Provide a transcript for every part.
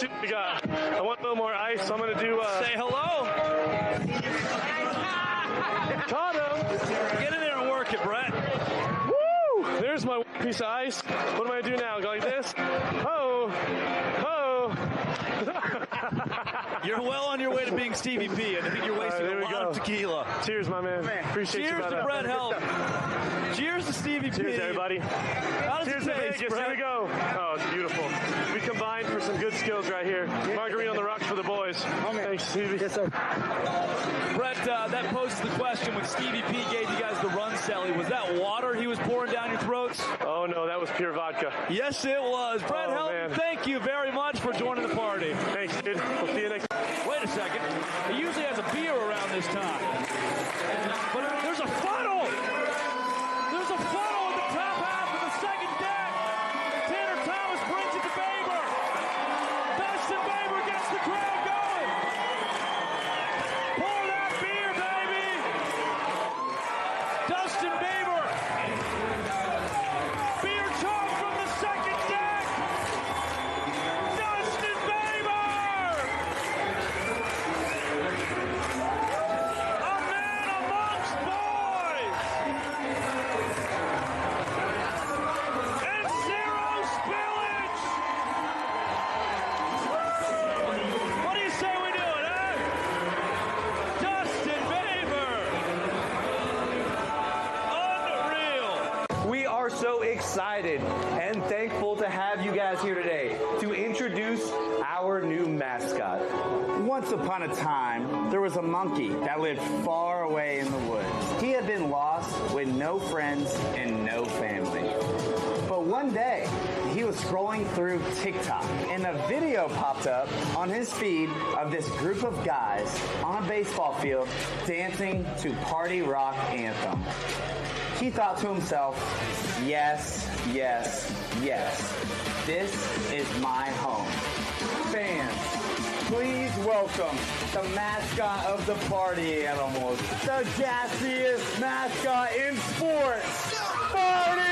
see what we got. I want a little more ice, so I'm going to do... Say hello. Caught him. Get in there and work it, Brett. Woo! There's my piece of ice. What am I going to do now? Go like this? Ho! You're well on your way to being Stevie P. I think you're wasting a lot of tequila. Cheers, my man. Appreciate you. Cheers to Brett Help. Cheers to Stevie P. Cheers, everybody. Cheers to Vegas. Here we go. Oh, it's beautiful. We combined for some good skills right here. Margarita on the rocks for the boys. Thanks, Stevie. Yes, sir. Brett, that poses the question when Stevie P gave you guys the run, Sally. Was that water he was pouring down your throats? Oh, no, that was pure vodka. Yes, it was. Brett Help, thank you very much for joining the party. Thanks, dude. We'll see you next time. Wait a second. He usually has a beer around this time. But there's a funnel! There's a funnel at the top half of the second deck! Tanner Thomas brings it to Baber! Dustin Baber gets the crowd going! Pour that beer, baby! Dustin Baber! Beer talk from the second deck! Dustin Baber! A man amongst boys! And zero spillage! What do you say we do it, eh? Dustin Baber! Unreal! We are so excited and thankful to have you guys here today to introduce our new mascot. Once upon a time, there was a monkey that lived far away in the woods. He had been lost with no friends and no family. But one day, he was scrolling through TikTok, and a video popped up on his feed of this group of guys on a baseball field dancing to Party Rock Anthem. He thought to himself, yes, yes, yes, this is my home. Fans, please welcome the mascot of the party animals, the gassiest mascot in sports, Party!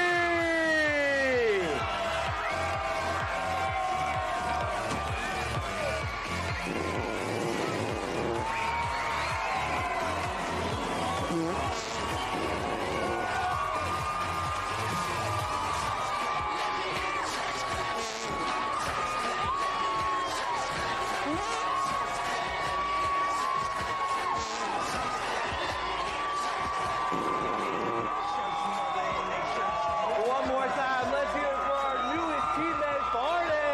One more time, let's hear it for our newest teammate, Party!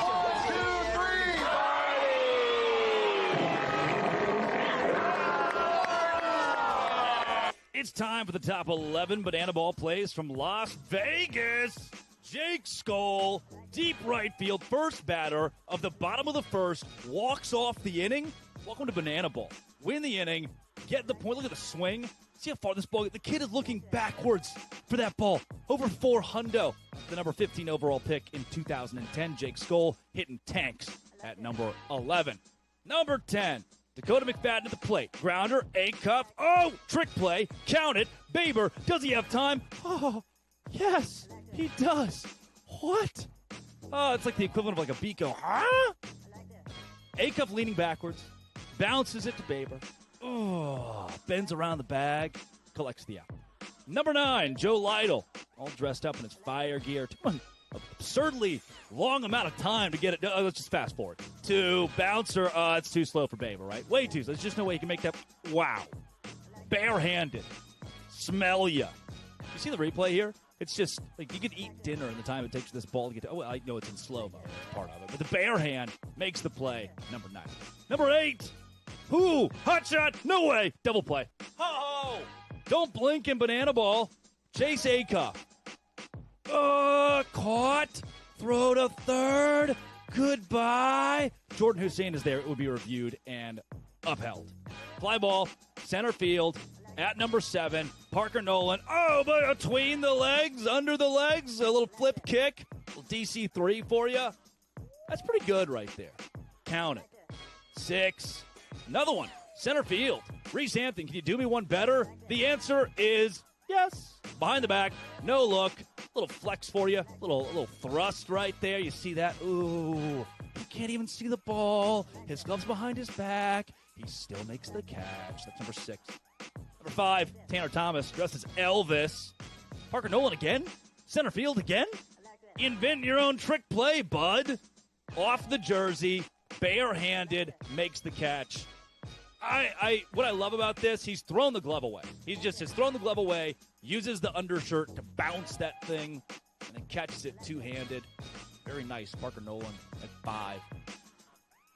1, 2, 3, Party! It's time for the top 11 bananaball plays from Las Vegas. Jake Skoll, deep right field, first batter of the bottom of the first, walks off the inning. Welcome to bananaball. Win the inning, get the point. Look at the swing. See how far this ball. The kid is looking backwards for that ball. Over 400. The number 15 overall pick in 2010. Jake Skoll hitting tanks at number 11. Number 10. Dakota McFadden at the plate. Grounder, A-cup. Oh, trick play. Count it. Baber, does he have time? Oh, yes, he does. What? Oh, it's like the equivalent of like a Beako. Huh? A-cup leaning backwards. Bounces it to Baber. Oh, bends around the bag. Collects the out. Number 9, Joe Lytle. All dressed up in his fire gear. Took an absurdly long amount of time to get it. Let's just fast forward. 2, bouncer. It's too slow for Baber, right? Way too slow. There's just no way you can make that. Wow. Barehanded. Smell ya. You see the replay here? It's just like you could eat dinner in the time it takes this ball to get to. Oh, I know it's in slow-mo. That's part of it. But the bare hand makes the play. Number 9. Number 8. Who? Hot shot. No way. Double play. Ho-ho. Don't blink in bananaball. Chase Acuff. Caught. Throw to third. Goodbye. Jordan Hussein is there. It would be reviewed and upheld. Fly ball. Center field. At number 7. Parker Nolan. Oh, but between the legs. Under the legs. A little flip kick. A little DC3 for you. That's pretty good right there. Count it. 6. Another one. Center field. Reese Hampton, can you do me one better? The answer is yes. behind the back, no look, little flex for you, little thrust right there. You see that? Ooh, you can't even see the ball. His glove's behind his back. He still makes the catch. That's number 6. Number 5, Tanner Thomas, dressed as Elvis. Parker Nolan again? Center field again? Invent your own trick play, bud. Off the jersey, barehanded, makes the catch. What I love about this, he's thrown the glove away. He just has thrown the glove away, uses the undershirt to bounce that thing, and then catches it two-handed. Very nice, Parker Nolan at 5.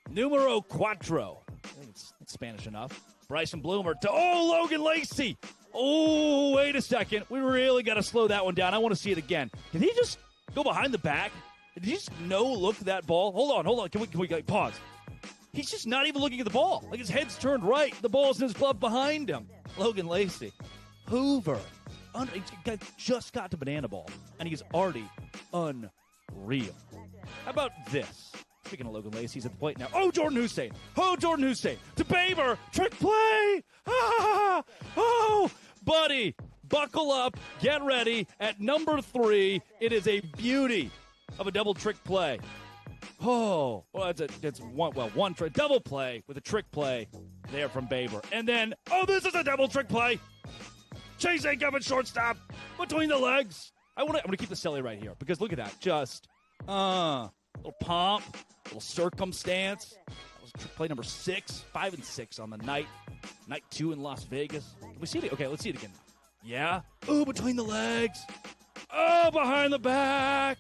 Numero cuatro. I think it's Spanish enough. Bryson Bloomer to, Logan Lacey. Oh, wait a second. We really got to slow that one down. I want to see it again. Did he just go behind the back? Did he just no-look that ball? Hold on. Can we pause? He's just not even looking at the ball. Like, his head's turned right. The ball's in his glove behind him. Logan Lacey. Hoover. He just got to bananaball, and he's already unreal. How about this? Speaking of Logan Lacey, he's at the plate now. Jordan Hussein. Jordan Hussein. To Baber. Trick play. Buddy. Buckle up. Get ready. At number 3, it is a beauty of a double trick play. It's one trick, double play with a trick play there from Baber. And then, this is a double trick play. Chase Acuff at shortstop between the legs. I'm gonna keep the celly right here because look at that. Just, little pomp, little circumstance. That was trick play number 6, 5 and 6 on the night 2 in Las Vegas. Can we see it? Okay, let's see it again now. Yeah. Between the legs. Behind the back.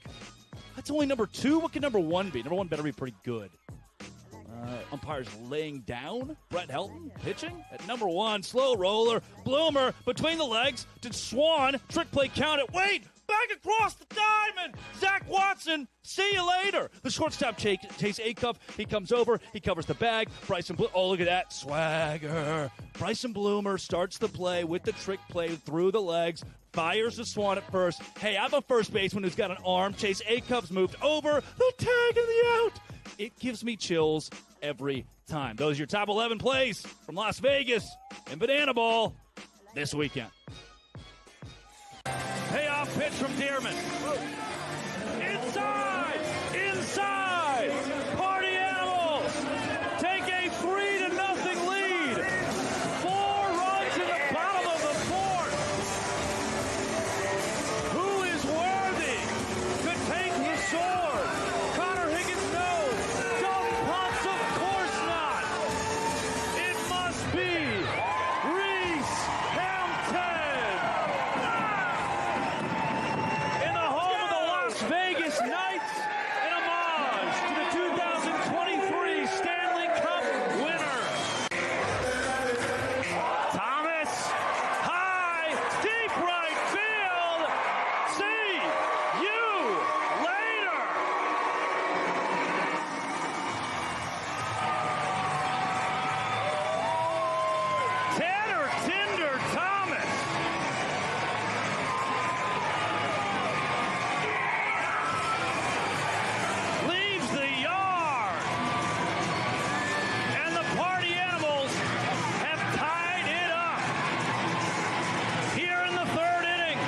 That's only number 2. What can number 1 be? Number 1 better be pretty good. Umpires laying down. Brett Helton pitching at number 1. Slow roller. Bloomer between the legs. Did Swan trick play count it? Wait! Back across the diamond! Zach Watson, see you later. The shortstop Chase Acuff. He comes over. He covers the bag. Bryson Bloomer. Look at that. Swagger. Bryson Bloomer starts the play with the trick play through the legs. Fires the Swan at first. Hey, I'm a first baseman who's got an arm. Chase Acuff's moved over. The tag and the out. It gives me chills every time. Those are your top 11 plays from Las Vegas and bananaball this weekend. Payoff pitch from Dearman. Inside! Party Animals take a 3-0 lead. 4 runs in the bottom of the 4th. Who is worthy to take the sword? Connor Higgins, no. Dalton Potts, of course not. It must be Reese Hampton. In the home of the Las Vegas Knights, an homage to the 2023 Stanley Cup winner. Thomas, high, deep right field. See you later. Tanner Tinder Thomas. Leaves the yard. And the Party Animals have tied it up here in the 3rd inning.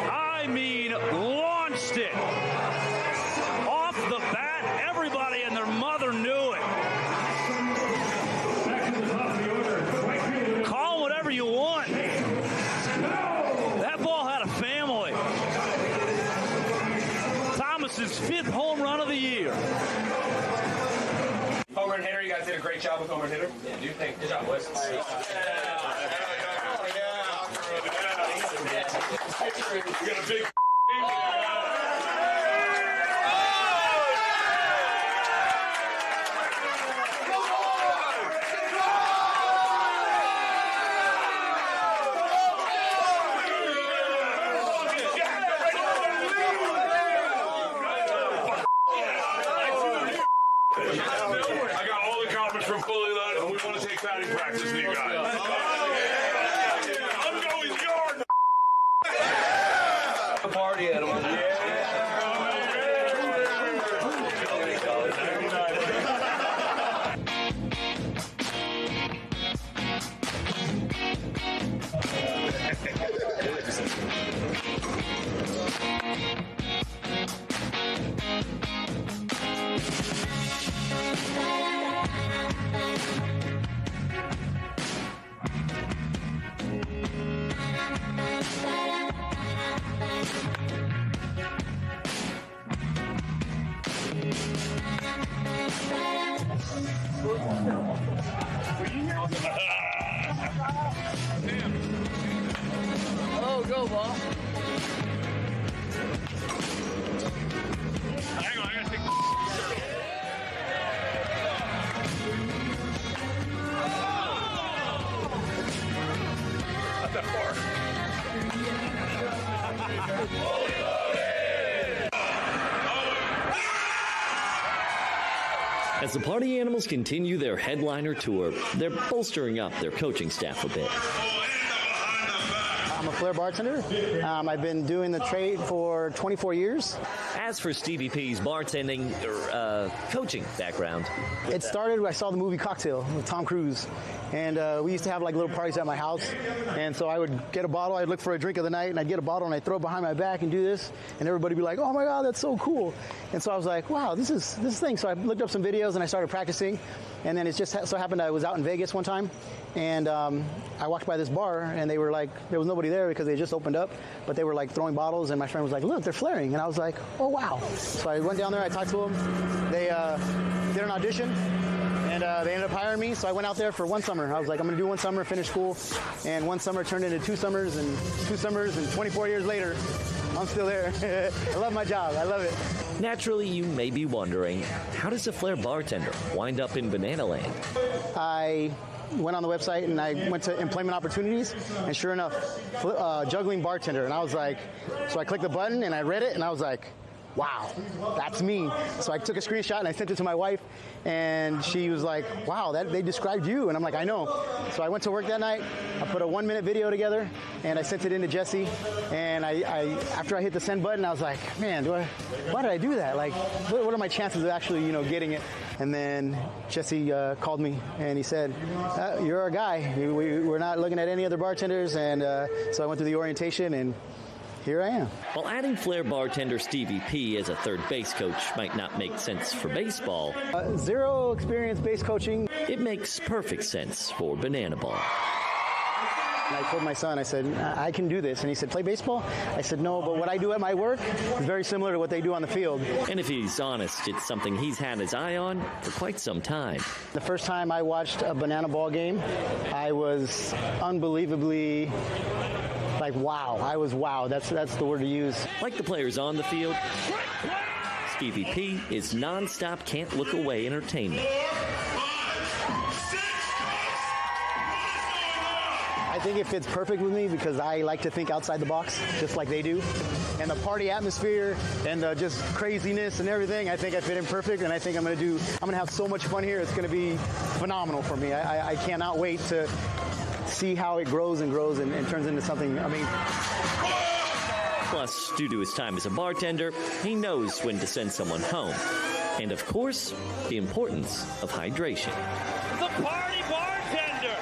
I mean, launched it. Off the bat, everybody and their mother knew it. Call whatever you want. That ball had a family. Thomas's 5th home run of the year. Homer and hitter, you guys did a great job with Homer and hitter. Yeah, do you think? Good job, boys. We got a big I got all the comments from Fully Loaded, and we want to take batting practice with you guys. I'm going yard. Party Animals. As the Party Animals continue their headliner tour, they're bolstering up their coaching staff a bit. I'm a flair bartender. I've been doing the trade for 24 years. As for Stevie P's bartending coaching background, It started when I saw the movie Cocktail with Tom Cruise. And we used to have like little parties at my house. And so I would get a bottle, I'd look for a drink of the night, and I'd get a bottle and I'd throw it behind my back and do this. And everybody would be like, oh my God, that's so cool. And so I was like, wow, this is thing. So I looked up some videos and I started practicing. And then it just so happened I was out in Vegas one time. And I walked by this bar and they were like, there was nobody there because they just opened up. But they were like throwing bottles and my friend was like, look, they're flaring. And I was like, oh wow. So I went down there, I talked to them. They did an audition. And they ended up hiring me, so I went out there for one summer. I was like, I'm going to do one summer, finish school. And one summer turned into 2 summers, and 2 summers, and 24 years later, I'm still there. I love my job. I love it. naturally you may be wondering, how does a flair bartender wind up in Banana Land? I went on the website and I went to employment opportunities, and sure enough, juggling bartender. And I was like, so I clicked the button and I read it and I was like, wow, that's me. So I took a screenshot and I sent it to my wife, and she was like, wow, they described you. And I'm like, I know. So I went to work that night. I put a 1-minute video together and I sent it in to Jesse. And I after I hit the send button, I was like, man, why did I do that? Like, what are my chances of actually, getting it? And then Jesse called me and he said, you're our guy. We're not looking at any other bartenders. And so I went through the orientation, and here I am. While adding flair bartender Stevie P as a third base coach might not make sense for baseball, Zero experience base coaching. it makes perfect sense for bananaball. And I told my son, I said, I can do this. And he said, play baseball? I said, no, but what I do at my work is very similar to what they do on the field. And if he's honest, it's something he's had his eye on for quite some time. The first time I watched a banana-ball game, I was unbelievably like, wow. I was wow. That's the word to use. Like the players on the field, Stevie P is nonstop can't-look-away entertainment. I think it fits perfect with me because I like to think outside the box, just like they do. And the party atmosphere and the just craziness and everything, I think I fit in perfect, and I think I'm gonna have so much fun here. It's gonna be phenomenal for me. I cannot wait to see how it grows and grows and turns into something. I mean, Plus, due to his time as a bartender, he knows when to send someone home. And of course, the importance of hydration. The party bartender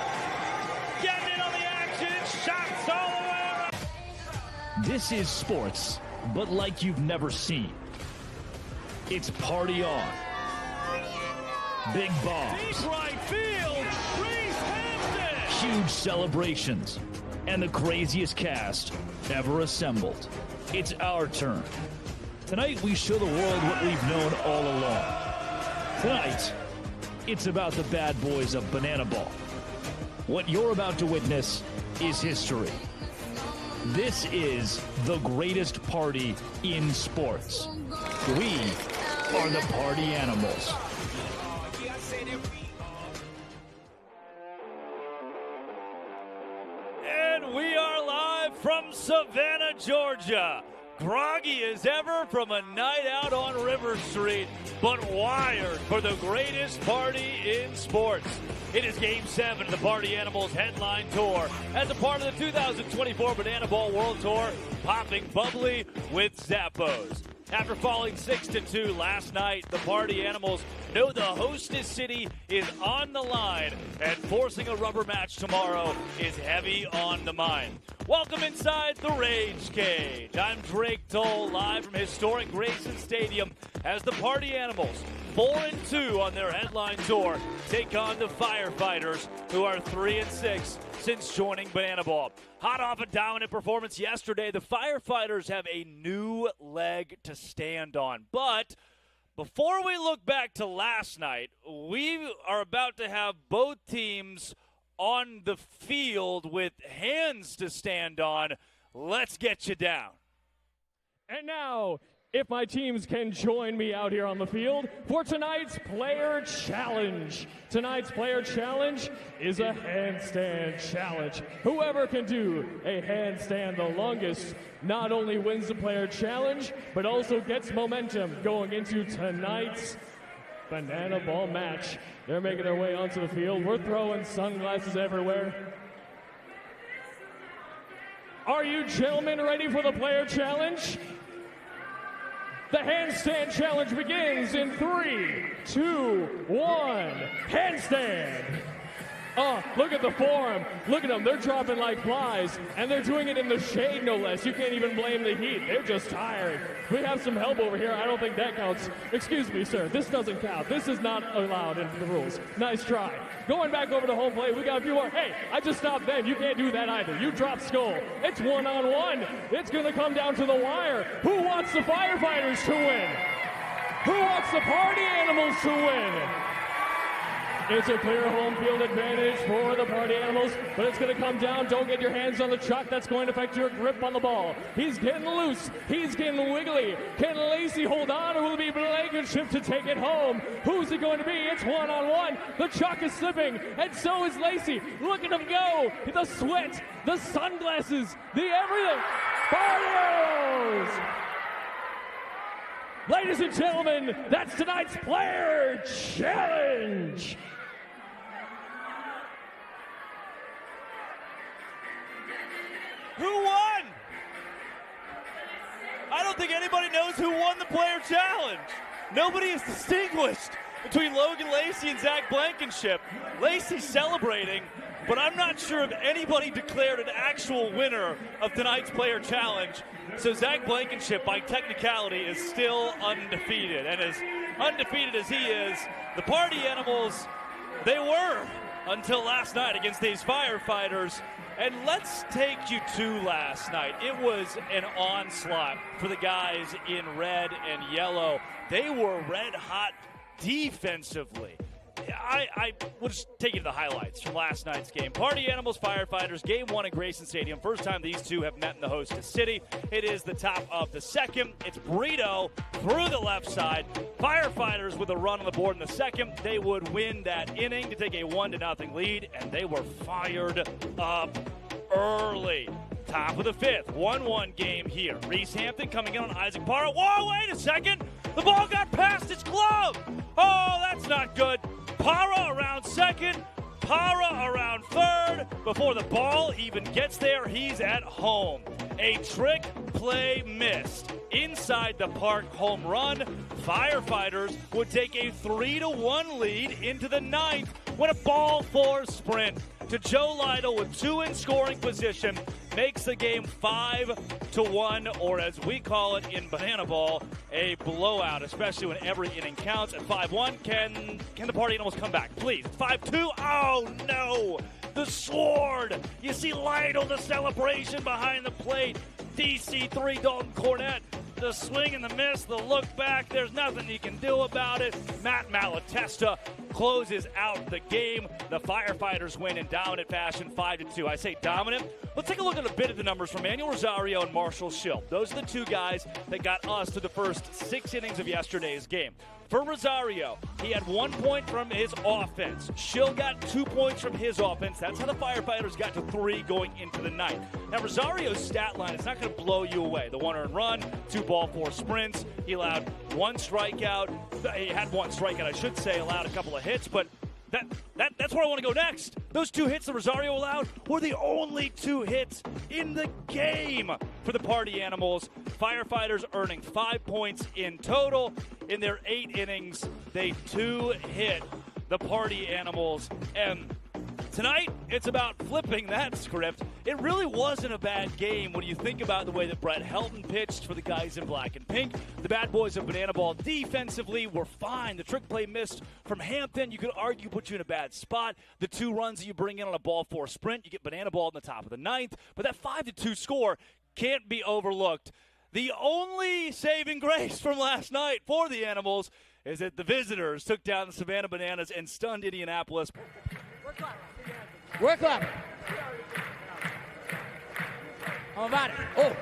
getting in on the action, shots all the way around. This is sports, but like you've never seen. It's party on. Big bombs. Deep right field, Reese Hampton. Huge celebrations, and the craziest cast ever assembled. It's our turn. Tonight we show the world what we've known all along. Tonight, it's about the bad boys of bananaball. What you're about to witness is history. This is the greatest party in sports. We are the Party Animals. And we are live from Savannah, Georgia. Groggy as ever from a night out on River Street, but wired for the greatest party in sports. It is Game 7 of the Party Animals Headline Tour as a part of the 2024 Banana Ball World Tour, popping bubbly with Zappos. After falling 6-2 last night, the Party Animals know the hostess city is on the line, and forcing a rubber match tomorrow is heavy on the mind. Welcome inside the Rage Cage. I'm Drake Toll, live from historic Grayson Stadium, as the Party Animals, 4-2 on their headline tour, take on the Firefighters, who are 3-6 since joining Banana Ball. Hot off a dominant performance yesterday, the Firefighters have a new leg to stand on. But before we look back to last night, we are about to have both teams on the field with hands to stand on. Let's get you down. And now, if my teams can join me out here on the field for tonight's player challenge. Tonight's player challenge is a handstand challenge. Whoever can do a handstand the longest not only wins the player challenge, but also gets momentum going into tonight's banana ball match. They're making their way onto the field. We're throwing sunglasses everywhere. Are you gentlemen ready for the player challenge? The handstand challenge begins in 3, 2, 1. Handstand. Oh, look at the form. Look at them. They're dropping like flies, and they're doing it in the shade, no less. You can't even blame the heat. They're just tired. We have some help over here. I don't think that counts. Excuse me, sir. This doesn't count. This is not allowed in the rules. Nice try. Going back over to home plate. We got a few more. Hey, I just stopped them. You can't do that either. You drop skull. It's one-on-one. It's going to come down to the wire. Who wants the Firefighters to win? Who wants the Party Animals to win? It's a clear home field advantage for the Party Animals, but it's going to come down. Don't get your hands on the chuck. That's going to affect your grip on the ball. He's getting loose. He's getting wiggly. Can Lacey hold on, or will it be Blankenship to take it home? Who's it going to be? It's one-on-one. The chuck is slipping, and so is Lacey. Look at him go. The sweat, the sunglasses, the everything. Party Animals! Ladies and gentlemen, that's tonight's player challenge. Who won? I don't think anybody knows who won the player challenge. Nobody is distinguished between Logan Lacey and Zach Blankenship. Lacey's celebrating, but I'm not sure if anybody declared an actual winner of tonight's player challenge. So Zach Blankenship, by technicality, is still undefeated. And as undefeated as he is, the Party Animals, they were until last night against these Firefighters. And let's take you to last night. It was an onslaught for the guys in red and yellow. They were red hot defensively. I will just take you to the highlights from last night's game. Party Animals, Firefighters, game 1 at Grayson Stadium. First time these two have met in the hostess city. It is the top of the second. It's Brito through the left side. Firefighters with a run on the board in the second. They would win that inning to take a 1-0 lead, and they were fired up early. Top of the fifth, 1-1 game here. Reese Hampton coming in on Isaac Parra. Whoa, wait a second. The ball got past his glove. Oh, that's not good. Parra around second, Parra around third. Before the ball even gets there, he's at home. A trick play missed. Inside the park home run. Firefighters would take a 3-1 lead into the ninth when a ball four sprint to Joe Lytle with 2 in scoring position makes the game 5-1, or as we call it in banana ball, a blowout, especially when every inning counts. At 5-1, can the Party Animals come back? Please. 5-2, oh no! The sword! You see Lytle, the celebration behind the plate. DC3, Dalton Cornett, the swing and the miss, the look back. There's nothing you can do about it. Matt Malatesta closes out the game. The Firefighters win in dominant fashion, 5-2. I say dominant. Let's take a look at a bit of the numbers from Manuel Rosario and Marshall Schill. Those are the two guys that got us to the first 6 innings of yesterday's game. For Rosario, he had 1 point from his offense. Schill got 2 points from his offense. That's how the Firefighters got to 3 going into the ninth. Now, Rosario's stat line is not going to blow you away. The 1 earned run, 2 ball, 4 sprints. He allowed 1 strikeout. He had 1 strikeout, I should say, allowed a couple of hits, but that's where I want to go next. Those 2 hits that Rosario allowed were the only 2 hits in the game for the Party Animals. Firefighters earning 5 points in total. In their 8 innings, they 2-hit the Party Animals. And tonight, it's about flipping that script. It really wasn't a bad game when you think about the way that Brett Helton pitched for the guys in black and pink. The bad boys of banana ball defensively were fine. The trick play missed from Hampton, you could argue, put you in a bad spot. The 2 runs that you bring in on a ball 4 sprint, you get banana ball in the top of the ninth. But that 5-2 score can't be overlooked. The only saving grace from last night for the Animals is that the visitors took down the Savannah Bananas and stunned Indianapolis. We're clapping. I'm about it. Oh,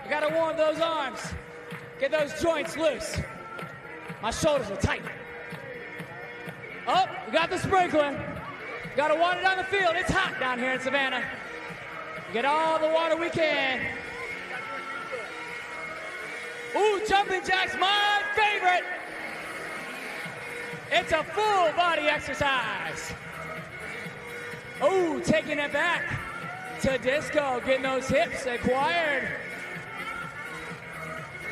you got to warm those arms. Get those joints loose. My shoulders are tight. Oh, we got the sprinkler. Got to water down the field. It's hot down here in Savannah. Get all the water we can. Ooh, jumping jacks, my favorite. It's a full body exercise. Ooh, taking it back to disco, getting those hips acquired.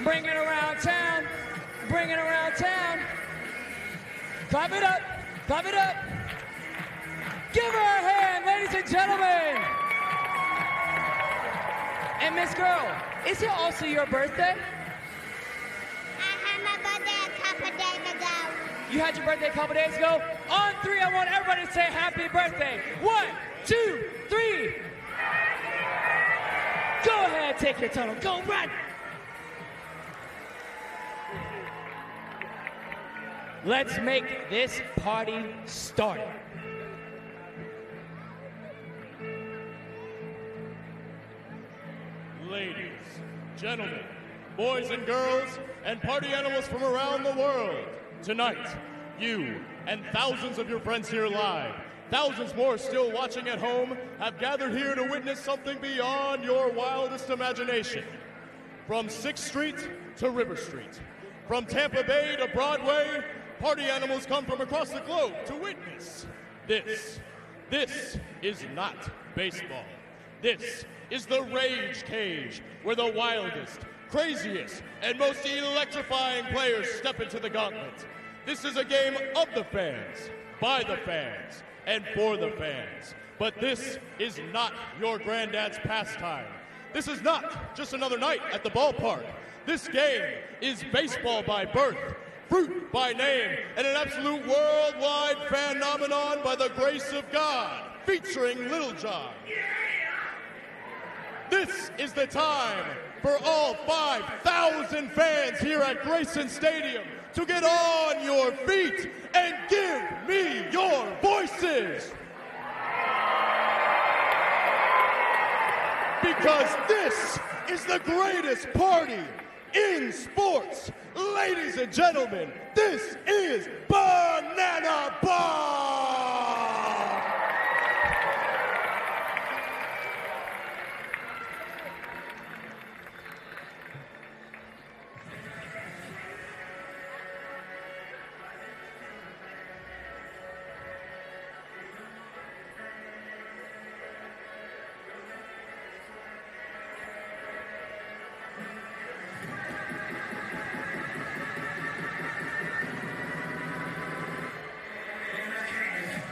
Bring it around town, bring it around town. Clap it up, clap it up. Give her a hand, ladies and gentlemen. And Miss Girl, is it also your birthday? I had my birthday a couple days ago. You had your birthday a couple days ago? On three, I want everybody to say happy birthday. 1, 2, 3. Go ahead, take your tunnel, go run. Let's make this party start. Ladies, gentlemen, boys and girls, and party animals from around the world. Tonight, you and thousands of your friends here live, thousands more still watching at home, have gathered here to witness something beyond your wildest imagination. From 6th Street to River Street, from Tampa Bay to Broadway, party animals come from across the globe to witness this. This is not baseball. This is the Rage Cage, where the wildest, craziest, and most electrifying players step into the gauntlet. This is a game of the fans, by the fans, and for the fans. But this is not your granddad's pastime. This is not just another night at the ballpark. This game is baseball by birth, fruit by name, and an absolute worldwide phenomenon by the grace of God, featuring Little John. This is the time for all 5,000 fans here at Grayson Stadium to get on your feet and give me your voices. Because this is the greatest party in sports. Ladies and gentlemen, this is Bananaball!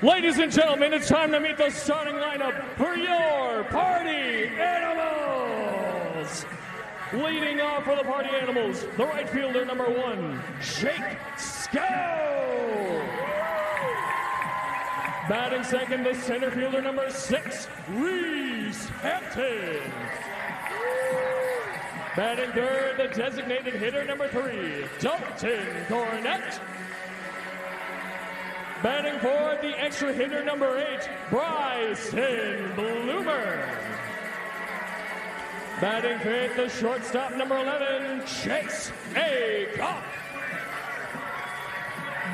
Ladies and gentlemen, it's time to meet the starting lineup for your party animals. Leading off for the party animals, the right fielder, number 1, Jake Scow. Batting second, the center fielder, number 6, Reese Hampton. Batting third, the designated hitter, number 3, Dalton Cornett. Batting fourth, the extra hitter, number 8, Bryson Bloomer. Batting fifth, the shortstop, number 11, Chase A. Goff.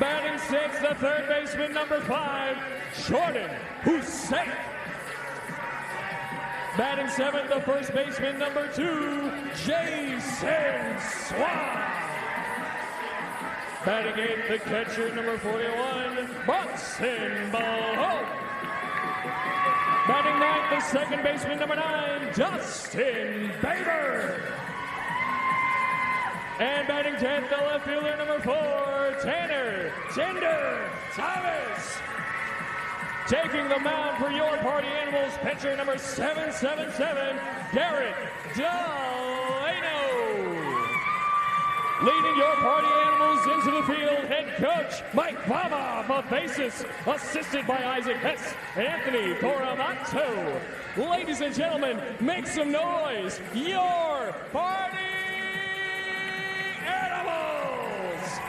Batting sixth, the third baseman, number 5, Jordan Hussein. Batting seventh, the first baseman, number 2, Jason Swan. Batting eighth, the catcher, number 41, Boston Ball. Batting ninth, the second baseman, number 9, Dustin Baber. And batting 10th, the left fielder, number 4, Tanner Tinder Thomas. Taking the mound for your party animals, pitcher number 777, Garrett Delano. Leading your party animals into the field, head coach Mike Vava of bases, assisted by Isaac Hess and Anthony Coramato. Ladies and gentlemen, make some noise. Your party animals.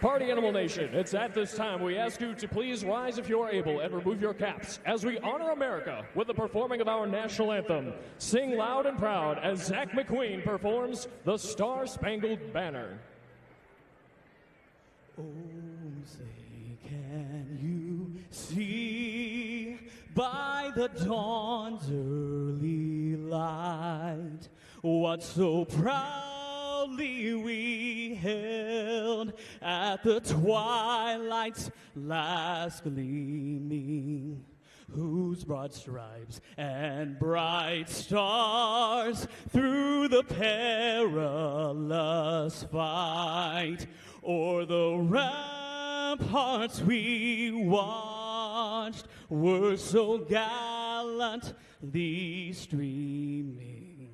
Party Party Animal Nation, it's at this time we ask you to please rise if you are able and remove your caps as we honor America with the performing of our national anthem. Sing loud and proud as Zach McQueen performs the Star-Spangled Banner. Oh, say, can you see by the dawn's early light what so proudly we held at the twilight's last gleaming, whose broad stripes and bright stars through the perilous fight o'er the ramparts we watched were so gallantly streaming,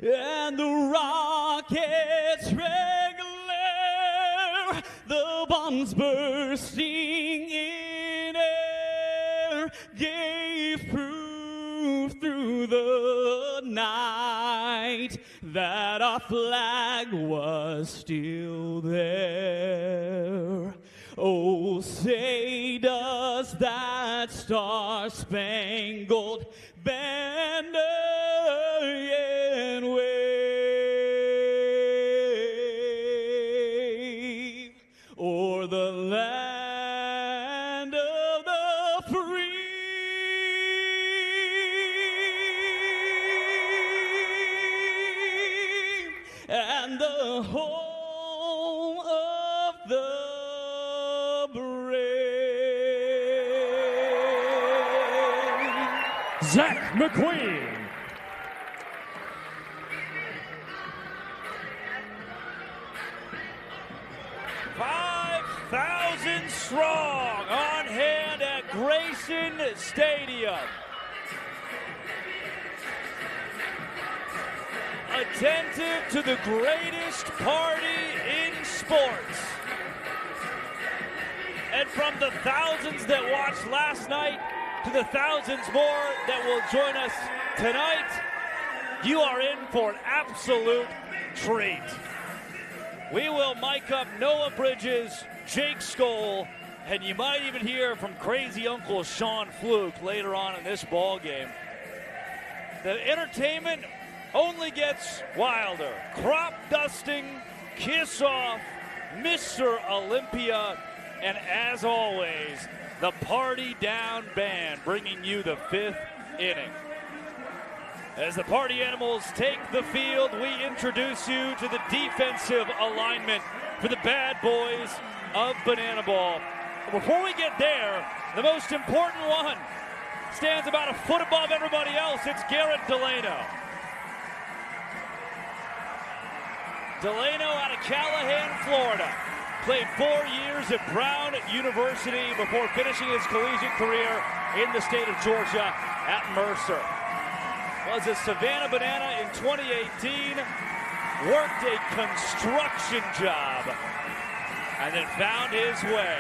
and the rockets' red glare, the bombs bursting in air, gave proof through the night that our flag was still there. Oh, say does that star-spangled banner yet wave o'er the land of the free and the home of the Zach McQueen. $5,000 strong on hand at Grayson Stadium. Attentive to the greatest party in sports. And from the thousands that watched last night to the thousands more that will join us tonight, you are in for an absolute treat. We will mic up Noah Bridges, Jake Skoll, and you might even hear from crazy Uncle Sean Fluke later on in this ball game. The entertainment only gets wilder. Crop dusting, kiss off, Mr. Olympia, and as always, the Party Down Band bringing you the fifth inning. As the Party Animals take the field, we introduce you to the defensive alignment for the bad boys of bananaball. Before we get there, the most important one stands about a foot above everybody else. It's Garrett Delano. Delano out of Callahan, Florida. Played 4 years at Brown University before finishing his collegiate career in the state of Georgia at Mercer. Was a Savannah Banana in 2018, worked a construction job, and then found his way.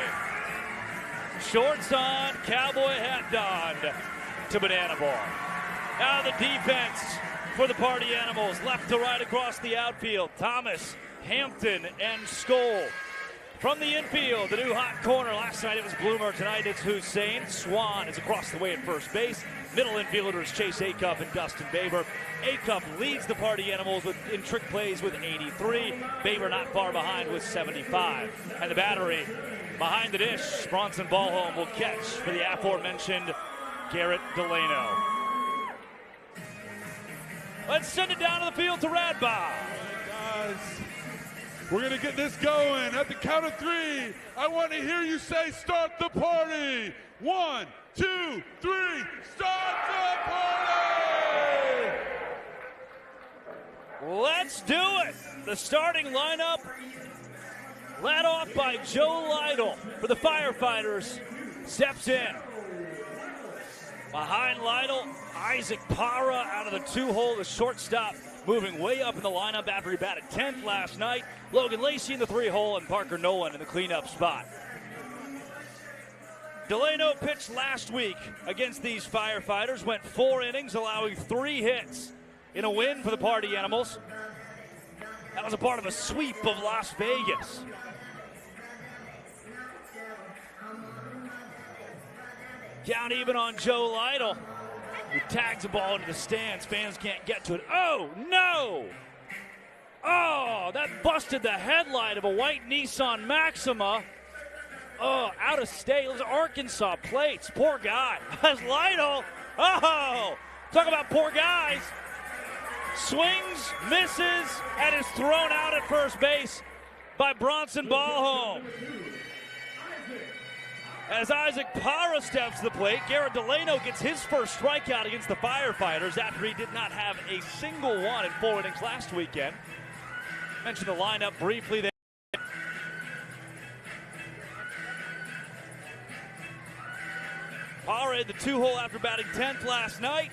Shorts on, cowboy hat donned, to bananaball. Now the defense for the Party Animals, left to right across the outfield. Thomas, Hampton, and Skoll. From the infield, the new hot corner. Last night it was Bloomer. Tonight it's Hussein. Swan is across the way at first base. Middle infielders Chase Acuff and Dustin Baber. Acuff leads the Party Animals in trick plays with 83. Baber not far behind with 75. And the battery behind the dish, Bronson Ballholm will catch for the aforementioned Garrett Delano. Let's send it down to the field to Radbob. Guys, we're going to get this going. At the count of three, I want to hear you say, start the party. 1, 2, 3, start the party! Let's do it. The starting lineup, led off by Joe Lytle for the Firefighters, steps in. Behind Lytle, Isaac Parra out of the two-hole, the shortstop, moving way up in the lineup after he batted 10th last night. Logan Lacey in the three-hole and Parker Nolan in the cleanup spot. Delano pitched last week against these Firefighters, went 4 innings, allowing 3 hits in a win for the Party Animals. That was a part of a sweep of Las Vegas. Count even on Joe Lytle, who tags the ball into the stands. Fans can't get to it. Oh, no! Oh, that busted the headlight of a white Nissan Maxima. Oh, out of state. Those Arkansas plates. Poor guy. That's Lytle. Oh, talk about poor guys. Swings, misses, and is thrown out at first base by Bronson Ballholm. As Isaac Parra steps to the plate, Garrett Delano gets his first strikeout against the Firefighters after he did not have a single one in 4 innings last weekend. Mentioned the lineup briefly there. Parra hit the 2-hole after batting 10th last night.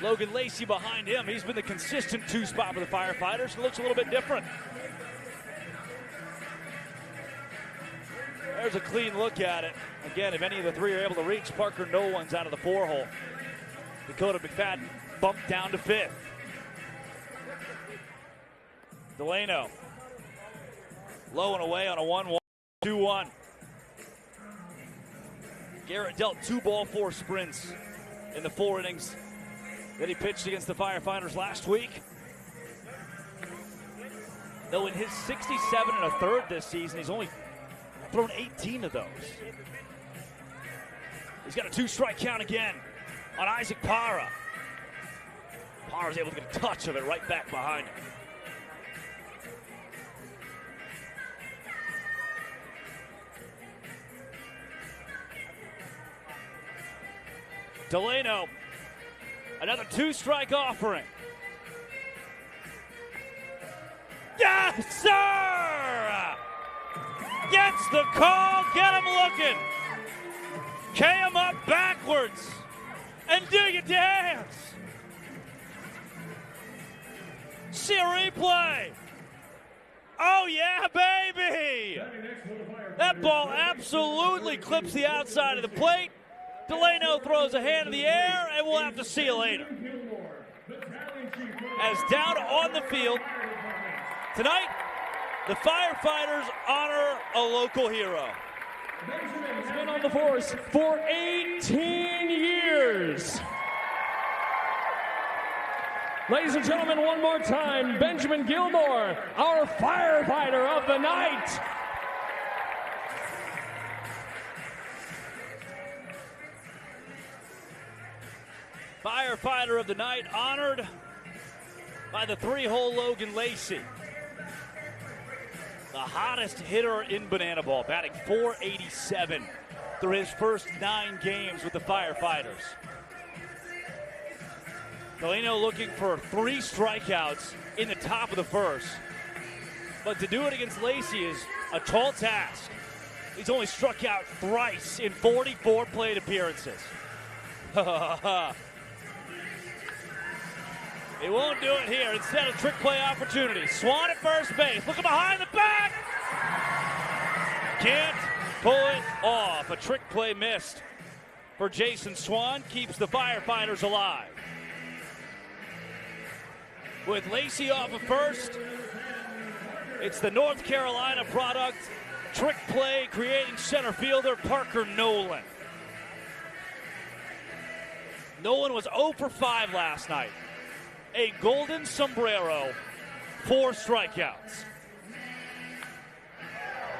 Logan Lacey behind him. He's been the consistent 2 spot for the Firefighters. It looks a little bit different. There's a clean look at it. Again, if any of the 3 are able to reach, Parker Nolan's out of the 4-hole. Dakota McFadden bumped down to 5th. Delano low and away on a 1-1, 2-1. Garrett dealt 2 ball 4 sprints in the 4 innings that he pitched against the Firefighters last week. Though in his 67 1/3 this season, he's only thrown 18 of those. He's got a 2-strike count again on Isaac Parra. Parra's able to get a touch of it right back behind him. Delano, another 2-strike offering. Yes, sir! Gets the call, get him looking. K him up backwards and do your dance. See a replay. Oh yeah, baby! That ball absolutely clips the outside of the plate. Delano throws a hand in the air, and we'll have to see you later. As down on the field, tonight, the Firefighters honor a local hero. He's been on the force for 18 years. Ladies and gentlemen, one more time, Benjamin Gilmore, our firefighter of the night. Firefighter of the night honored by the 3-hole Logan Lacey. The hottest hitter in bananaball, batting .487 through his first 9 games with the Firefighters. Delano looking for 3 strikeouts in the top of the first. But to do it against Lacey is a tall task. He's only struck out thrice in 44 plate appearances. He won't do it here. Instead, a trick play opportunity. Swan at first base. Looking behind the back. Can't pull it off. A trick play missed for Jason Swan. Keeps the Firefighters alive. With Lacey off of first, it's the North Carolina product. Trick play creating center fielder Parker Nolan. Nolan was 0 for 5 last night. A golden sombrero, 4 strikeouts.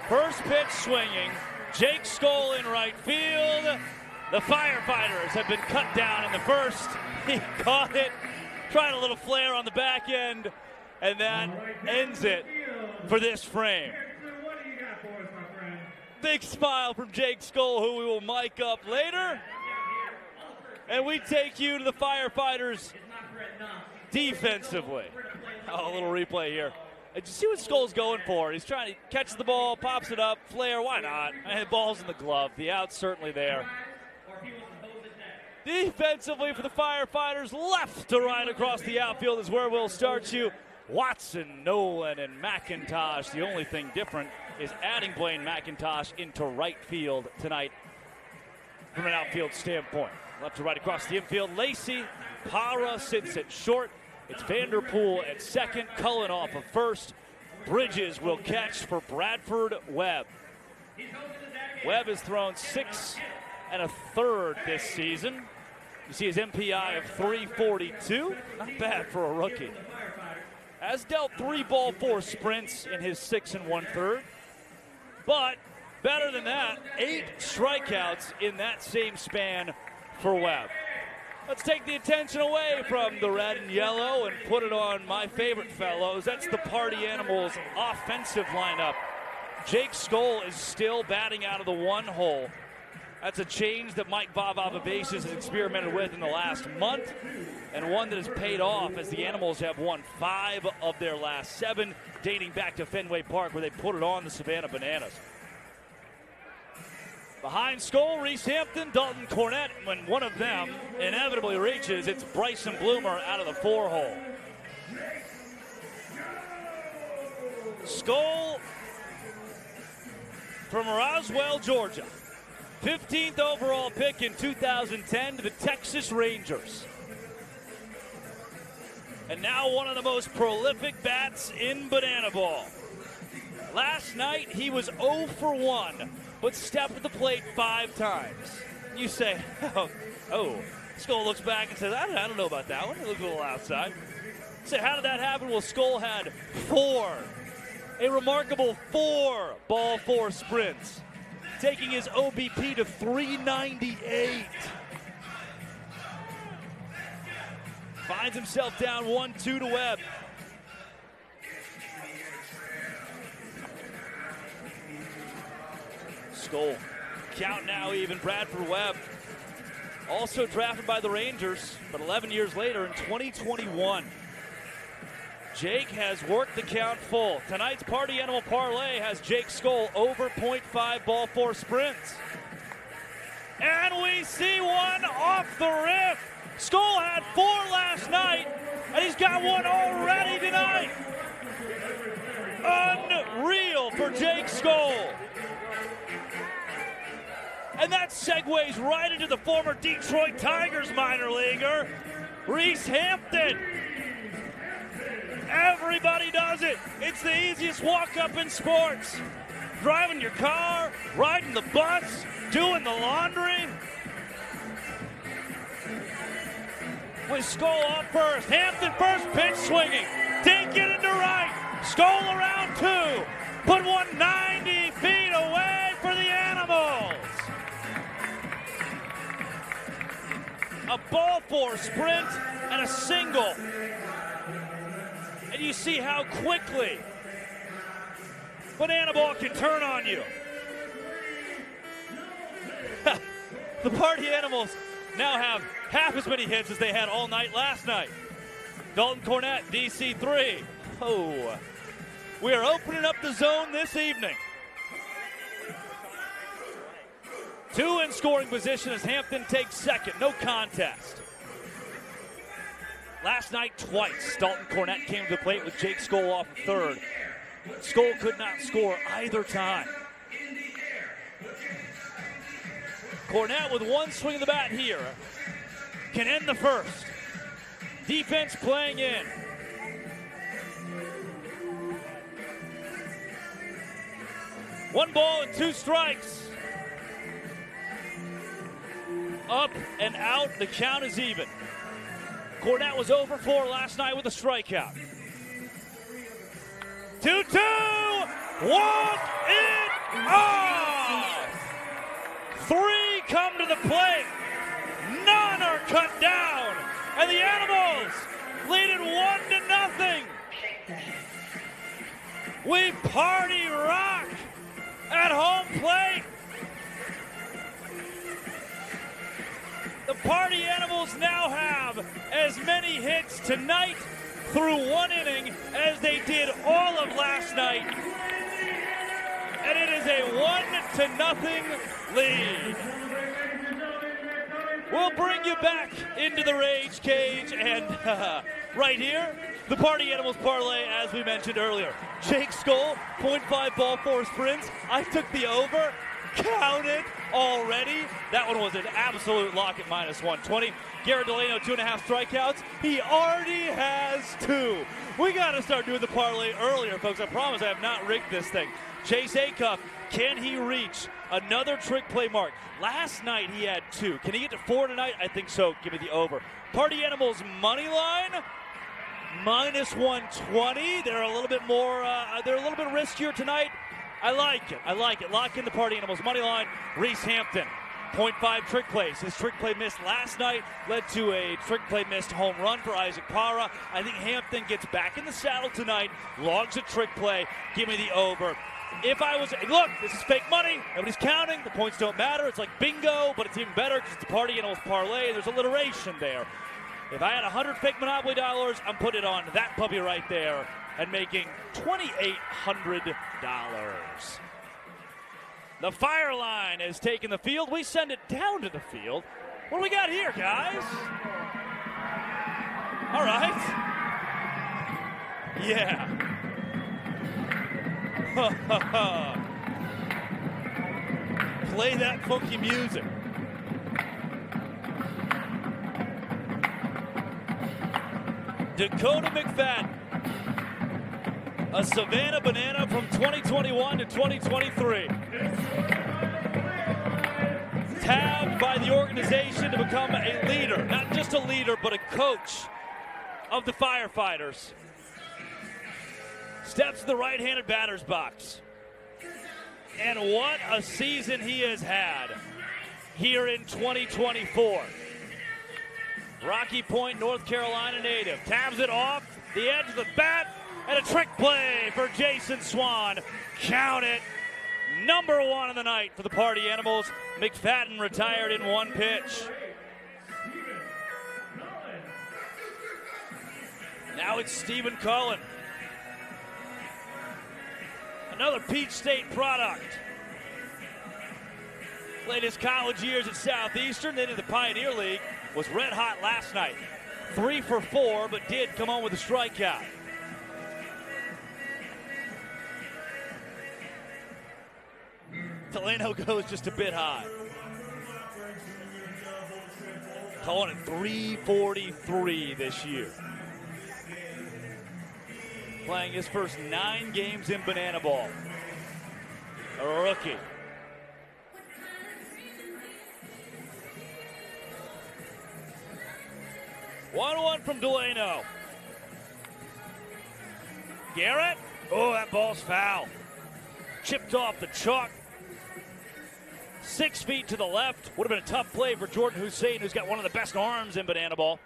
First pitch swinging, Jake Skoll in right field. The Firefighters have been cut down in the first. He caught it, tried a little flare on the back end, and that ends it for this frame. Big smile from Jake Skoll, who we will mic up later. And we take you to the Firefighters defensively. Oh, a little replay here. Did you see what Skoll's going for? He's trying to catch the ball, pops it up, flare, why not? And the ball's in the glove. The out's certainly there. Defensively for the Firefighters, left to right across the outfield is where we'll start you. Watson, Nolan, and McIntosh. The only thing different is adding Blaine McIntosh into right field tonight from an outfield standpoint. Left to right across the infield. Lacey, Parra sits at short. It's Vanderpool at second. Cullen off of first. Bridges will catch for Bradford Webb. Webb has thrown 6 1/3 this season. You see his MPI of 342. Not bad for a rookie. Has dealt 3 ball 4 sprints in his 6 1/3. But better than that, 8 strikeouts in that same span for Webb. Let's take the attention away from the red and yellow and put it on my favorite fellows. That's the Party Animals offensive lineup. Jake Skoll is still batting out of the 1 hole. That's a change that Mike Vavabases has experimented with in the last month, and one that has paid off as the Animals have won 5 of their last 7, dating back to Fenway Park where they put it on the Savannah Bananas. Behind Skoll, Reese Hampton, Dalton Cornett. When one of them inevitably reaches, it's Bryson Bloomer out of the 4 hole. Skoll from Roswell, Georgia. 15th overall pick in 2010 to the Texas Rangers. And now one of the most prolific bats in banana ball. Last night he was 0 for 1, but stepped at the plate 5 times. You say, oh, Skoll looks back and says, I don't know about that one. It looks a little outside. You say, how did that happen? Well, Skoll had 4, a remarkable 4 ball 4 sprints, taking his OBP to 398. Finds himself down 1-2 to Webb. Skoll. Count now even. Bradford Webb, also drafted by the Rangers, but 11 years later in 2021. Jake has worked the count full. Tonight's Party Animal Parlay has Jake Skoll over 0.5 ball 4 sprints. And we see one off the rip. Skoll had 4 last night, and he's got one already tonight. Unreal for Jake Skoll. And that segues right into the former Detroit Tigers minor leaguer, Reese Hampton. Everybody does it. It's the easiest walk-up in sports. Driving your car, riding the bus, doing the laundry. With Skoll up first. Hampton first pitch swinging. Dink it into right. Skoll around 2. Put 190 feet away for the Animals. A ball 4 sprint and a single. And you see how quickly banana ball can turn on you. The Party Animals now have half as many hits as they had all night last night. Dalton Cornett, DC3. Oh, we are opening up the zone this evening. 2 in scoring position as Hampton takes second. No contest. Last night, twice, Dalton Cornett came to the plate with Jake Skoll off the 3rd. Skoll could not score either time. Cornett with 1 swing of the bat here can end the 1st. Defense playing in. One ball and 2 strikes. Up and out, the count is even. Cornett was 0 for 4 last night with a strikeout. 2-2, walk it off. 3 come to the plate. None are cut down. And the Animals lead it 1-0. We party rock at home plate. The Party Animals now have as many hits tonight through 1 inning as they did all of last night. And it is a 1-0 lead. We'll bring you back into the Rage Cage, and right here, the Party Animals parlay, as we mentioned earlier. Jake Skoll, 0.5 ball 4 sprints. I took the over. Counted already. That one was an absolute lock at -120. Garrett Delano, 2.5 strikeouts. He already has 2. We got to start doing the parlay earlier, folks. I promise I have not rigged this thing. Chase Acuff, Can he reach another trick play mark? Last night he had 2. Can he get to 4 tonight? I think so. Give me the over. Party Animals money line, -120. They're a little bit more, they're a little bit riskier tonight. I like it. Lock in the Party Animals money line. Reese Hampton, 0.5 trick plays. His trick play missed last night led to a trick play missed home run for Isaac Para. I think Hampton gets back in the saddle tonight, logs a trick play. Give me the over. If I was, look, this is fake money. Nobody's counting. The points don't matter. It's like bingo, but it's even better because it's the Party Animals parlay. There's alliteration there. If I had 100 fake Monopoly dollars, I'm putting it on that puppy right there and making $2,800. The fire line has taken the field. We send it down to the field. What do we got here, guys? All right. Yeah. Play that funky music. Dakota McFadden, a Savannah banana from 2021 to 2023. Tabbed by the organization to become a leader, not just a leader, but a coach of the Firefighters. Steps to the right-handed batter's box. And what a season he has had here in 2024. Rocky Point, North Carolina native. Tabs it off the edge of the bat, and a trick play for Jason Swan. Count it. Number 1 of the night for the Party Animals. McFadden retired in 1 pitch. Now it's Stephen Cullen. Another Peach State product. Played his college years at Southeastern, then in the Pioneer League. Was red hot last night. 3 for 4, but did come on with a strikeout. Delano goes just a bit high. Calling it 343 this year. Playing his first 9 games in banana ball. A rookie. One from Delano. Garrett. Oh, that ball's foul. Chipped off the chalk. 6 feet to the left. Would have been a tough play for Jordan Hussein, who's got one of the best arms in banana ball.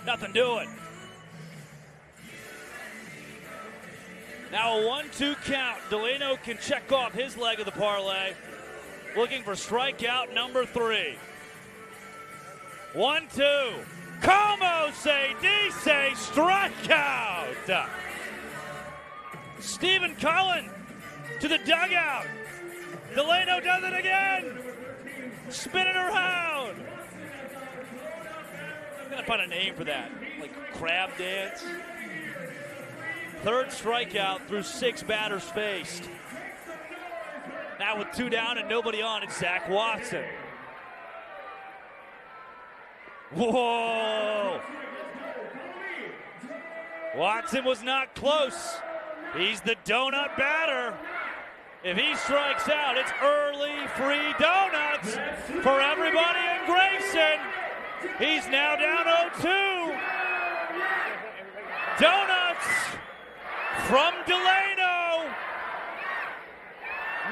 Nothing doing. Now a 1-2 count. Delano can check off his leg of the parlay. Looking for strikeout number 3. 1-2. Como se dice strikeout. Stephen Cullen to the dugout. Delano does it again. Spinning around. I'm going to find a name for that. Like crab dance. 3rd strikeout through 6 batters faced. Now with 2 down and nobody on, it's Zach Watson. Whoa! Watson was not close. He's the donut batter. If he strikes out, it's early free donuts for everybody in Grayson. He's now down 0-2. Donuts from Delano.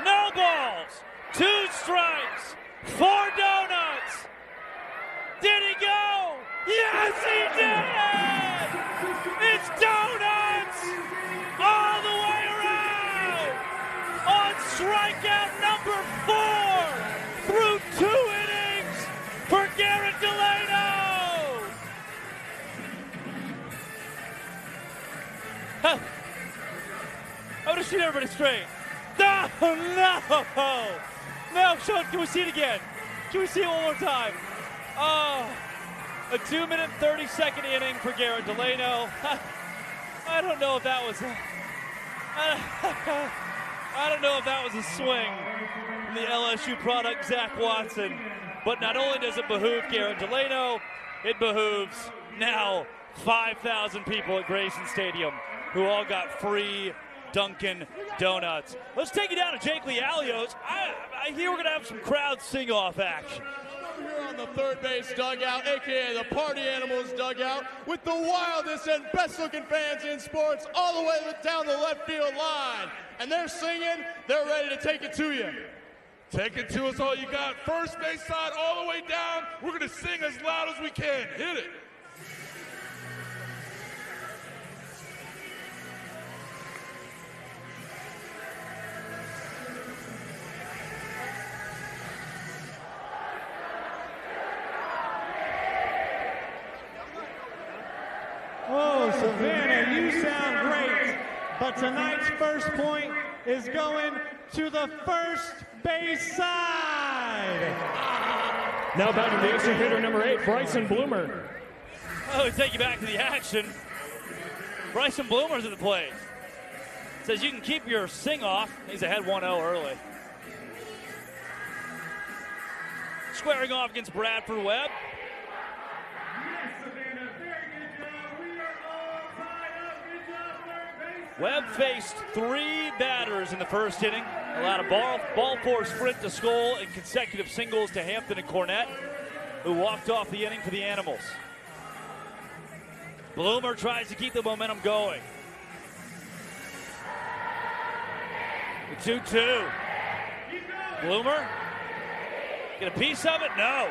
No balls. 2 strikes. 4 donuts. Did he go? Yes, he did! It's donuts all the way around on strikeout number 4 through 2 innings for Garrett Delano. Huh. I want to shoot everybody straight. No, no! No, Sean, can we see it again? Can we see it one more time? Oh, a 2-minute, 30-second inning for Garrett Delano. I don't know if that was I don't know if that was a swing from the LSU product, Zach Watson. But not only does it behoove Garrett Delano, it behooves now 5,000 people at Grayson Stadium who all got free Dunkin' Donuts. Let's take it down to Jake Lealio's. I hear we're going to have some crowd sing-off action. Over here on the third base dugout, a.k.a. the Party Animals dugout, with the wildest and best-looking fans in sports all the way down the left field line. And they're singing, they're ready to take it to you. Take it to us all you got. First base side all the way down. We're going to sing as loud as we can. Hit it. Oh, Savannah, you sound great, but tonight's first point is going to the first base side. Now batting the extra hitter, number 8, Bryson Bloomer. Oh, we take you back to the action. Bryson Bloomer's at the plate. Says you can keep your sing off. He's ahead 1-0 early. Squaring off against Bradford Webb. Webb faced 3 batters in the first inning, allowed a ball four sprint to Skoll and consecutive singles to Hampton and Cornett, who walked off the inning for the Animals. Bloomer tries to keep the momentum going. The 2-2. Bloomer, get a piece of it? No.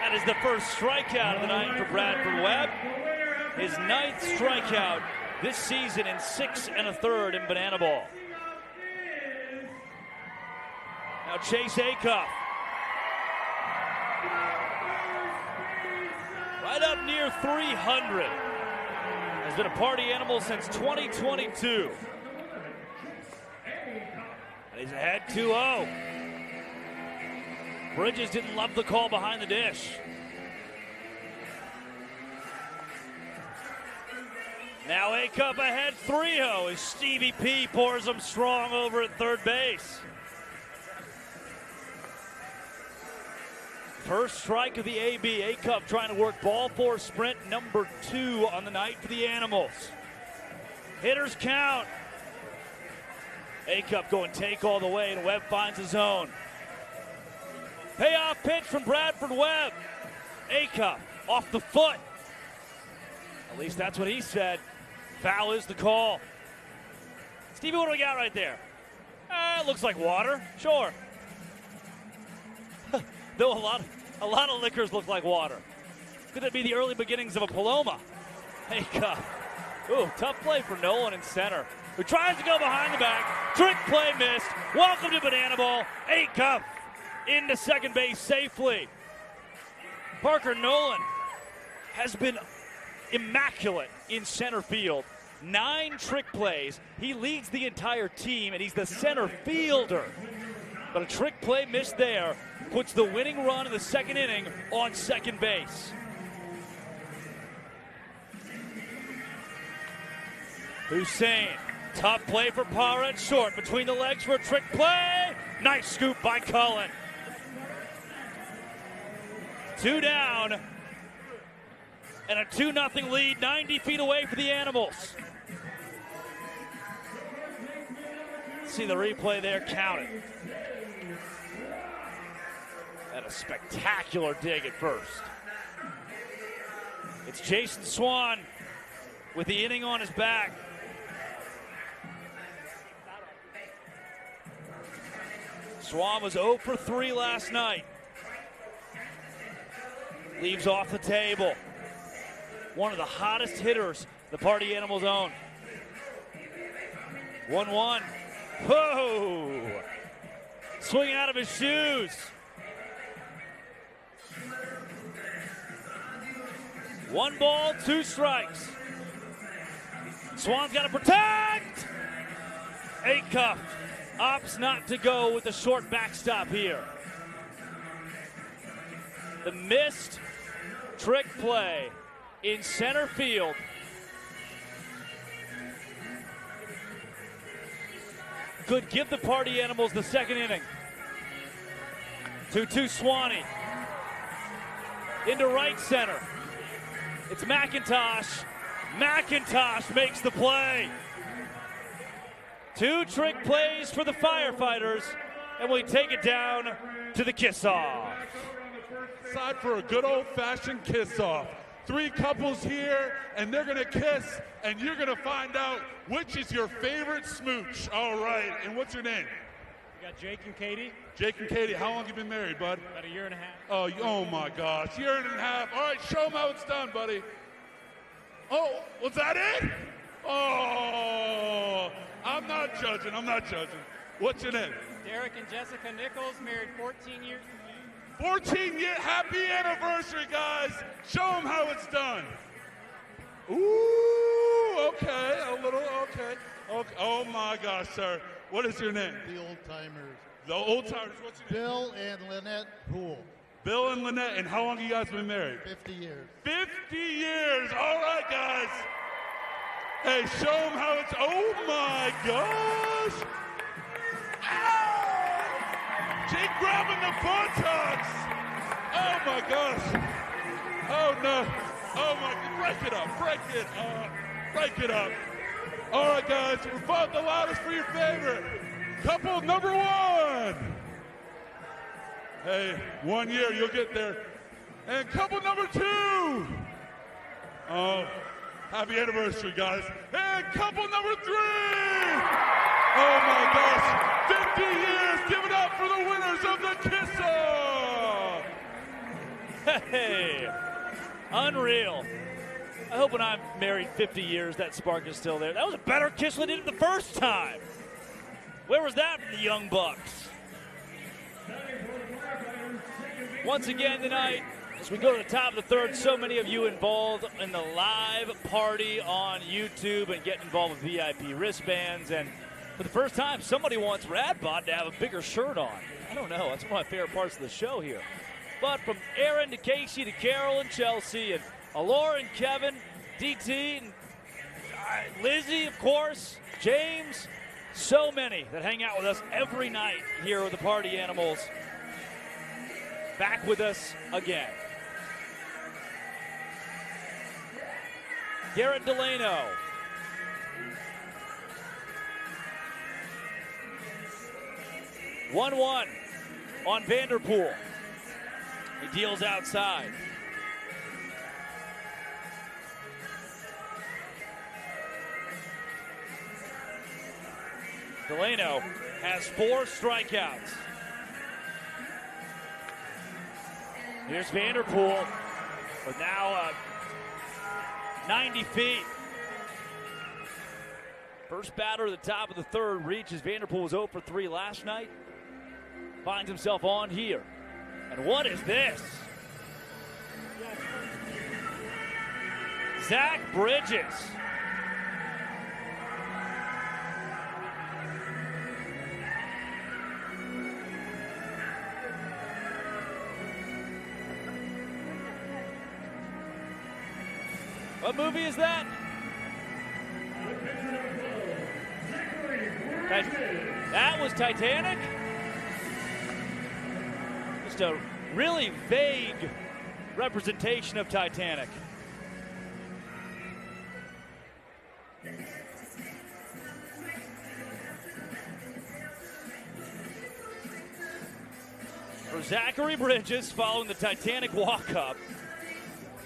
That is the first strikeout of the night for Bradford Webb. His 9th strikeout this season in 6 1/3 in bananaball. Now Chase Acuff. Right up near 300. Has been a party animal since 2022. And he's ahead 2-0. Bridges didn't love the call behind the dish. Now Acuff ahead 3-0 as Stevie P pours him strong over at third base. First strike of the AB. Acuff trying to work ball four sprint number 2 on the night for the Animals. Hitters count. Acuff going take all the way, and Webb finds his zone. Payoff pitch from Bradford Webb. Acuff off the foot. At least that's what he said. Foul is the call. Stevie, what do we got right there? It looks like water. Sure. Though a lot of liquors look like water. Could it be the early beginnings of a Paloma? Acuff. Ooh, tough play for Nolan in center, who tries to go behind the back. Trick play missed. Welcome to bananaball. Acuff into second base safely. Parker Nolan has been immaculate in center field. 9 trick plays. He leads the entire team, and he's the center fielder. But a trick play missed there puts the winning run in the second inning on second base. Hussein, tough play for Parr at short, between the legs for a trick play. Nice scoop by Cullen. 2 down, and a 2-0 lead, 90 feet away for the Animals. See the replay there, count it. And a spectacular dig at first. It's Jason Swan with the inning on his back. Swan was 0 for 3 last night. Leaves off the table. One of the hottest hitters the Party Animals own. 1-1. Whoa! Swing out of his shoes. 1 ball, 2 strikes. Swan's got to protect. Acuff opts not to go with the short backstop here. The missed trick play in center field. Could give the Party Animals the second inning. 2-2 Swanee. Into right center. It's McIntosh. McIntosh makes the play. 2 trick plays for the Firefighters, and we take it down to the kiss-off. Side for a good old-fashioned kiss-off. 3 couples here, and they're going to kiss, and you're going to find out which is your favorite smooch. All right, and what's your name? We got Jake and Katie. Jake and Katie, how long have you been married, bud? About a year and a half. Oh my gosh, year and a half. All right, show them how it's done, buddy. Oh, was that it? Oh, I'm not judging. What's your name? Derek and Jessica Nichols, married 14 years. 14 year happy anniversary, guys. Show them how it's done. Ooh, okay, a little, okay. Oh my gosh, sir. What is your name? The Old Timers. The Old Timers, what's your name? Bill and Lynette Poole. Bill and Lynette, and how long you guys been married? 50 years. 50 years, all right, guys. Hey, show them how it's, oh my gosh. Ow! Jake grabbing the buttocks. Oh my gosh. Oh no. Oh my, break it up. All right, guys, we fought the loudest for your favorite. Couple number 1. Hey, 1 year, you'll get there. And couple number 2. Oh, happy anniversary, guys. And couple number 3. Oh my gosh, 50 years. Give it up for the winners of the kiss-off. Hey, unreal. I hope when I'm married 50 years, that spark is still there. That was a better kiss than I did the first time. Where was that from the Young Bucks? Once again tonight, as we go to the top of the 3rd, so many of you involved in the live party on YouTube and getting involved with VIP wristbands. And for the first time, somebody wants Radbot to have a bigger shirt on. I don't know. That's one of my favorite parts of the show here. But from Aaron to Casey to Carol and Chelsea and Alora and Kevin, DT, and Lizzie, of course, James, so many that hang out with us every night here with the Party Animals. Back with us again. Garrett Delano. (1-1) on Vanderpool. He deals outside. Delano has 4 strikeouts. Here's Vanderpool with now 90 feet. First batter at the top of the 3rd reaches. Vanderpool was 0 for 3 last night. Finds himself on here. And what is this? Zach Bridges. What movie is that? That was Titanic? Just a really vague representation of Titanic. For Zachary Bridges, following the Titanic walk-up.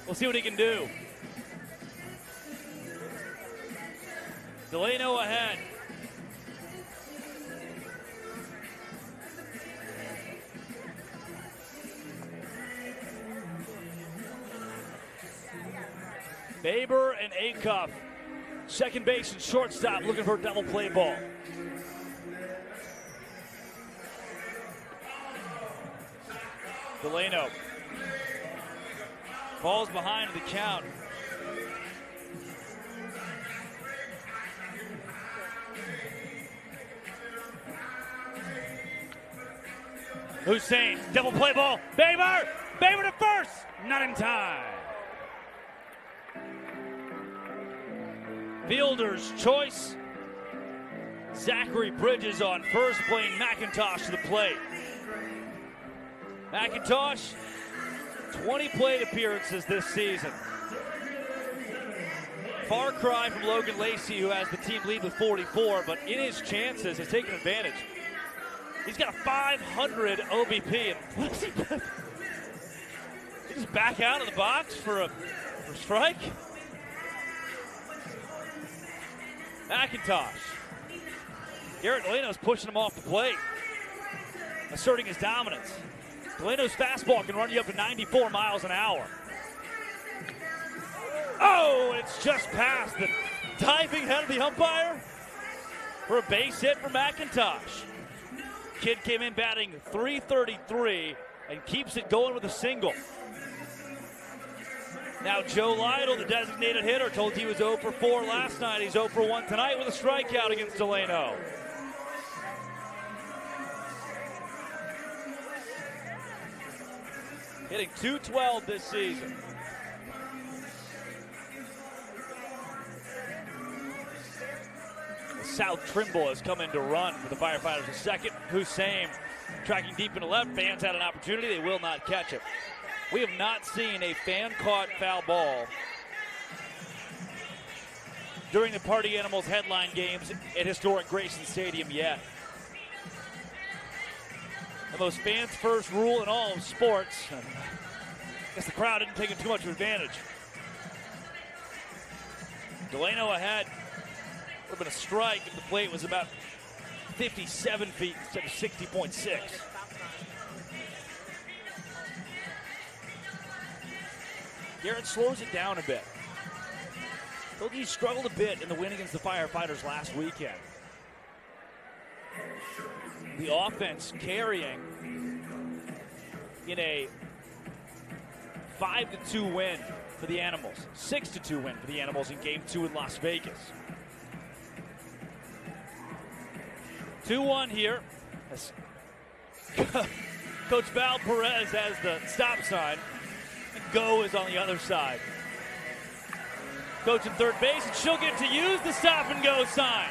We'll see what he can do. Delano ahead. Baber and Acuff, second base and shortstop, looking for a double play ball. Delano falls behind the count. Hussein, double play ball. Baber to first, not in time. Fielder's choice. Zachary Bridges on first, playing McIntosh to the plate. McIntosh, 20 plate appearances this season. far cry from Logan Lacey, who has the team lead with 44, but in his chances has taken advantage. He's got a 500 OBP, and what does he do? He just back out of the box for a strike? McIntosh. Garrett Delano's pushing him off the plate, asserting his dominance. Delano's fastball can run you up to 94 miles an hour. Oh, it's just past the diving head of the umpire for a base hit for McIntosh. Kid came in batting .333 and keeps it going with a single. Now Joe Lytle, the designated hitter, told he was 0 for 4 last night. He's 0 for 1 tonight with a strikeout against Delano. Hitting .212 this season. South Trimble has come in to run for the Firefighters. A second, Hussein tracking deep into left. Fans had an opportunity. They will not catch it. We have not seen a fan-caught foul ball during the Party Animals headline games at historic Grayson Stadium yet. The most fans-first rule in all of sports. I guess the crowd didn't take it too much advantage. Delano ahead. Would have been a strike if the plate was about 57 feet instead of 60.6. Garrett slows it down a bit. Told you he struggled a bit in the win against the Firefighters last weekend. The offense carrying in a 5-2 win for the Animals. 6-2 win for the Animals in Game 2 in Las Vegas. 2-1 here. Coach Val Perez has the stop sign. And go is on the other side. Coach in third base, and she'll get to use the stop and go sign.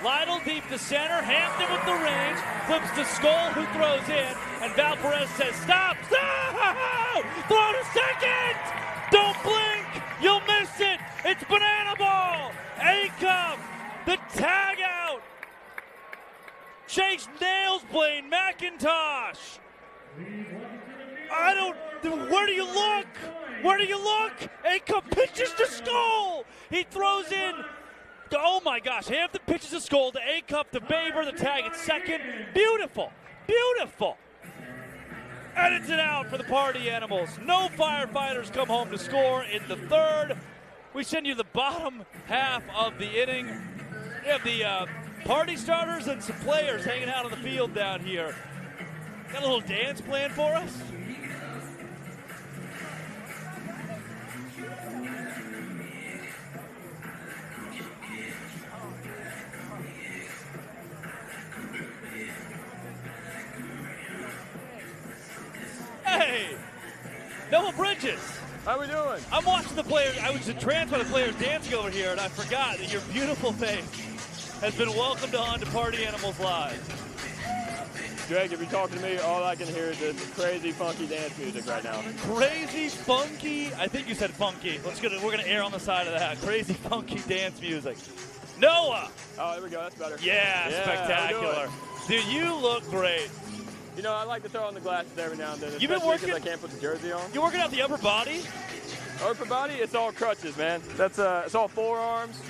Lytle deep to center, Hampton with the range, flips to Skull, who throws in, and Val Perez says, stop, stop! Throw to second! Don't blink, you'll miss it! It's banana ball! A-Cup, the tag out! Chase nails Blaine McIntosh! Where do you look? Where do you look? A-Cup pitches to Skull! He throws in. Oh my gosh, Hampton pitches to Skull to A-Cup to Baber, the tag at second. Beautiful, beautiful. And it's an out for the Party Animals. No Firefighters come home to score in the third. We send you the bottom half of the inning. We have the party starters and some players hanging out on the field down here. Got a little dance planned for us? Hey, Noah Bridges. How we doing? I'm watching the players. I was entranced by the players dancing over here, and I forgot that your beautiful face has been welcomed on to Party Animals Live. Greg, if you're talking to me, all I can hear is this crazy, funky dance music right now. Crazy, funky. I think you said funky. We're gonna err on the side of that. Crazy, funky dance music. Noah. Oh, there we go. That's better. Yeah, spectacular. Dude, you look great. You know, I like to throw on the glasses every now and then. You've been working. Because I can't put the jersey on. You working out the upper body? Upper body, it's all crutches, man. That's it's all forearms.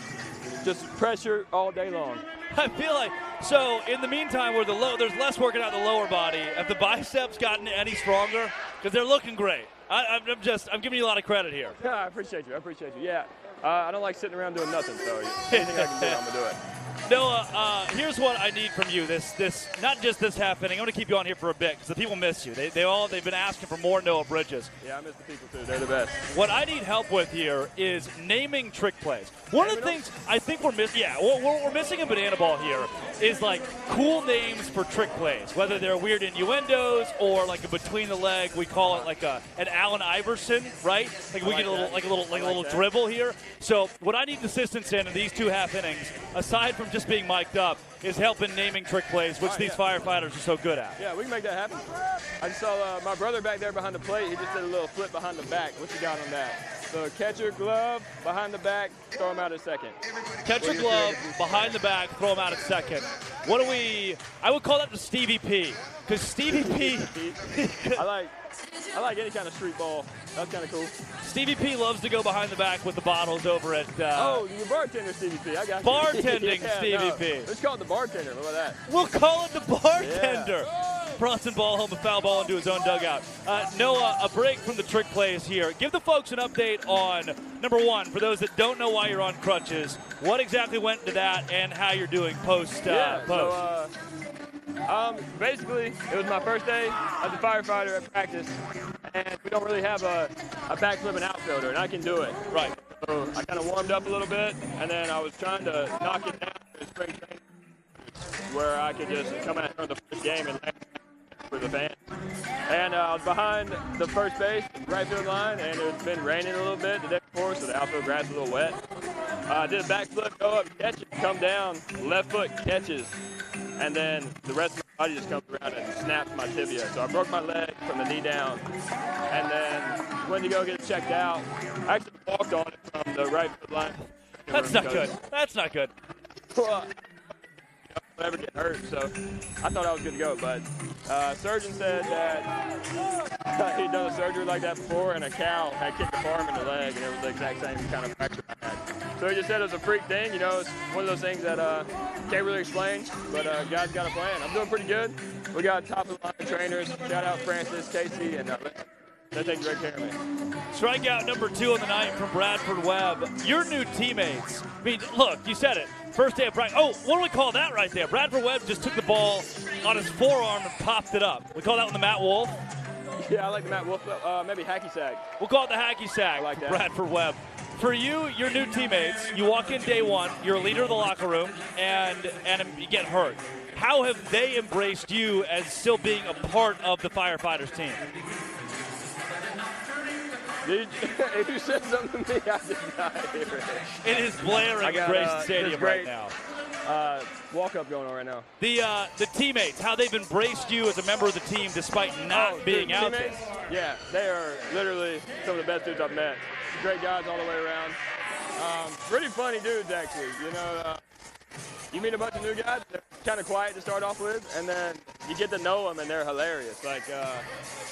Just pressure all day long. I feel like, so in the meantime, where there's less working out the lower body. Have the biceps gotten any stronger? Because they're looking great. I'm giving you a lot of credit here. Yeah, I appreciate you. Yeah, I don't like sitting around doing nothing. So anything I can do, I'm gonna do it. Noah, here's what I need from you. This not just this happening. I'm going to keep you on here for a bit because the people miss you. They've been asking for more Noah Bridges. Yeah, I miss the people too. They're the best. What I need help with here is naming trick plays. One of the things I think we're missing, what we're missing in Banana Ball here is like cool names for trick plays, whether they're weird innuendos or like a between the leg. We call it like an Allen Iverson, right? Like we get a little dribble here. So what I need assistance in these two half innings, aside from just being mic'd up, is helping naming trick plays, which these Firefighters are so good at. Yeah, we can make that happen. I just saw my brother back there behind the plate. He just did a little flip behind the back. What you got on that? So catch your glove, behind the back, throw him out at second. Catch your glove, behind the back, throw him out at second. What do we, I would call that the Stevie P. Because Stevie P. I like any kind of street ball. That's kind of cool. Stevie P loves to go behind the back with the bottles over at. Oh, your bartender, Stevie P. I got you. Bartending Stevie P. Let's call it the bartender. What about that? We'll call it the bartender. Yeah. Bronson ball home, a foul ball into his own dugout. Noah, a break from the trick plays here. Give the folks an update on, number one, for those that don't know why you're on crutches, what exactly went into that and how you're doing post. So, basically, it was my first day as a firefighter at practice, and we don't really have a backflipping outfielder, and I can do it. Right. So I kind of warmed up a little bit, and then I was trying to knock it down to spring training where I could just come out for the first game and for the fans. And I was behind the first base, right field line, and it's been raining a little bit the day before, so the outfield grass was a little wet. I did a backflip, go up, catch it, come down, left foot catches, and then the rest of my body just comes around and snaps my tibia. So I broke my leg from the knee down, and then went to go get it checked out. I actually walked on it from the right field line. That's not good. That's not good. Well, I'll never get hurt, so I thought I was good to go. But surgeon said that he'd done a surgery like that before, and a cow had kicked a farm in the leg, and it was the exact same kind of fracture I had. So he just said it was a freak thing. You know, it's one of those things that can't really explain, but God's got a plan. I'm doing pretty good. We got top-of-the-line trainers. Shout out Francis, Casey, and they take great care of me. Strikeout number 2 on the night from Bradford Webb. Your new teammates. I mean, look, you said it. First day of practice. Oh, what do we call that right there? Bradford Webb just took the ball on his forearm and popped it up. We call that one the Matt Wolf? Yeah, I like the Matt Wolf. Maybe hacky sack. We'll call it the hacky sack. I like that. Bradford Webb. For you, your new teammates, you walk in day one, you're a leader of the locker room, and you get hurt. How have they embraced you as still being a part of the Firefighters team? If you said something to me, I did not hear it. It is blaring at Grayson Stadium right now. Walk-up going on right now. The teammates, how they've embraced you as a member of the team despite not being out there. Yeah, they are literally some of the best dudes I've met. Great guys all the way around. Pretty funny dudes, actually. You know, you meet a bunch of new guys, they're kind of quiet to start off with, and then you get to know them, and they're hilarious. Like,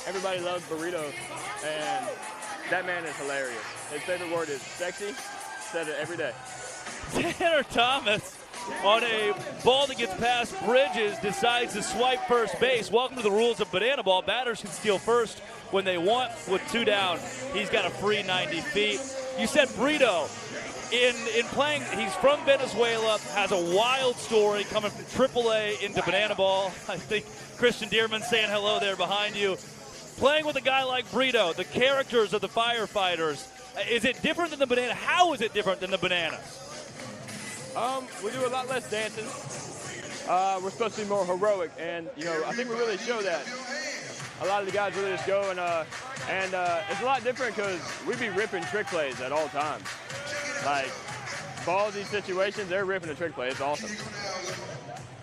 everybody loves Burrito, and that man is hilarious. His favorite word is sexy. Said it every day. Tanner Thomas, on a ball that gets past Bridges, decides to swipe first base. Welcome to the rules of banana ball. Batters can steal first when they want with 2 down. He's got a free 90 feet. You said Burrito. In playing, he's from Venezuela, has a wild story coming from AAA into banana ball. I think Christian Dearman saying hello there behind you. Playing with a guy like Burrito, the characters of the Firefighters, is it different than the banana? How is it different than the bananas? We do a lot less dancing. We're supposed to be more heroic, and you know, I think we really show that. A lot of the guys really just go and it's a lot different because we be ripping trick plays at all times. Like ballsy situations, they're ripping a trick play. It's awesome.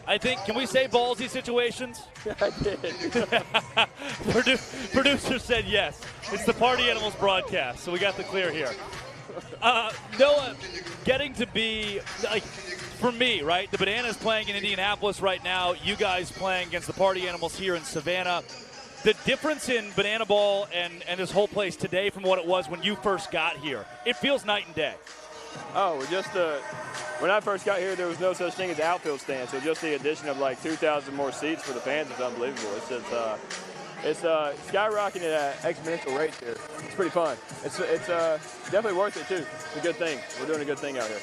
I think, can we say ballsy situations? I did. Producer said yes. It's the Party Animals broadcast, so we got the clear here. Noah, getting to be, like, for me, right, the Bananas playing in Indianapolis right now, you guys playing against the Party Animals here in Savannah. The difference in banana ball and this whole place today from what it was when you first got here, it feels night and day. Oh, just when I first got here, there was no such thing as the outfield stand. So just the addition of like 2,000 more seats for the fans is unbelievable. It's skyrocketing at exponential rates here. It's pretty fun. It's definitely worth it too. It's a good thing. We're doing a good thing out here.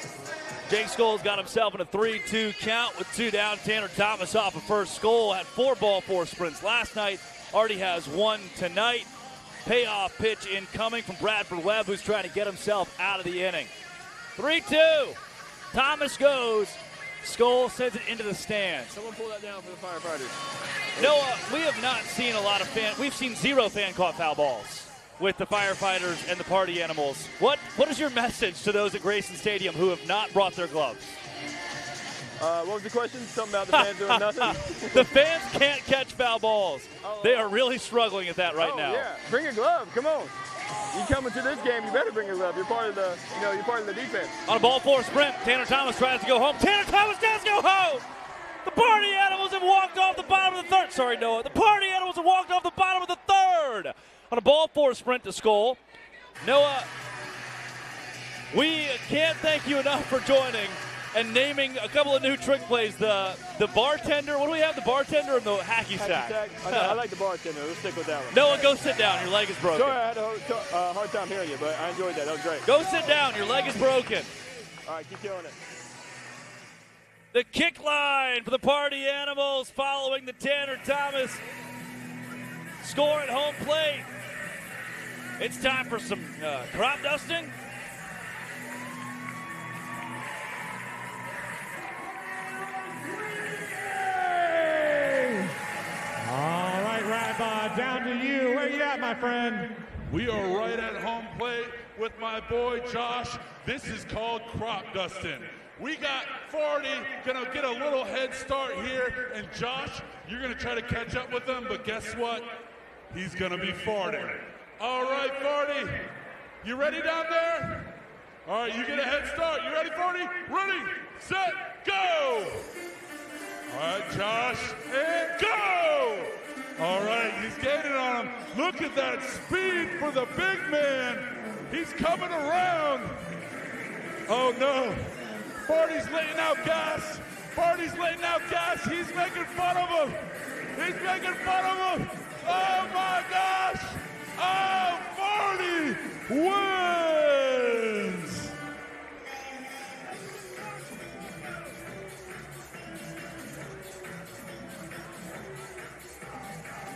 Jake Scholl's got himself in a 3-2 count with 2 down. Tanner Thomas off a first Scholl had 4 ball 4 sprints last night. Already has 1 tonight. Payoff pitch incoming from Bradford Webb, who's trying to get himself out of the inning. 3-2. Thomas goes. Scholl sends it into the stands. Someone pull that down for the Firefighters. Noah, we have not seen a lot of we've seen 0 fan-caught foul balls with the Firefighters and the Party Animals. What is your message to those at Grayson Stadium who have not brought their gloves? What was the question? Something about the fans doing nothing? The fans can't catch foul balls. They are really struggling at that right now. Yeah, bring your glove. Come on. you coming to this game, you better bring your love. You're part of the, you're part of the defense. On a ball 4 sprint, Tanner Thomas tries to go home. Tanner Thomas does go home! The Party Animals have walked off the bottom of the third. Sorry, Noah. The Party Animals have walked off the bottom of the third. On a ball 4 sprint to Skull. Noah, we can't thank you enough for joining and naming a couple of new trick plays. The bartender, what do we have? The bartender and the hacky sack? I like the bartender. Let's stick with that one. Noah, go sit down. Your leg is broken. Sorry, I had a hard time hearing you, but I enjoyed that. That was great. Go sit down. Your leg is broken. All right, keep killing it. The kick line for the Party Animals following the Tanner Thomas score at home plate. It's time for some crop dusting. All right, Rabbi, down to you. Where you at, my friend? We are right at home plate with my boy Josh. This is called crop dusting. We got Farty gonna get a little head start here, and Josh, you're gonna try to catch up with him, but guess what? He's gonna be farting. All right, Farty, you ready down there? All right, you get a head start. You ready, Farty? Ready, set, go! All right, Josh, and go! All right, he's gaining on him. Look at that speed for the big man. He's coming around. Oh, no. Farty's letting out gas. Farty's letting out gas. He's making fun of him. He's making fun of him. Oh, my gosh. Oh, Farty wins.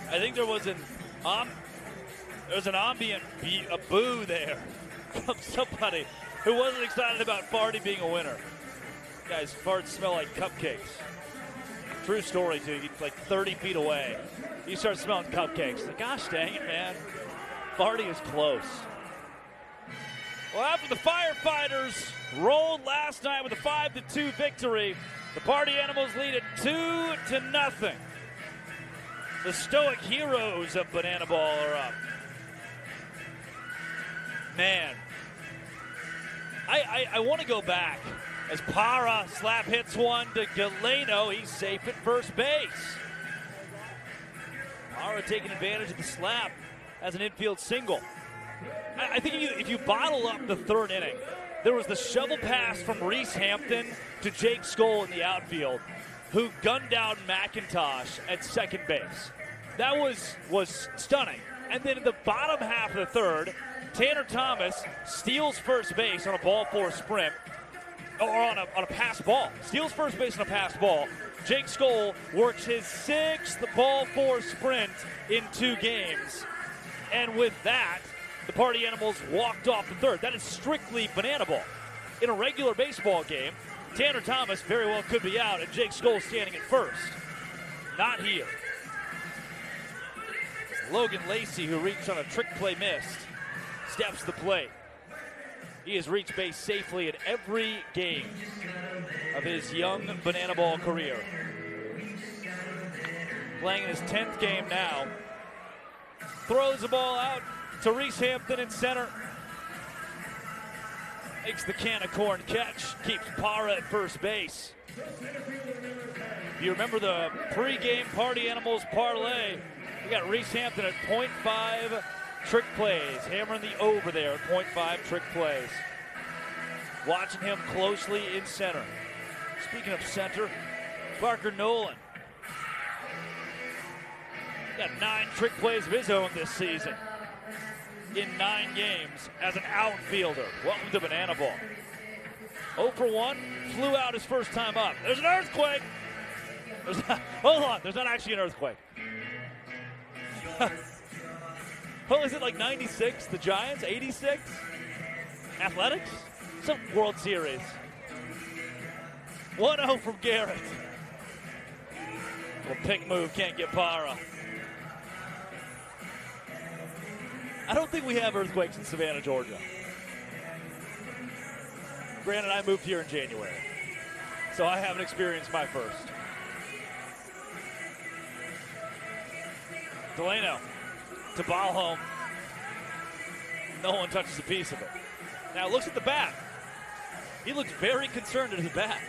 I think there was an ambient a boo there from somebody who wasn't excited about Farty being a winner. Guys, farts smell like cupcakes. True story, too. He's like 30 feet away. You start smelling cupcakes. Like, gosh dang it, man. Farty is close. Well, after the Firefighters rolled last night with a 5-2 victory, the Party Animals lead it 2-0. The stoic heroes of bananaball are up. Man, I want to go back as Para slap hits one to Galeno. He's safe at first base. Para taking advantage of the slap as an infield single. I think if you bottle up the third inning, there was the shovel pass from Reese Hampton to Jake Skoll in the outfield, who gunned down McIntosh at second base. That was stunning. And then in the bottom half of the third, Tanner Thomas steals first base on a ball 4 sprint, or on a pass ball. Steals first base on a pass ball. Jake Skoll works his 6th ball 4 sprint in 2 games. And with that, the Party Animals walked off the third. That is strictly banana ball. In a regular baseball game, Tanner Thomas very well could be out, and Jake Skoll standing at first. Not here. Logan Lacey, who reached on a trick play missed, steps to the plate. He has reached base safely in every game of his young banana ball career. Playing in his 10th game now. Throws the ball out to Reese Hampton in center. Makes the can of corn catch. Keeps Para at first base. If you remember the pregame Party Animals parlay, we got Reese Hampton at 0.5 trick plays. Hammering the over there at 0.5 trick plays. Watching him closely in center. Speaking of center, Parker Nolan. Got 9 trick plays of his own this season. In 9 games as an outfielder. Welcome to Banana Ball. 0 for 1, flew out his first time up. There's an earthquake. Hold on, there's not actually an earthquake. Well, is it like 96, the Giants? 86? Athletics? Some World Series. 1-0 from Garrett. Little pick move, can't get Para. I don't think we have earthquakes in Savannah, Georgia. Granted, I moved here in January, so I haven't experienced my first. Galeno to Ballholm. No one touches a piece of it. Now looks at the bat. He looks very concerned at his bat.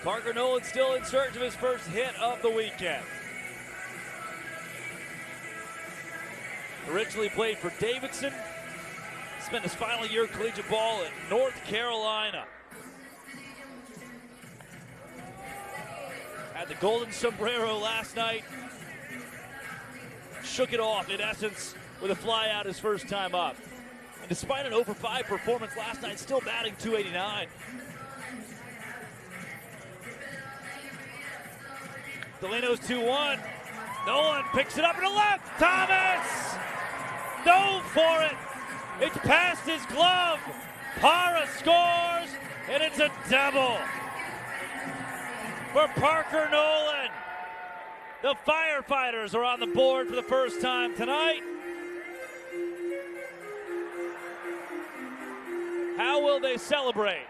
Parker Nolan still in search of his first hit of the weekend. Originally played for Davidson. Spent his final year of collegiate ball in North Carolina. Had the golden sombrero last night. Shook it off, in essence, with a fly out his first time up. And despite an over 5 performance last night, still batting .289. Delano's 2-1. Nolan picks it up in the left. Thomas! Dove for it. It's past his glove. Parra scores, and it's a double for Parker Nolan. The Firefighters are on the board for the first time tonight. How will they celebrate?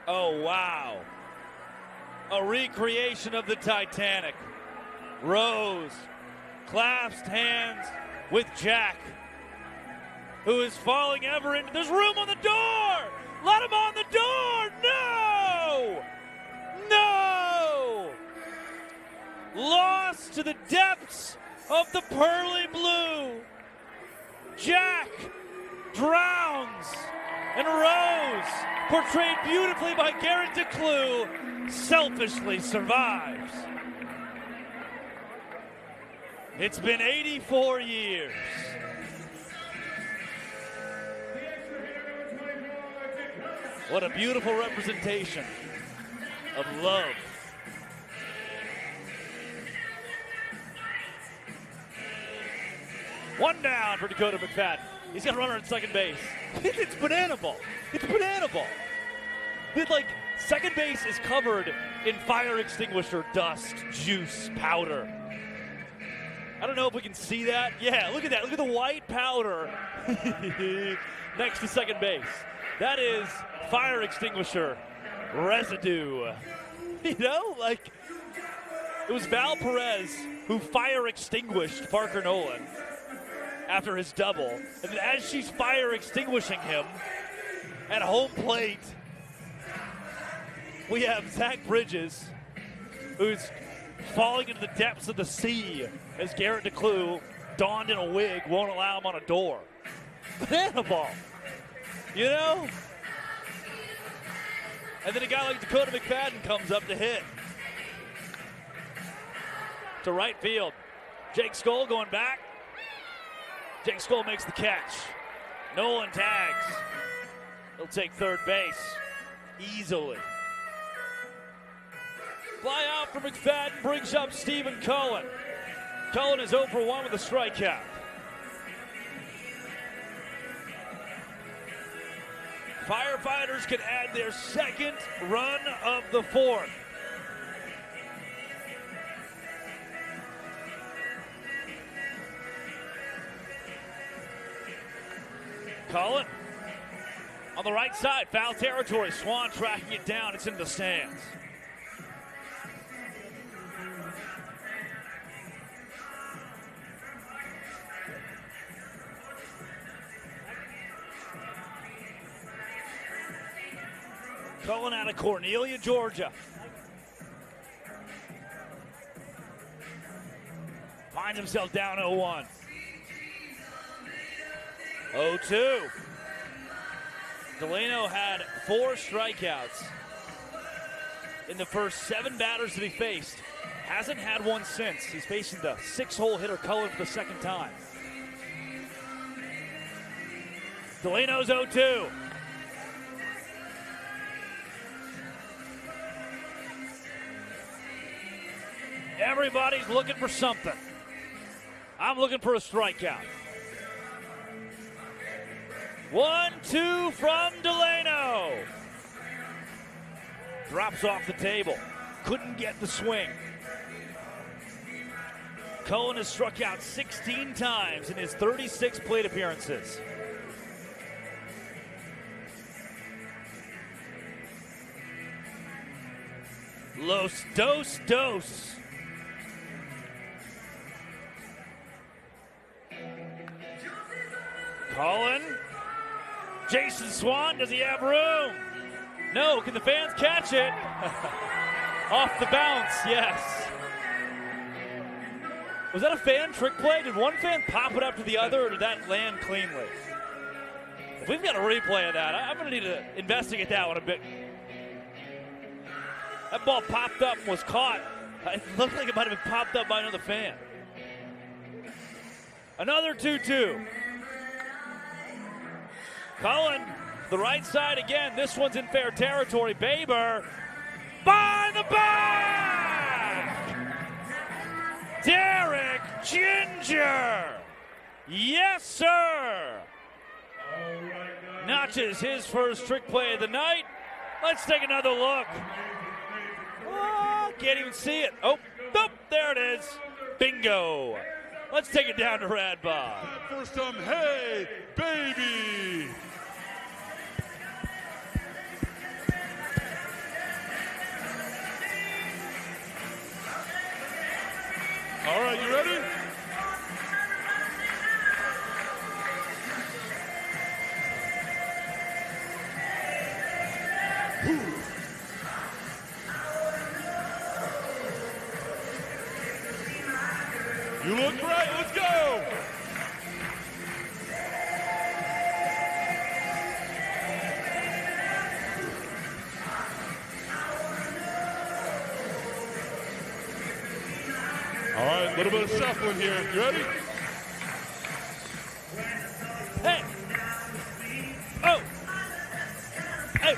Oh, wow. A recreation of the Titanic. Rose clasped hands with Jack, who is falling ever into. There's room on the door! Let him on the door! No! No! Lost to the depths of the pearly blue. Jack drowns, and Rose, portrayed beautifully by Garrett DeClue, selfishly survives. It's been 84 years. What a beautiful representation of love. One down for Dakota McFadden. He's got a runner at second base. It's bananaball. It's bananaball. Second base is covered in fire extinguisher dust, juice, powder. I don't know if we can see that. Yeah, look at that. Look at the white powder next to second base. That is fire extinguisher residue. You know, it was Val Perez who fire extinguished Parker Nolan after his double. And then as she's fire extinguishing him at home plate, we have Zach Bridges, who's falling into the depths of the sea as Garrett DeClue, donned in a wig, won't allow him on a door. Banana ball. You know? And then a guy like Dakota McFadden comes up to hit. To right field. Jake Skoll going back. Jake Skoll makes the catch. Nolan tags. He'll take third base easily. Fly out for McFadden brings up Stephen Cullen. Cullen is 0 for 1 with a strikeout. Firefighters can add their second run of the fourth. Cullen on the right side, foul territory. Swan tracking it down. It's in the stands. Cullen out of Cornelia, Georgia. Finds himself down 0-1. 0-2. Delano had 4 strikeouts in the first 7 batters that he faced. Hasn't had one since. He's facing the 6-hole hitter Cullen for the second time. Delano's 0-2. Everybody's looking for something. I'm looking for a strikeout. 1-2 from Delano. Drops off the table. Couldn't get the swing. Cullen has struck out 16 times in his 36 plate appearances. Los Dos Dos. Colin. Jason Swan, does he have room? No, can the fans catch it? Off the bounce, yes. Was that a fan trick play? Did one fan pop it up to the other, or did that land cleanly? If we've got a replay of that, I'm going to need to investigate that one a bit. That ball popped up and was caught. It looked like it might have been popped up by another fan. Another 2-2. Cullen, the right side again. This one's in fair territory. Baber, by the back! Derek Ginger! Yes, sir! Notches his first trick play of the night. Let's take another look. Oh, can't even see it. Oh, nope, there it is. Bingo. Let's take it down to Rad Bob. For some Hey Baby. All right, you ready? You look great. Let's go. All right, a little bit of shuffling here. You ready? Hey. Oh. Hey.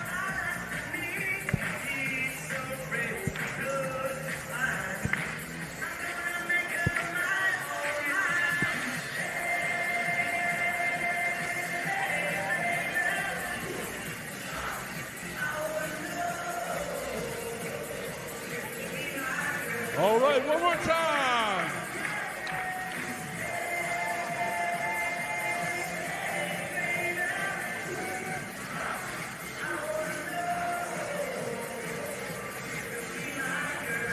All right, one more time.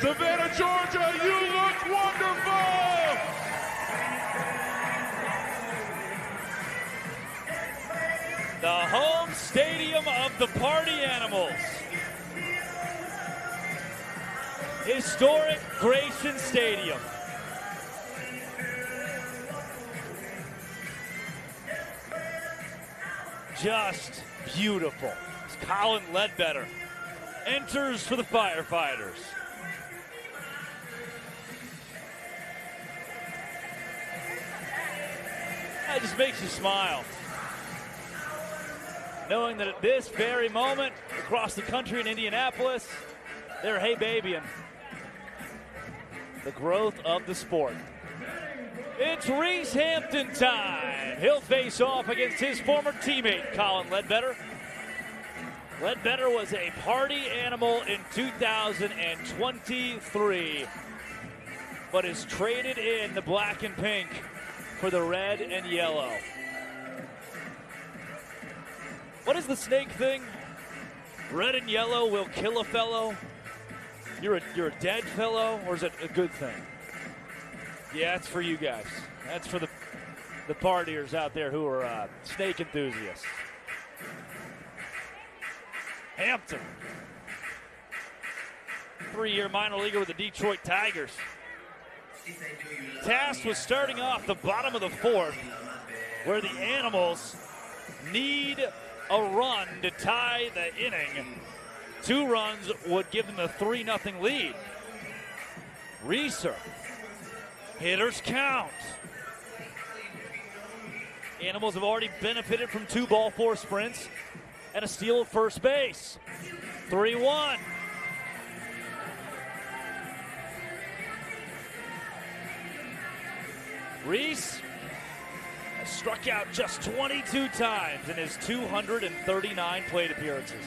Savannah, Georgia, you look wonderful. The home stadium of the Party Animals. Historic Grayson Stadium. Just beautiful. It's Colin Ledbetter enters for the Firefighters. That just makes you smile. Knowing that at this very moment, across the country in Indianapolis, they're hey babying the growth of the sport. It's Reese Hampton time. He'll face off against his former teammate, Colin Ledbetter. Ledbetter was a party animal in 2023, but is traded in the black and pink for the red and yellow. What is the snake thing? Red and yellow will kill a fellow. You're a dead fellow, or is it a good thing? Yeah, it's for you guys. That's for the partiers out there who are snake enthusiasts. Hampton, 3-year minor leaguer with the Detroit Tigers. Tasked with starting off the bottom of the fourth, where the Animals need a run to tie the inning. 2 runs would give them a 3-0 lead. Reeser, hitters count. Animals have already benefited from 2 ball 4 sprints and a steal at first base. 3-1. Reese has struck out just 22 times in his 239 plate appearances.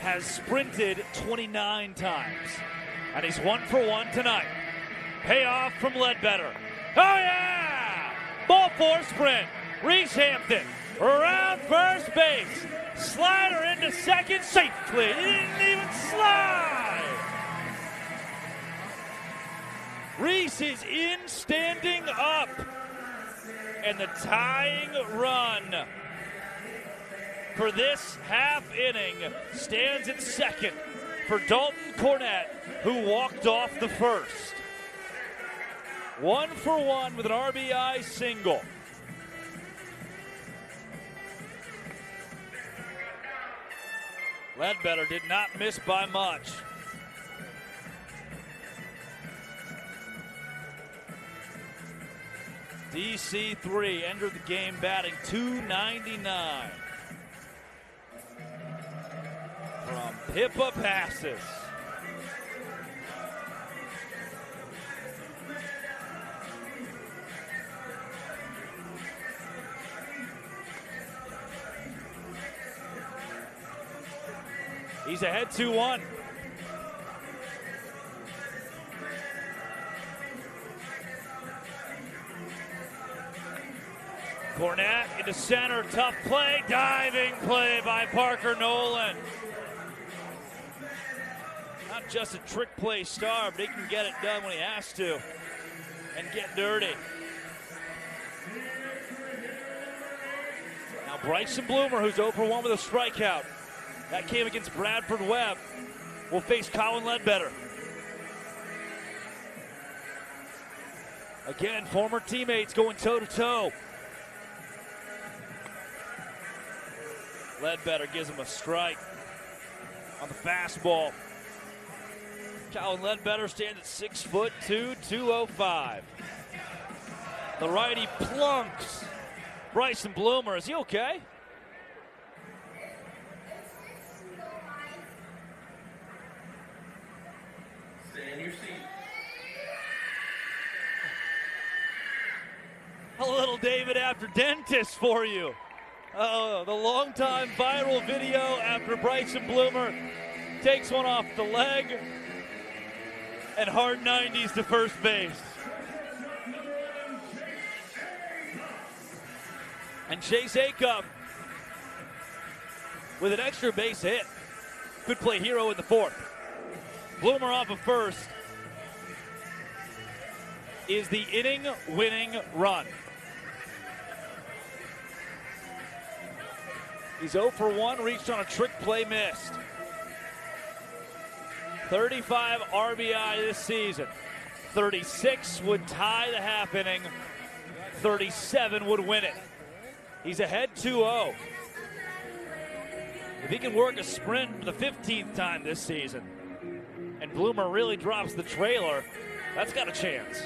Has sprinted 29 times. And he's 1 for 1 tonight. Payoff from Ledbetter. Oh yeah! Ball 4 sprint. Reese Hampton around first base. Slider into second safely. He didn't even slide. Reese is in standing up. And the tying run for this half inning stands at second for Dalton Cornett, who walked off the first. 1 for 1 with an RBI single. Ledbetter did not miss by much. DC3 entered the game batting .299 from Pippa Passes. He's ahead 2-1. Cornett into center, tough play, diving play by Parker Nolan. Not just a trick play star, but he can get it done when he has to and get dirty. Now Bryson Bloomer, who's 0 for 1 with a strikeout. That came against Bradford Webb. Will face Colin Ledbetter. Again, former teammates going toe-to-toe. Ledbetter gives him a strike on the fastball. Colin Ledbetter stands at 6'2", 205. The righty plunks Bryson Bloomer. Is he okay? Stay in your seat. A little David after dentist for you. Oh, the longtime viral video after Bryson Bloomer takes one off the leg and hard 90s to first base. And Chase Acuff with an extra base hit. Could play hero in the fourth. Bloomer off of first is the inning-winning run. He's 0 for 1, reached on a trick play, missed. 35 RBI this season. 36 would tie the half inning. 37 would win it. He's ahead 2-0. If he can work a sprint for the 15th time this season, and Bloomer really drops the trailer, that's got a chance.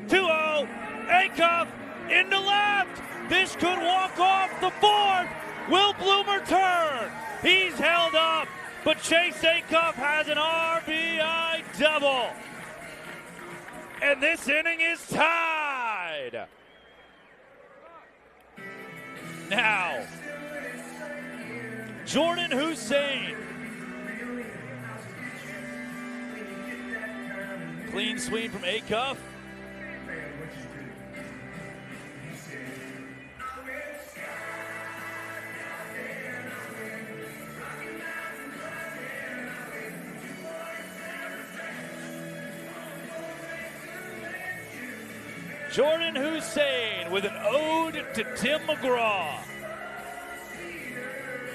2-0, Acuff into left. This could walk off the fourth. Will Bloomer turn? He's held up, but Chase Acuff has an RBI double. And this inning is tied. Now, Jordan Hussein. Clean swing from Acuff. Jordan Hussein with an ode to Tim McGraw.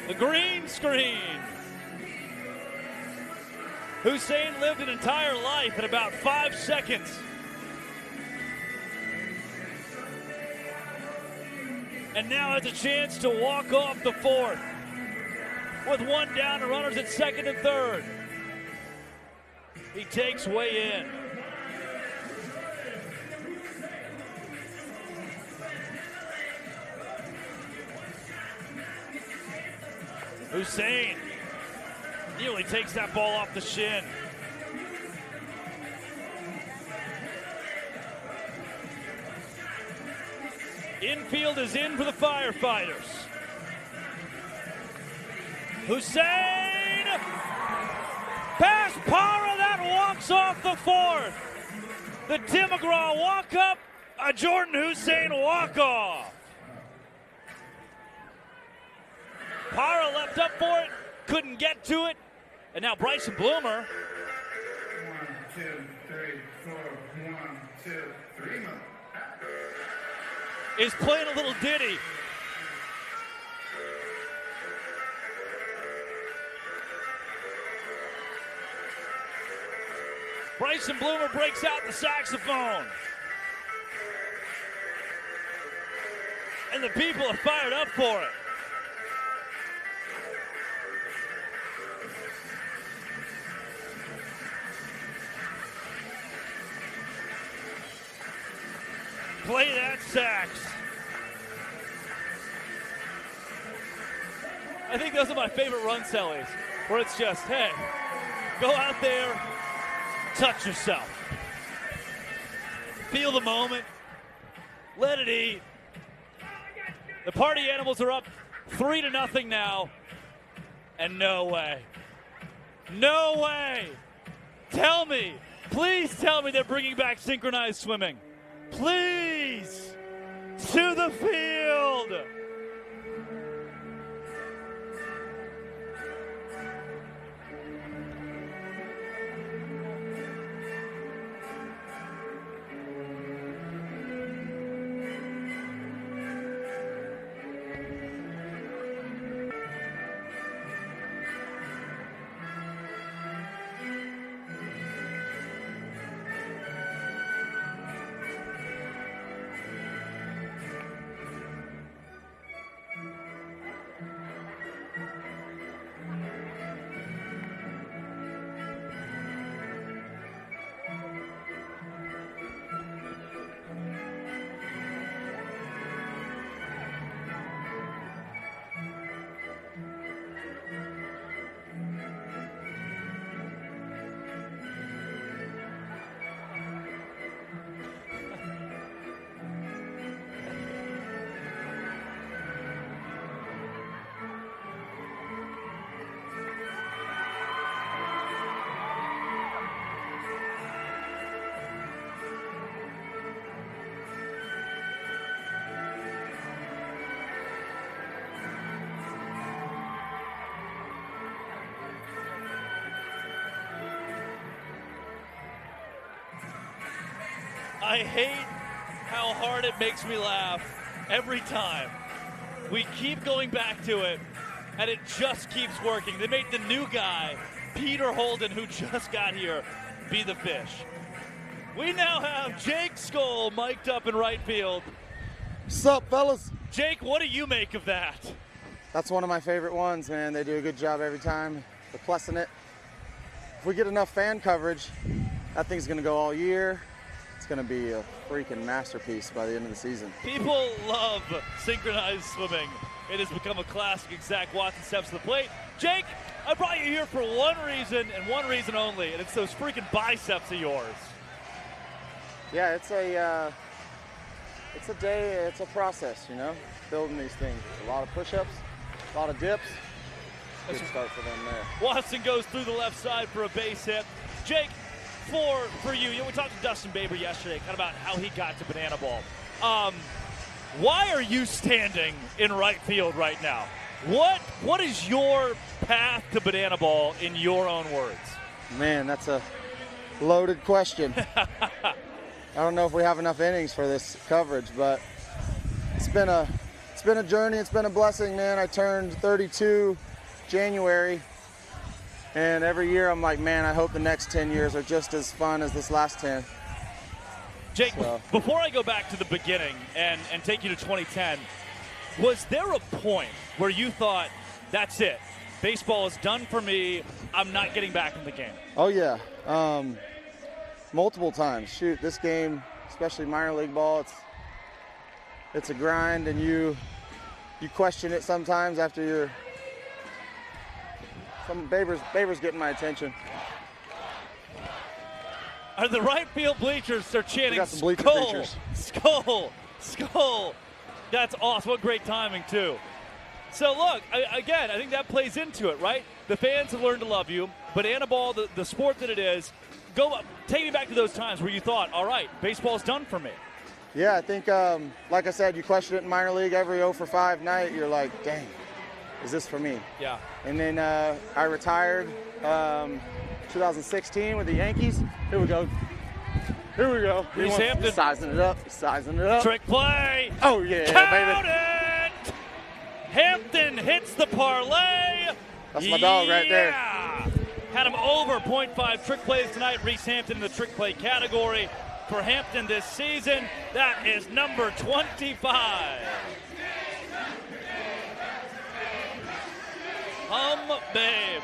The green screen. Hussein lived an entire life in about 5 seconds. And now has a chance to walk off the fourth. With one down and runners at second and third. He takes way in. Hussein nearly takes that ball off the shin. Infield is in for the Firefighters. Hussein! Past Parra, that walks off the fourth. The Tim McGraw walk-up, a Jordan Hussein walk-off. Parra leapt up for it, couldn't get to it, and now Bryson Bloomer. 1, 2, 3. is playing a little ditty. Bryson Bloomer breaks out the saxophone. And the people are fired up for it. Play that sax. I think those are my favorite run sellies, where it's just, hey, go out there, touch yourself. Feel the moment. Let it eat. The party animals are up 3-0 now. And no way. No way. Tell me. Please tell me they're bringing back synchronized swimming. Please. To the field. I hate how hard it makes me laugh every time. We keep going back to it, and it just keeps working. They made the new guy, Peter Holden, who just got here, be the fish. We now have Jake Skoll mic'd up in right field. What's up, fellas? Jake, what do you make of that? That's one of my favorite ones, man. They do a good job every time. They're plussing it. If we get enough fan coverage, that thing's going to go all year. It's going to be a freaking masterpiece by the end of the season. People love synchronized swimming. It has become a classic as Zach Watson steps to the plate. Jake, I brought you here for one reason and one reason only, and it's those freaking biceps of yours. Yeah, it's a day, it's a process, you know, building these things. A lot of push-ups, a lot of dips. Good start for them there. Watson goes through the left side for a base hit. Jake, for you, we talked to Dustin Baber yesterday kind of about how he got to bananaball. Why are you standing in right field right now? What is your path to bananaball in your own words? Man, that's a loaded question. I don't know if we have enough innings for this coverage, but it's been a journey. It's been a blessing, man. I turned 32 January, and every year I'm like, man, I hope the next 10 years are just as fun as this last 10. Jake, before I go back to the beginning and take you to 2010, was there a point where you thought, that's it, baseball is done for me, I'm not getting back in the game? Oh, yeah. Multiple times. Shoot, this game, especially minor league ball, it's a grind, and you question it sometimes after Baber's getting my attention. Are the right field bleachers are chanting, we got some bleacher Skoll, features. Skoll, Skoll. That's awesome. What great timing, too. So, look, again, I think that plays into it, right? The fans have learned to love you. Bananaball, the sport that it is, take me back to those times where you thought, all right, baseball's done for me. Yeah, I think, like I said, you question it in minor league every 0 for 5 night. You're like, dang, is this for me? Yeah. And then I retired 2016 with the Yankees. Here we go. Here we go. Reese Hampton. Sizing it up. Sizing it up. Trick play. Oh, yeah, Count baby. it! Hampton hits the parlay. That's my dog right there. Had him over 0.5 trick plays tonight. Reese Hampton in the trick play category for Hampton this season. That is number 25. Babe.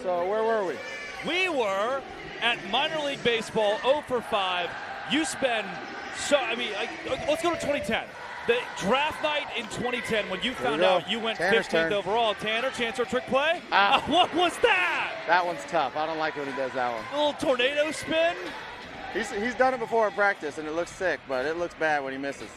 So where were we? We were at minor league baseball, 0 for 5. You spend let's go to 2010. The draft night in 2010, when you found out you went Tanner's 15th turn. overall. Tanner, chance for a trick play? What was that? That one's tough. I don't like when he does that one. A little tornado spin? He's done it before in practice, and it looks sick, but it looks bad when he misses.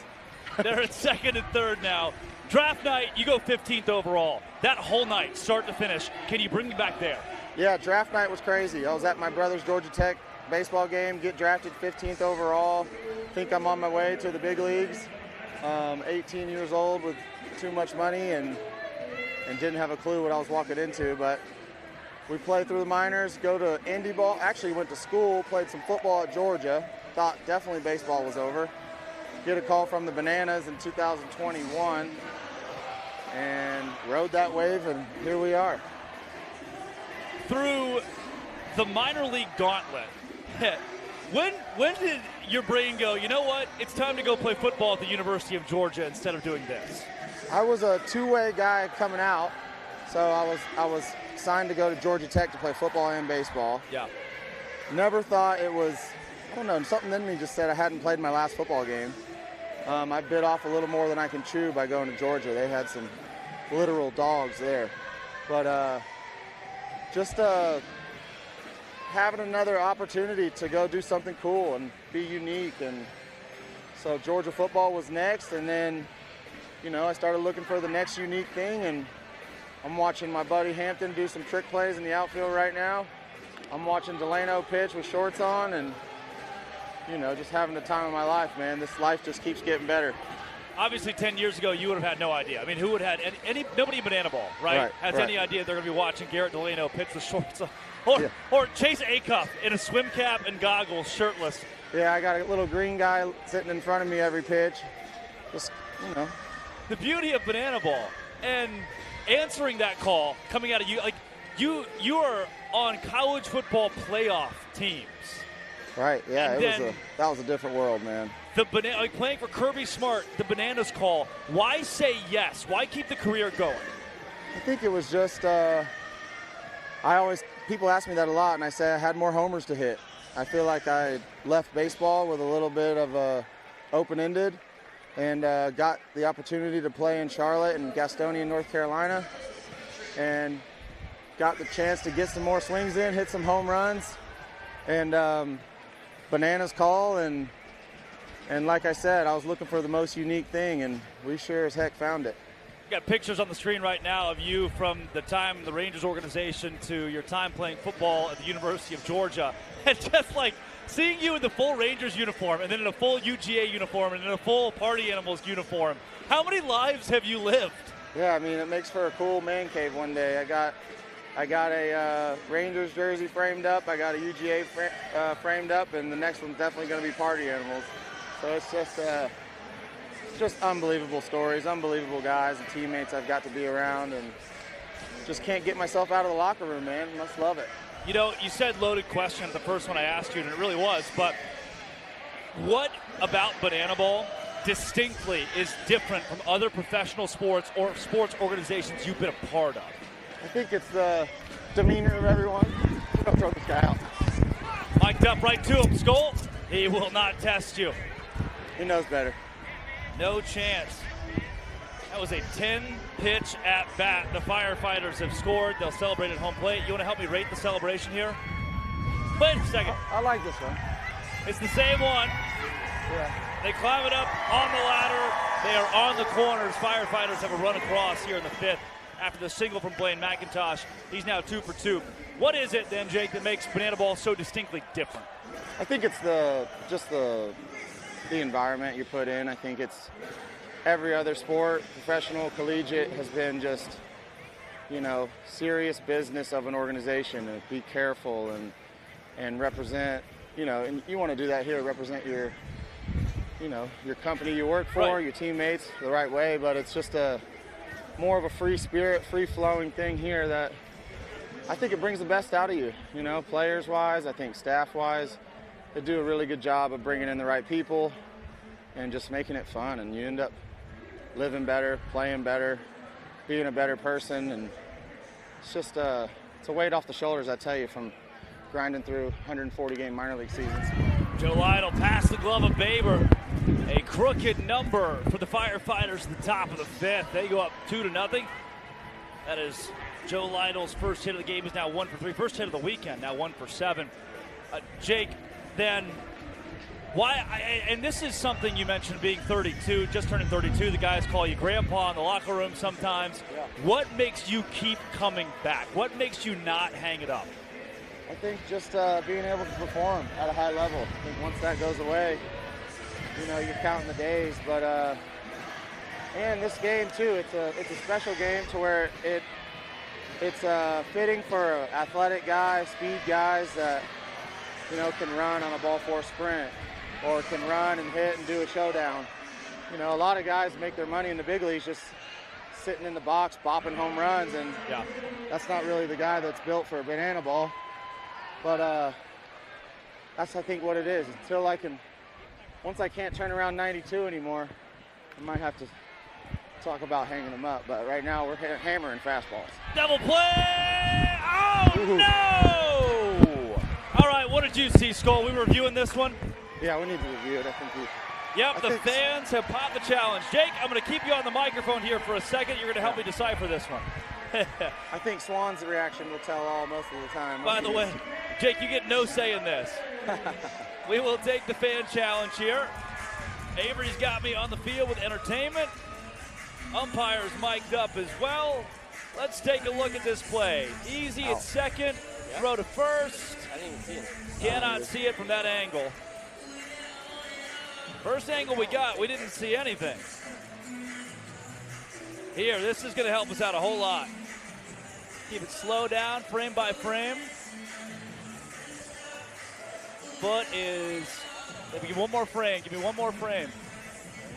They're at second and third now. Draft night, you go 15th overall. That whole night, start to finish, can you bring me back there? Yeah, draft night was crazy. I was at my brother's Georgia Tech baseball game, get drafted 15th overall. Think I'm on my way to the big leagues. 18 years old with too much money and didn't have a clue what I was walking into, but we played through the minors, go to indie ball. Actually went to school, played some football at Georgia. Thought definitely baseball was over. Get a call from the Bananas in 2021 and rode that wave, and here we are. Through the minor league gauntlet, when did your brain go, you know what, it's time to go play football at the University of Georgia instead of doing this? I was a two-way guy coming out, so I was signed to go to Georgia Tech to play football and baseball. Yeah. Never thought it was, I don't know, something in me just said I hadn't played my last football game. I bit off a little more than I can chew by going to Georgia. They had some literal dogs there. But just having another opportunity to go do something cool and be unique. And so Georgia football was next, and then, you know, I started looking for the next unique thing, and I'm watching my buddy Hampton do some trick plays in the outfield right now. I'm watching Delano pitch with shorts on, and, you know, just having the time of my life, man. This life just keeps getting better. Obviously, 10 years ago, you would have had no idea. I mean, who would have had nobody in Bananaball, right? Has any idea they're going to be watching Garrett Delano pitch the shorts on. Or Chase Acuff in a swim cap and goggles, shirtless. Yeah, I got a little green guy sitting in front of me every pitch. Just, you know. The beauty of Bananaball and answering that call coming out of you, like you are on college football playoff teams. Right, yeah, that was a different world, man. Like playing for Kirby Smart, the Bananas call. Why say yes? Why keep the career going? I think it was just, people ask me that a lot, and I say I had more homers to hit. I feel like I left baseball with a little bit of open-ended, and got the opportunity to play in Charlotte and Gastonia, North Carolina, and got the chance to get some more swings in, hit some home runs, and Bananas call, and like I said, I was looking for the most unique thing, and we sure as heck found it. We got pictures on the screen right now of you from the time in the Rangers organization to your time playing football at the University of Georgia. And just like seeing you in the full Rangers uniform and then in a full UGA uniform and in a full Party Animals uniform. How many lives have you lived? Yeah, I mean, it makes for a cool man cave one day. I got a Rangers jersey framed up. I got a UGA framed up, and the next one's definitely going to be Party Animals. So it's just unbelievable stories, unbelievable guys and teammates I've got to be around, and just can't get myself out of the locker room, man. Must love it. You know, you said loaded question, the first one I asked you, and it really was, but what about Bananaball distinctly is different from other professional sports or sports organizations you've been a part of? I think it's the demeanor of everyone. Don't throw this guy out. Mic'd up right to him. Skull, he will not test you. He knows better. No chance. That was a 10-pitch at-bat. The Firefighters have scored. They'll celebrate at home plate. You want to help me rate the celebration here? Wait a second. I like this one. It's the same one. Yeah. They climb it up on the ladder. They are on the corners. Firefighters have a run across here in the fifth after the single from Blaine McIntosh. He's now 2 for 2. What is it then, Jake, that makes Bananaball so distinctly different? I think it's just the environment you put in. I think it's every other sport, professional, collegiate, has been just, you know, serious business of an organization, and be careful and represent and you want to do that here, represent your company you work for, your teammates the right way, but it's just more of a free spirit, free-flowing thing here that I think it brings the best out of you, players-wise, I think staff-wise. They do a really good job of bringing in the right people and just making it fun, and you end up living better, playing better, being a better person, and it's just it's a weight off the shoulders, I tell you, from grinding through 140-game minor league seasons. Joe Lytle passed the glove of Baber. A crooked number for the Firefighters at the top of the fifth. They go up 2-0. That is Joe Lytle's first hit of the game. He's now 1 for 3. First hit of the weekend, now 1 for 7. Jake, then why? And this is something you mentioned, being 32, just turning 32. The guys call you grandpa in the locker room sometimes. Yeah. What makes you keep coming back? What makes you not hang it up? I think just being able to perform at a high level. I think once that goes away, you're counting the days. But and this game too, it's a special game to where it's fitting for athletic guys, speed guys that can run on a ball four sprint or can run and hit and do a showdown. A lot of guys make their money in the big leagues just sitting in the box, bopping home runs, and that's not really the guy that's built for a banana ball. But that's, I think, what it is. Once I can't turn around 92 anymore, I might have to talk about hanging them up. But right now, we're hammering fastballs. Double play! Oh, no! All right, what did you see, Skull? We were reviewing this one? Yeah, we need to review it. I think the fans have popped the challenge. Jake, I'm going to keep you on the microphone here for a second. You're going to help me decipher this one. I think Swan's reaction will tell all most of the time. By the way, Jake, you get no say in this. We will take the fan challenge here. Avery's got me on the field with entertainment. Umpires mic'd up as well. Let's take a look at this play. Easy at second, throw to first. I didn't even see it. Cannot see it from that angle. First angle we got, we didn't see anything. Here, this is going to help us out a whole lot. Keep it slow down, frame by frame. Foot is, give me one more frame,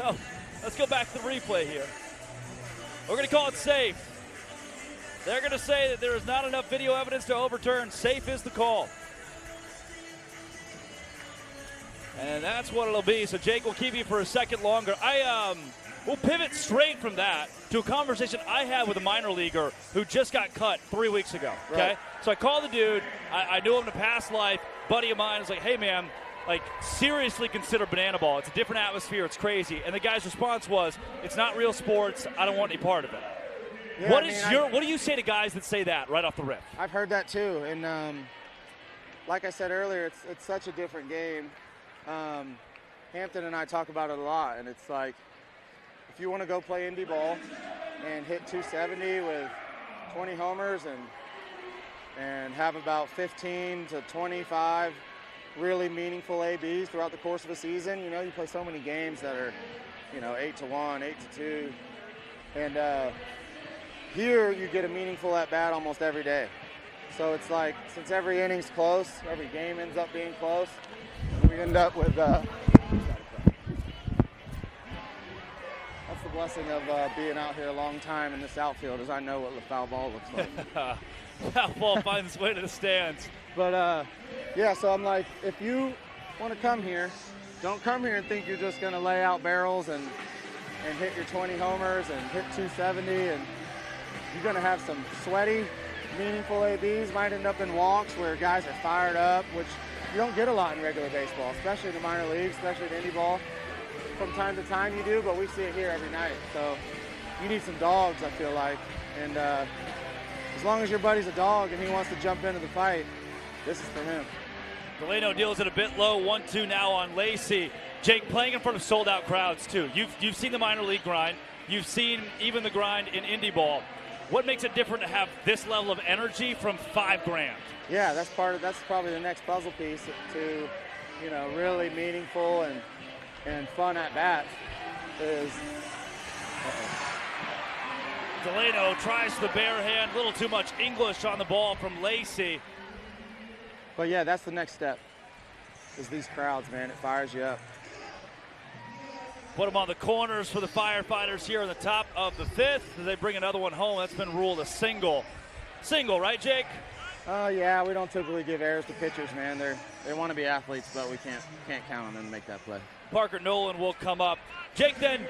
Oh, let's go back to the replay here. We're going to call it safe. They're going to say that there is not enough video evidence to overturn. Safe is the call. And that's what it'll be. So Jake will keep you for a second longer. We'll pivot straight from that to a conversation I had with a minor leaguer who just got cut 3 weeks ago. Okay, right. So I called the dude. I knew him in a past life. Buddy of mine was like, "Hey man, seriously consider bananaball. It's a different atmosphere. It's crazy." And the guy's response was, "It's not real sports. I don't want any part of it." Yeah, what do you say to guys that say that right off the rip? I've heard that too, and like I said earlier, it's such a different game. Hampton and I talk about it a lot, and it's like, if you want to go play indie ball and hit 270 with 20 homers and have about 15 to 25 really meaningful ABs throughout the course of a season, you play so many games that are, 8-1, 8-2, and here you get a meaningful at bat almost every day. So it's like, since every inning's close, every game ends up being close, we end up with that's the blessing of being out here a long time in this outfield, is I know what the foul ball looks like. Foul ball finds its way to the stands. But yeah, so I'm like, if you want to come here, don't come here and think you're just going to lay out barrels and hit your 20 homers and hit 270, and you're going to have some sweaty, meaningful ABs. Might end up in walks where guys are fired up, which you don't get a lot in regular baseball, especially in the minor leagues, especially in indie ball. From time to time you do, but we see it here every night. So you need some dogs, I feel like. And as long as your buddy's a dog and he wants to jump into the fight, this is for him. Delano deals it a bit low, 1-2 now on Lacey. Jake, playing in front of sold-out crowds, too. You've seen the minor league grind. You've seen even the grind in indie ball. What makes it different to have this level of energy from $5,000? Yeah, that's probably the next puzzle piece to, really meaningful and fun at bats is. Delano tries the bare hand, a little too much English on the ball from Lacey. But yeah, that's the next step. these crowds, man. It fires you up. Put them on the corners for the Firefighters here in the top of the 5th. As they bring another one home, that's been ruled a single. Single, right, Jake? Yeah, we don't typically give errors to pitchers, man. They want to be athletes, but we can't count on them to make that play. Parker Nolan will come up. Jake, then,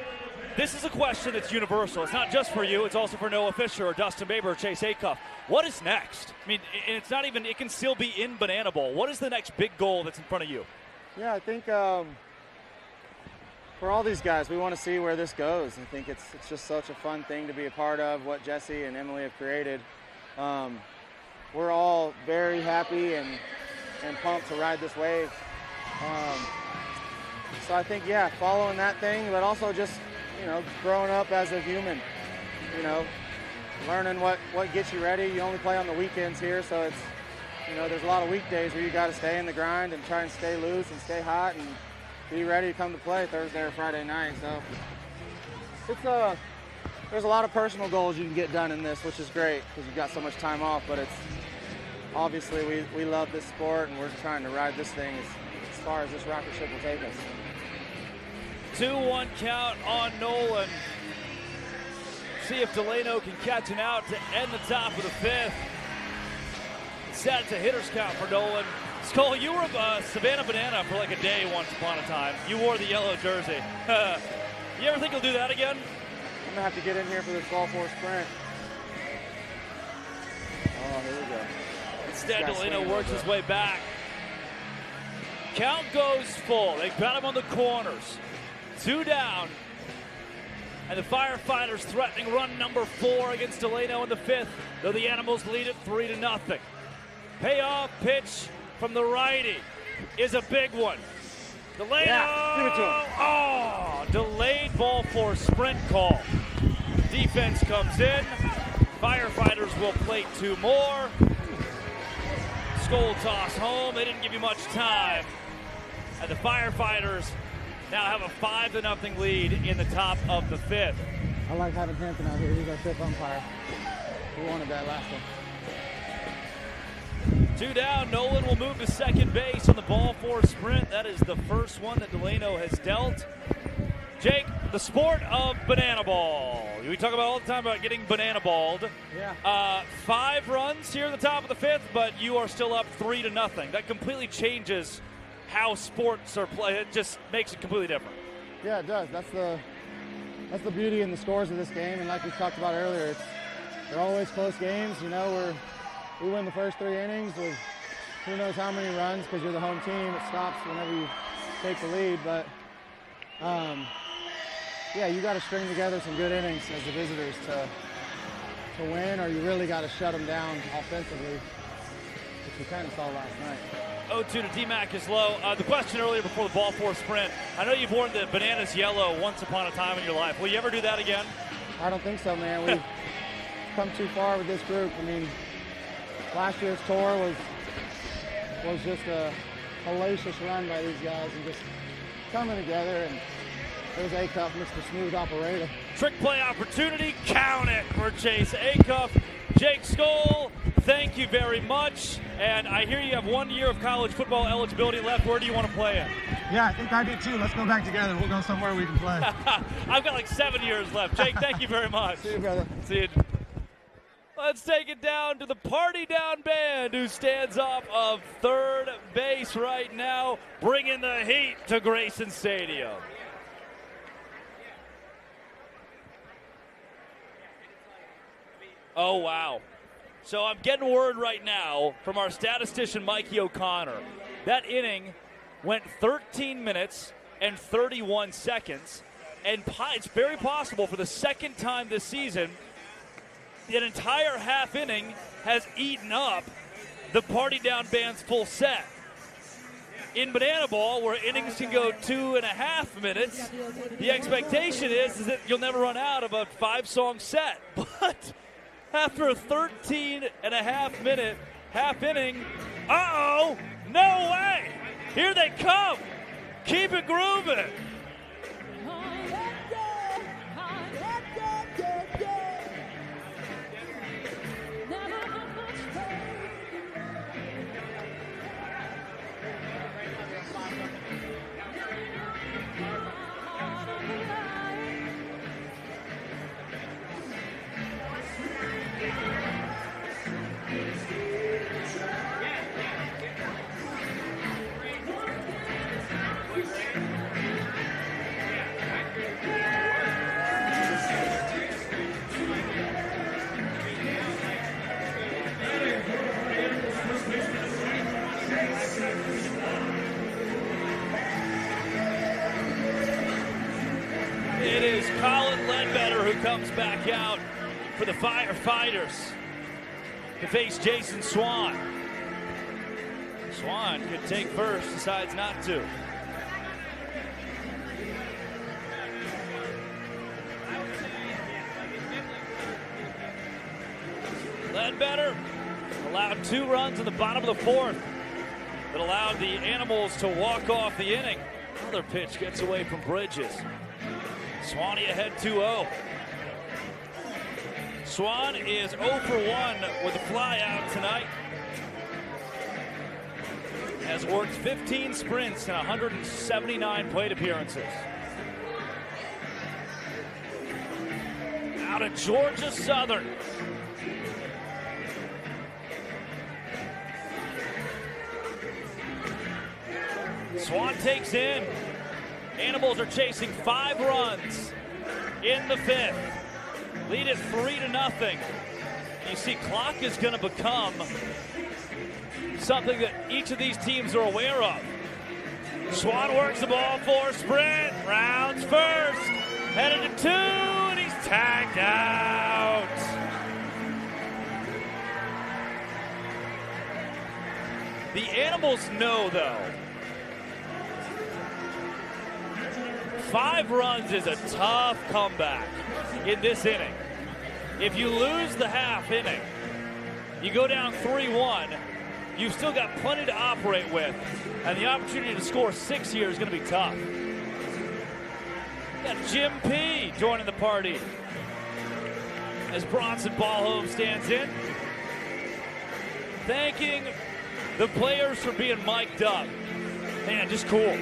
this is a question that's universal. It's not just for you. It's also for Noah Fisher or Dustin Baber or Chase Acuff. What is next? I mean, it's not even – it can still be in Banana Bowl. What is the next big goal that's in front of you? Yeah, I think for all these guys, we want to see where this goes. I think it's just such a fun thing to be a part of, what Jesse and Emily have created. We're all very happy and pumped to ride this wave. So I think, yeah, following that thing, but also just, growing up as a human, learning what gets you ready. You only play on the weekends here, so it's, there's a lot of weekdays where you got to stay in the grind and try and stay loose and stay hot and be ready to come to play Thursday or Friday night. So it's there's a lot of personal goals you can get done in this, which is great because you've got so much time off, but it's obviously we love this sport and we're trying to ride this thing as far as this rocket ship will take us. 2-1 count on Nolan. See if Delano can catch an out to end the top of the 5th. Set to hitter's count for Nolan. Skull, you were a Savannah Banana for like a day once upon a time. You wore the yellow jersey. You ever think you'll do that again? I'm gonna have to get in here for this ball four sprint. Oh, here we go. Instead, Delano works his way back. Count goes full. They got him on the corners. 2 down. And the Firefighters threatening run number 4 against Delano in the 5th, though the Animals lead it 3-0. Payoff pitch from the righty is a big one. Delano, yeah, give it to him. Oh, delayed ball for sprint call. Defense comes in. Firefighters will plate 2 more. Skull toss home. They didn't give you much time. And the Firefighters now have a 5-0 lead in the top of the 5th. I like having Hampton out here. He's our 5th umpire. We wanted that last one. 2 down. Nolan will move to second base on the ball 4 sprint. That is the first one that Delano has dealt. Jake, the sport of banana ball. We talk about all the time about getting banana balled. Yeah. 5 runs here at the top of the 5th, but you are still up 3-0. That completely changes how sports are played. It just makes it completely different. Yeah, it does. That's the beauty in the scores of this game. And like we talked about earlier, they're always close games. We win the first 3 innings with who knows how many runs because you're the home team. It stops whenever you take the lead. But, yeah, you got to string together some good innings as the visitors to win, or you really got to shut them down offensively, which we kind of saw last night. 0-2 to D-Mac is low. The question earlier before the ball 4 sprint, I know you've worn the bananas yellow once upon a time in your life. Will you ever do that again? I don't think so, man. We've come too far with this group. I mean, last year's tour was just a hellacious run by these guys and just coming together, and there's Acuff, Mr. Smooth Operator. Trick play opportunity, count it for Chase Acuff. Jake Skull, thank you very much. And I hear you have 1 year of college football eligibility left. Where do you want to play in? Yeah, I think I do too. Let's go back together. We'll go somewhere we can play. I've got like 7 years left. Jake, thank you very much. See you, brother. See you. Let's take it down to the Party Down Band, who stands off of third base right now, bringing the heat to Grayson Stadium. Oh, wow. So I'm getting word right now from our statistician, Mikey O'Connor. That inning went 13 minutes and 31 seconds, and it's very possible for the second time this season an entire half inning has eaten up the Party Down Band's full set. In Banana Ball, where innings can go 2.5 minutes, the expectation is that you'll never run out of a 5-song set. But after a 13.5-minute half inning, no way! Here they come! Keep it grooving! It is Colin Ledbetter who comes back out for the Firefighters to face Jason Swan. Swan could take first, decides not to. Ledbetter allowed 2 runs in the bottom of the 4th that allowed the Animals to walk off the inning. Another pitch gets away from Bridges. Swanee ahead 2-0. Swan is 0 for 1 with a fly out tonight. Has worked 15 sprints and 179 plate appearances. Out of Georgia Southern. Swan takes in. Animals are chasing 5 runs in the 5th. Lead it 3-0. You see, clock is going to become something that each of these teams are aware of. Swan works the ball 4 sprint, rounds first, headed to 2, and he's tagged out. The Animals know, though, 5 runs is a tough comeback in this inning. If you lose the half inning, you go down 3-1, you've still got plenty to operate with, and the opportunity to score 6 here is going to be tough. Got Jim P. joining the party as Bronson Ballholm stands in, thanking the players for being mic'd up. Man, just cool.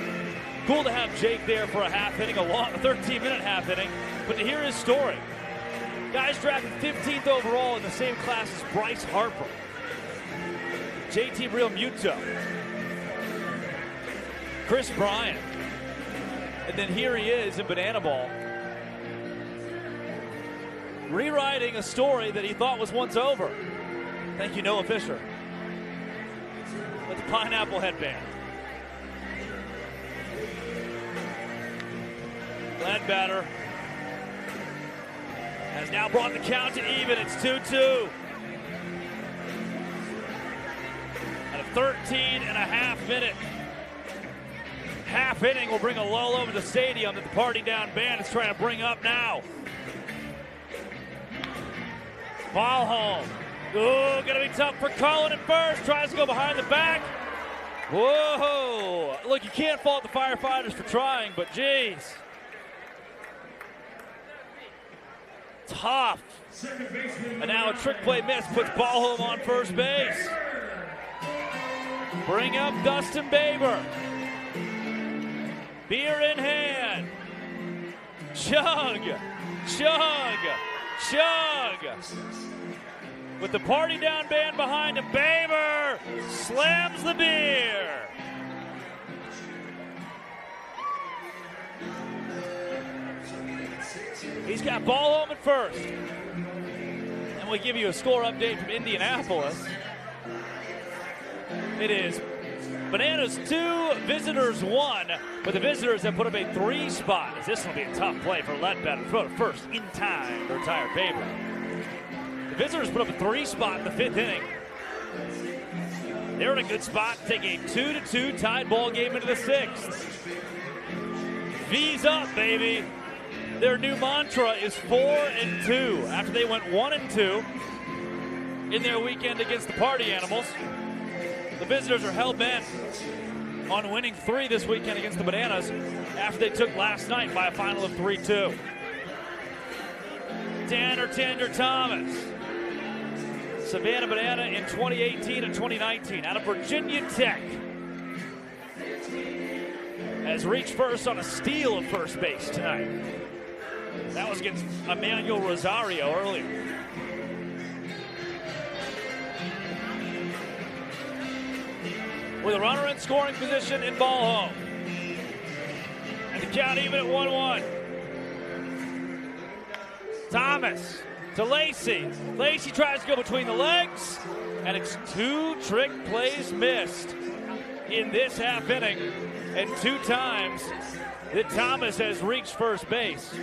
Cool to have Jake there for a half inning, a 13-minute half inning, but to hear his story. Guys drafted 15th overall in the same class as Bryce Harper, JT Realmuto, Chris Bryant, and then here he is in bananaball, rewriting a story that he thought was once over. Thank you, Noah Fisher, with the pineapple headband. Ledbetter has now brought the count to even. It's 2-2. At a 13.5-minute half inning will bring a lull over the stadium that the party down band is trying to bring up now. Ballholm. Ooh, gonna be tough for Cullen at first. Tries to go behind the back. Whoa. Look, you can't fault the Firefighters for trying, but geez. Tough. And now a trick play miss puts Ballholm on first base. Bring up Dustin Baber. Beer in hand. Chug, chug, chug. With the party down band behind him, Baber slams the beer. He's got Ballholm at first. And we'll give you a score update from Indianapolis. It is Bananas 2, Visitors 1, but the Visitors have put up a 3 spot, as this will be a tough play for Ledbetter. Throw to first in time to retire Baber. The Visitors put up a 3 spot in the 5th inning. They're in a good spot to take a 2-2 tied ball game into the 6th. V's up, baby. Their new mantra is 4-2 after they went 1-2 in their weekend against the Party Animals. The Visitors are hell-bent on winning 3 this weekend against the Bananas after they took last night by a final of 3-2. Tanner Thomas, Savannah Banana in 2018 and 2019 out of Virginia Tech, has reached first on a steal of first base tonight. That was against Emmanuel Rosario earlier. with a runner in scoring position and ball home. And the count even at 1-1. Thomas to Lacey. Lacey tries to go between the legs, and it's 2 trick plays missed in this half inning, and 2 times that Thomas has reached first base.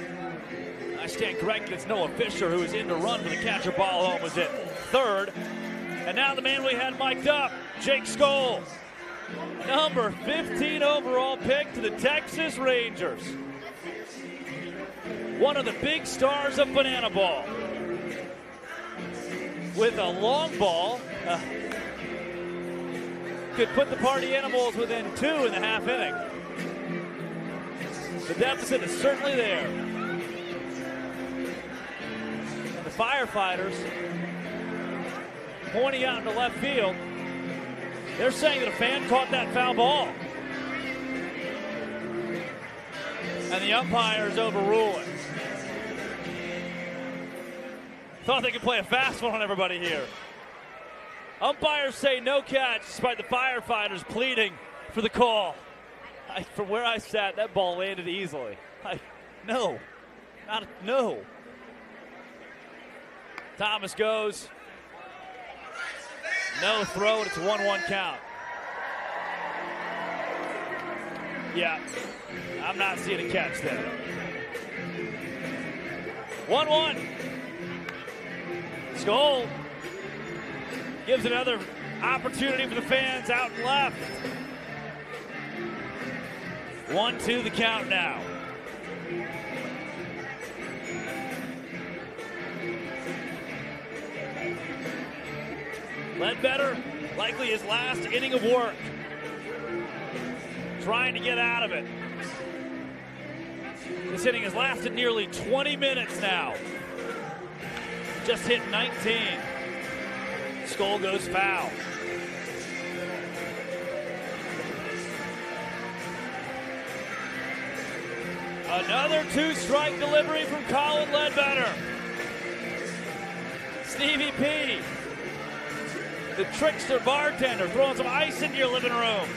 I stand corrected, it's Noah Fisher who is in to run for the catcher. Ball home was at third. And now the man we had mic'd up, Jake Skoll. Number 15 overall pick to the Texas Rangers. One of the big stars of bananaball. With a long ball, could put the party animals within 2 in the half inning. The deficit is certainly there. The Firefighters pointing out into left field. They're saying that a fan caught that foul ball. And the umpires overrule it. Thought they could play a fast one on everybody here. Umpires say no catch, despite the Firefighters pleading for the call. From where I sat, that ball landed easily. No. Thomas goes. No throw, and it's a 1-1 count. Yeah, I'm not seeing a catch there. 1-1. Skoll gives another opportunity for the fans out and left. 1-2 the count now. Ledbetter, likely his last inning of work. Trying to get out of it. This inning has lasted nearly 20 minutes now. Just hit 19. Skoll goes foul. Another 2-strike delivery from Colin Ledbetter. Stevie P, the trickster bartender, throwing some ice into your living room.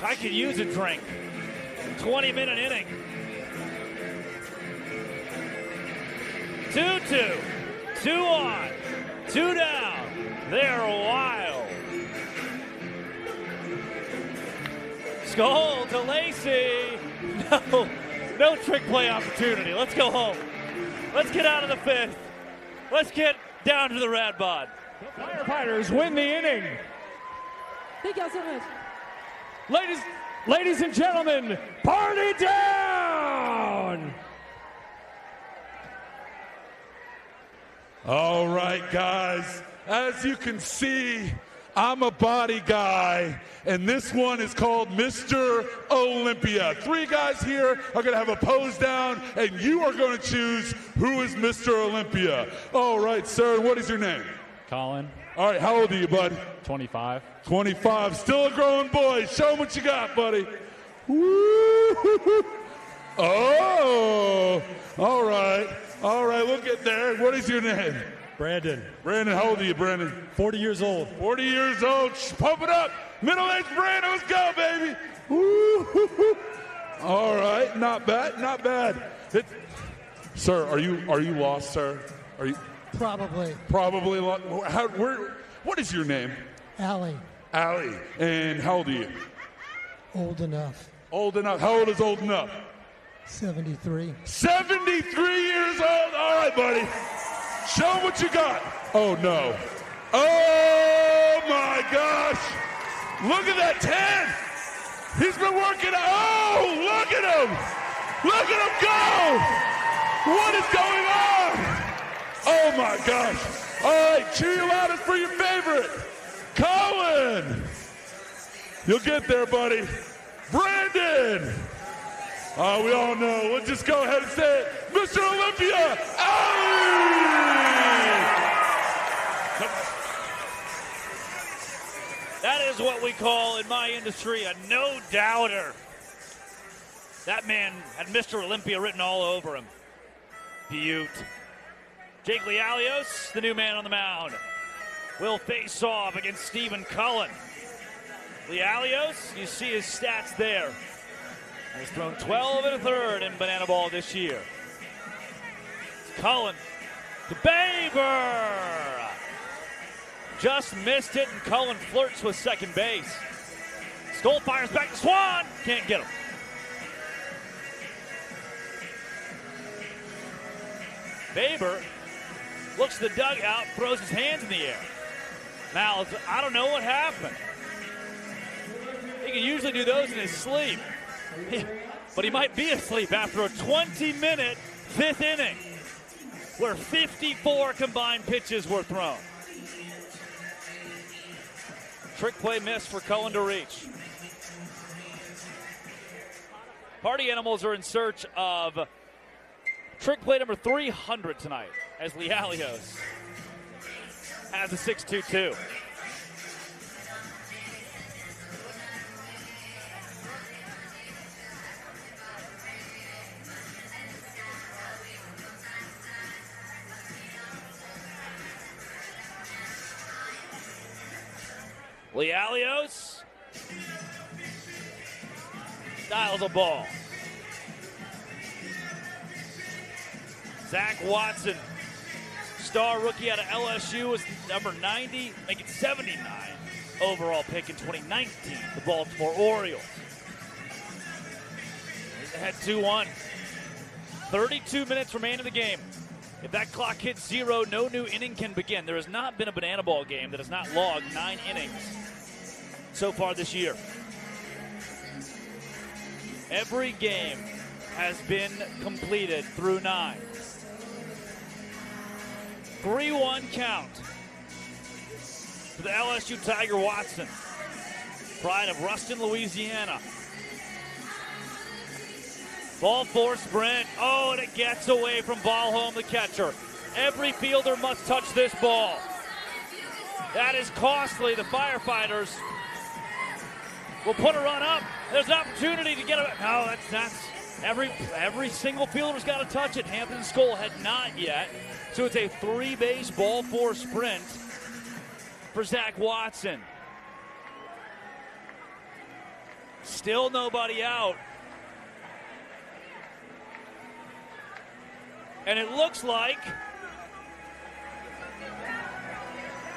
I could use a drink. 20-minute inning. 2-2. 2 on. 2 down. They're wild. Skoll to Lacey. No trick play opportunity. Let's go home. Let's get out of the 5th. Let's get down to the Rad Bod. The Firefighters win the inning. Thank y'all so much. Ladies and gentlemen, party down! All right, guys. As you can see, I'm a body guy, and this one is called Mr. Olympia. 3 guys here are going to have a pose down, and you are going to choose who is Mr. Olympia. All right, sir, what is your name? Colin. All right, how old are you, bud? 25. 25, still a growing boy. Show them what you got, buddy. Woo! Oh, all right, we'll get there. What is your name? Brandon. Brandon, how old are you, Brandon? 40 years old. 40 years old. Pump it up. Middle-aged Brandon, let's go, baby. Woo! All right, not bad, not bad. Sir, are you lost, sir? Are you? Probably lost. What is your name? Allie. Allie. And how old are you? Old enough. Old enough. How old is old enough? 73. 73 years old. All right, buddy. Show them what you got. Oh, no. Oh, my gosh. Look at that tan. He's been working out. Oh, look at him. Look at him go. What is going on? Oh, my gosh. All right, cheer your loudest for your favorite. Colin. You'll get there, buddy. Brandon. We all know. We'll just go ahead and say it. Mr. Olympia. That is what we call in my industry a no-doubter. That man had Mr. Olympia written all over him. Butte. Jake Lialios, the new man on the mound. will face off against Stephen Cullen. Lealios, you see his stats there. Has thrown 12 1/3 in banana ball this year. Cullen to Baber. Just missed it, and Cullen flirts with second base. Skoll fires back to Swan. Can't get him. Baber looks to the dugout, throws his hands in the air. Mouths, I don't know what happened. He can usually do those in his sleep. But he might be asleep after a 20-minute fifth inning where 54 combined pitches were thrown. Trick play miss for Cullen to reach. Party Animals are in search of trick play number 300 tonight as Lealios has a 6-2-2. Lealios dials a ball. Zach Watson, star rookie out of LSU, is number 90, making 79 overall pick in 2019, the Baltimore Orioles. He's ahead 2-1. 32 minutes remain in the game. If that clock hits 0, no new inning can begin. There has not been a banana ball game that has not logged 9 innings so far this year. Every game has been completed through 9. 3-1 count for the LSU Tiger Watson, pride of Ruston, Louisiana. Ball 4 sprint. Oh, and it gets away from Ballholm, the catcher. Every fielder must touch this ball. That is costly. The Firefighters will put a run up. There's an opportunity to get a... No, that's every single fielder's got to touch it. Hampton and Skoll had not yet. So it's a 3-base ball 4 sprint for Zach Watson. Still nobody out. And it looks like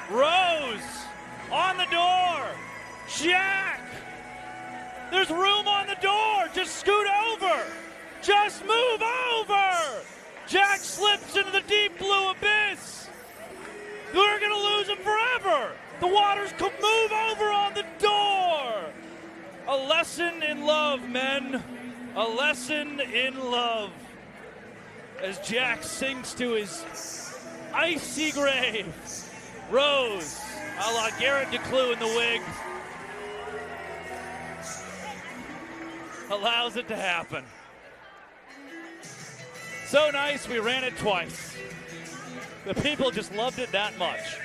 Rose on the door. Jack. There's room on the door. Just scoot over. Just move over. Jack slips into the deep blue abyss. We're going to lose him forever. The Waters could move over on the door. A lesson in love, men. A lesson in love. As Jack sinks to his icy grave. Rose, a la Garrett DeClue in the wig, allows it to happen. So nice, we ran it twice. The people just loved it that much.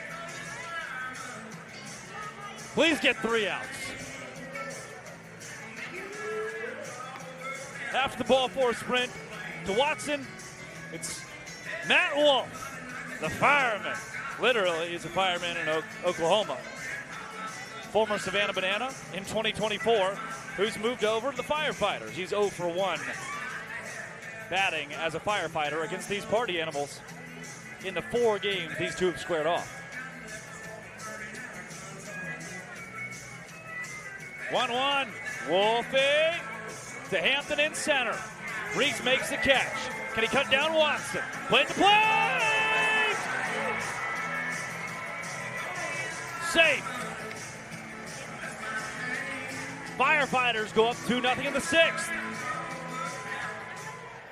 Please get 3 outs. After the ball 4 sprint to Watson, it's Matt Wolf, the fireman. Literally, he's a fireman in Oklahoma. Former Savannah Banana in 2024, who's moved over to the Firefighters. He's 0 for 1 batting as a firefighter against these Party Animals in the 4 games these two have squared off. 1-1. Wolfie to Hampton in center. Reese makes the catch. Can he cut down Watson? Play the play! Safe. Firefighters go up 2-0 in the 6th.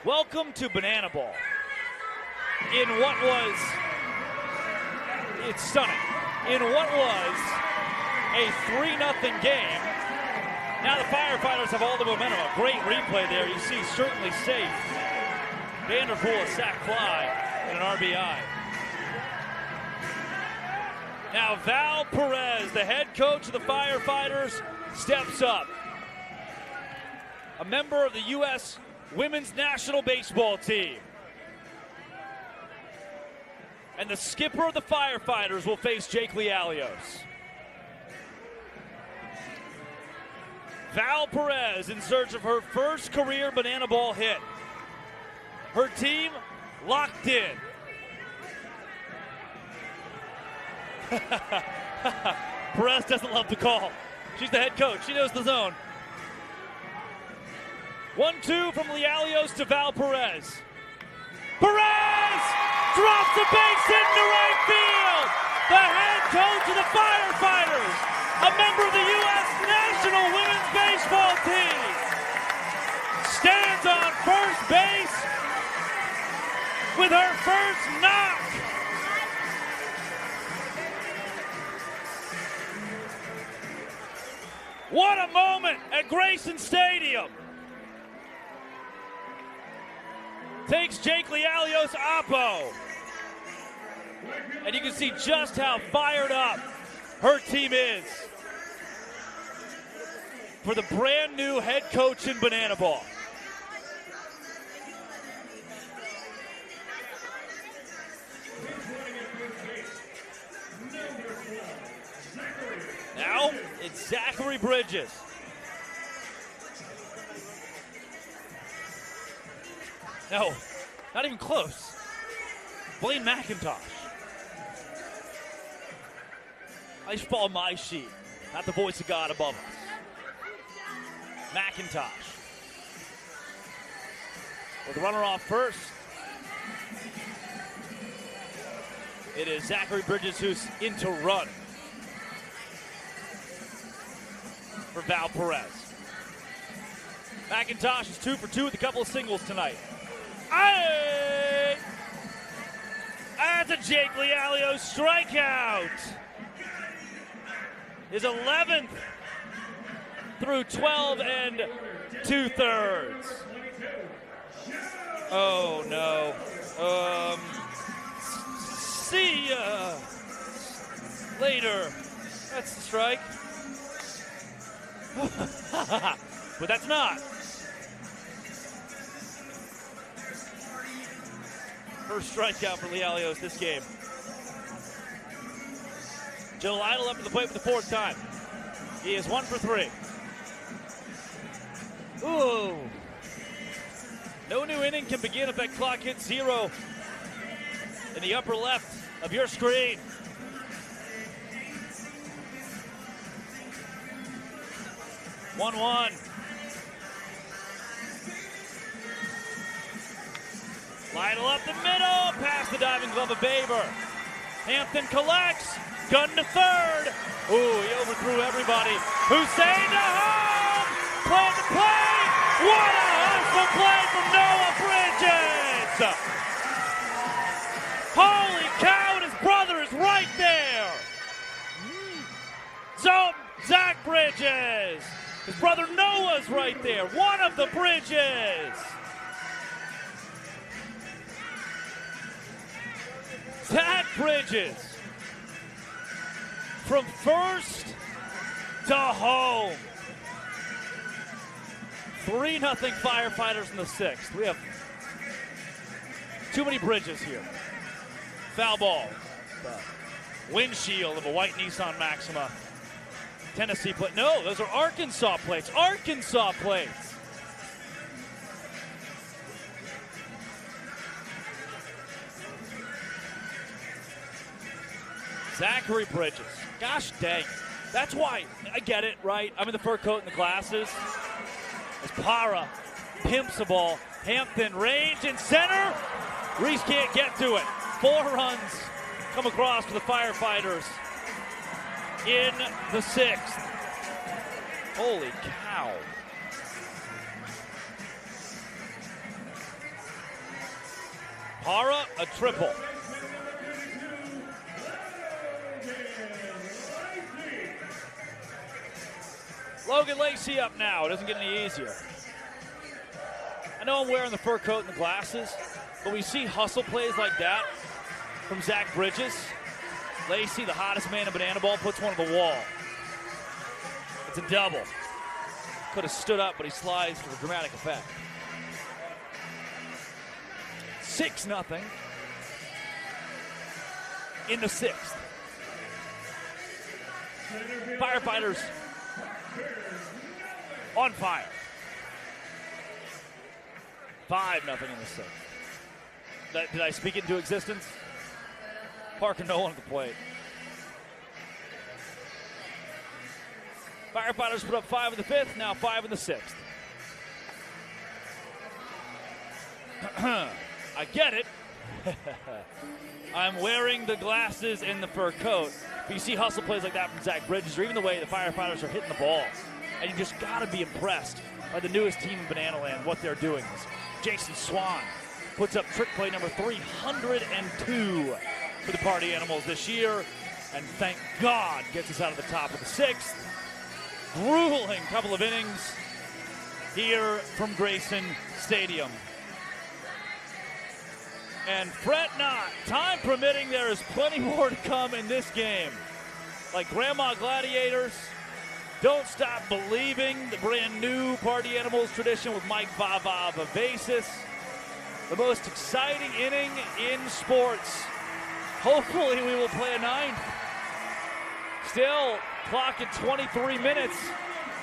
Welcome to Banana Ball. In what was, it's stunning, in what was a 3-0 game. Now the Firefighters have all the momentum. A great replay there. You see, certainly safe. Vanderpool, a sac fly, and an RBI. Now Val Perez, the head coach of the Firefighters, steps up. A member of the U.S. Women's National Baseball Team. And the skipper of the Firefighters will face Jake Lialios. Val Perez in search of her first career banana ball hit. Her team locked in. Perez doesn't love the call. She's the head coach. She knows the zone. 1-2 from Lialios to Val Perez. Perez drops the base into right field. The head coach of the Firefighters, a member of the U.S. National Women's Baseball team, stands on first base with her first knock. What a moment at Grayson Stadium. Takes Jake Lialios oppo. And you can see just how fired up her team is for the brand new head coach in banana ball. Now it's Zachary Bridges. No, not even close. Blaine McIntosh. I just follow my sheet, not the voice of God above us. McIntosh. With the runner off first. It is Zachary Bridges who's in to run for Val Perez. McIntosh is 2 for 2 with a couple of singles tonight. Aye! That's a Jake Lialios strikeout. His 11th through 12 2/3. Oh no. See ya later. That's the strike. But that's not. First strikeout for Lialios this game. Joe Lytle up to the plate for the 4th time. He is 1 for 3. Ooh. No new inning can begin if that clock hits 0 in the upper left of your screen. One. Lytle up the middle, past the diving glove of Baber. Hampton collects, gun to third. Ooh, he overthrew everybody. Hussein to home, plant the play. What a hustle play from Noah Bridges. Holy cow, and his brother is right there. So, Zach Bridges. His brother Noah's right there. One of the Bridges. Zach Bridges from first to home. 3-0 Firefighters in the 6th. We have too many Bridges here. Foul ball. The windshield of a white Nissan Maxima. Tennessee plate. No, those are Arkansas plates. Arkansas plates. Zachary Bridges. Gosh dang. That's why. I get it, right? I'm in the fur coat and the glasses. As Para pimps the ball. Hampton range in center. Reese can't get to it. 4 runs come across for the Firefighters in the 6th. Holy cow. Para, a triple. Logan Lacey up now. It doesn't get any easier. I know I'm wearing the fur coat and the glasses, but we see hustle plays like that from Zach Bridges. Lacey, the hottest man in banana ball, puts one on the wall. It's a double. Could have stood up, but he slides for dramatic effect. 6-0. in the 6th. Firefighters on fire. 5-0 in the 6th. Did I speak it into existence? Parker, no one at the plate. Firefighters put up 5 in the 5th, now 5 in the 6th. I get it. I'm wearing the glasses and the fur coat. But you see hustle plays like that from Zach Bridges, or even the way the Firefighters are hitting the ball. And you just got to be impressed by the newest team in Banana Land, what they're doing. Jason Swan puts up trick play number 302 for the Party Animals this year. And thank God gets us out of the top of the 6th. Grueling couple of innings here from Grayson Stadium. And fret not, time permitting, there is plenty more to come in this game. Like Grandma Gladiators, don't stop believing, the brand new Party Animals tradition with Mike Vava Vivacis. The most exciting inning in sports. Hopefully we will play a 9th. Still, clock at 23 minutes,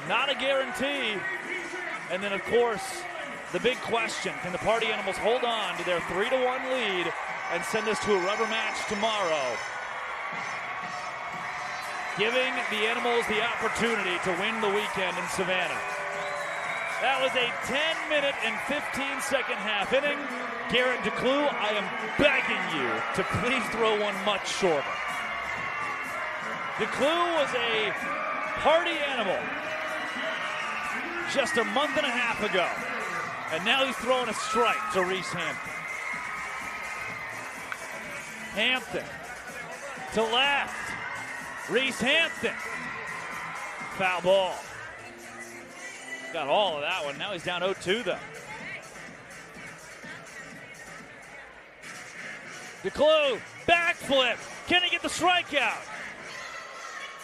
not a guarantee. And then, of course, the big question, can the Party Animals hold on to their 3-1 lead and send us to a rubber match tomorrow? Giving the Animals the opportunity to win the weekend in Savannah. That was a 10-minute and 15-second half inning. Garrett DeClue, I am begging you to please throw one much shorter. DeClue was a Party Animal just a month and a half ago. And now he's throwing a strike to Reese Hampton. Hampton to left. Reese Hampton. Foul ball. Got all of that one. Now he's down 0-2 though. DeClue, backflip. Can he get the strikeout?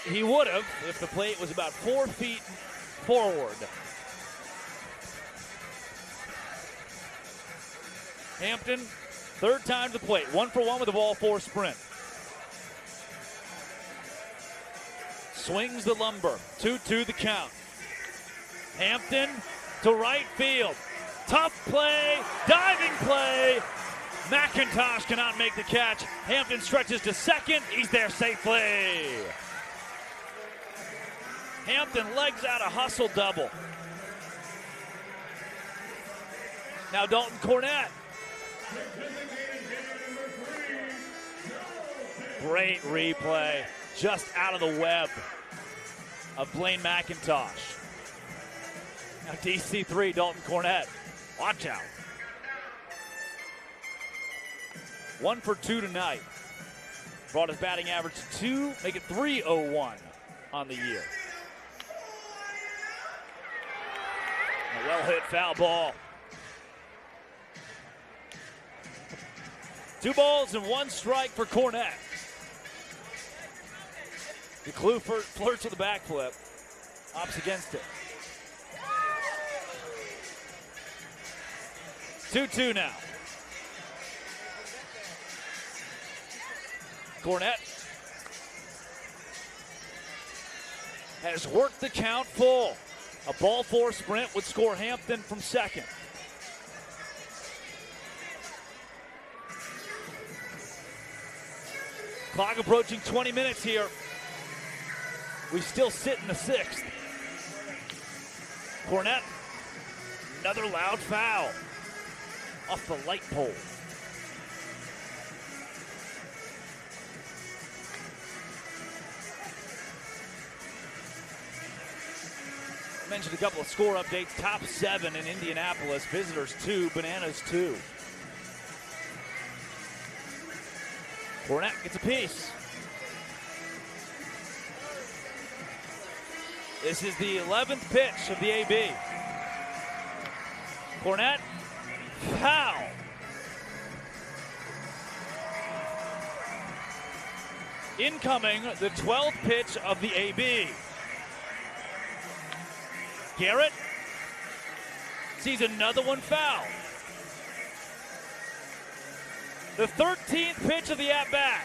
He would have if the plate was about 4 feet forward. Hampton, third time to the plate. 1 for 1 with a ball 4 sprint. Swings the lumber. 2-2 the count. Hampton to right field. Tough play. Diving play. McIntosh cannot make the catch. Hampton stretches to second. He's there safely. Hampton legs out a hustle double. Now Dalton Cornett. Great replay, just out of the web of Blaine McIntosh. Now DC3, Dalton Cornett. Watch out. 1 for 2 tonight. Brought his batting average to 2, make it 301 on the year. A well-hit foul ball. 2 balls and 1 strike for Cornett. DeClue flirts with the backflip. Opts against it. 2-2 now. Cornett has worked the count full. A ball 4 sprint would score Hampton from second. Clock approaching 20 minutes here. We still sit in the 6th. Cornett, another loud foul off the light pole. I mentioned a couple of score updates. Top 7 in Indianapolis. Visitors 2, Bananas 2. Cornett gets a piece. This is the 11th pitch of the AB. Cornett, foul. Incoming, the 12th pitch of the AB. Garrett sees another one foul. The 13th pitch of the at-bat.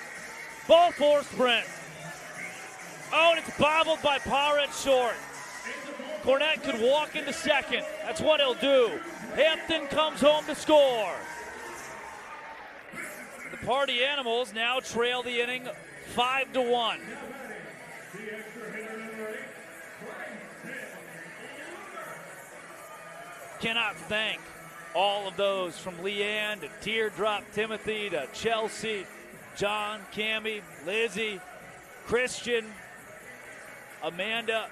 Ball four sprint. Oh, and it's bobbled by Parr at short. Cornett could walk into second. That's what he'll do. Hampton comes home to score. The Party Animals now trail the inning 5-1. Cannot thank all of those from Leanne to Teardrop Timothy to Chelsea, John, Cammie, Lizzie, Christian, Amanda,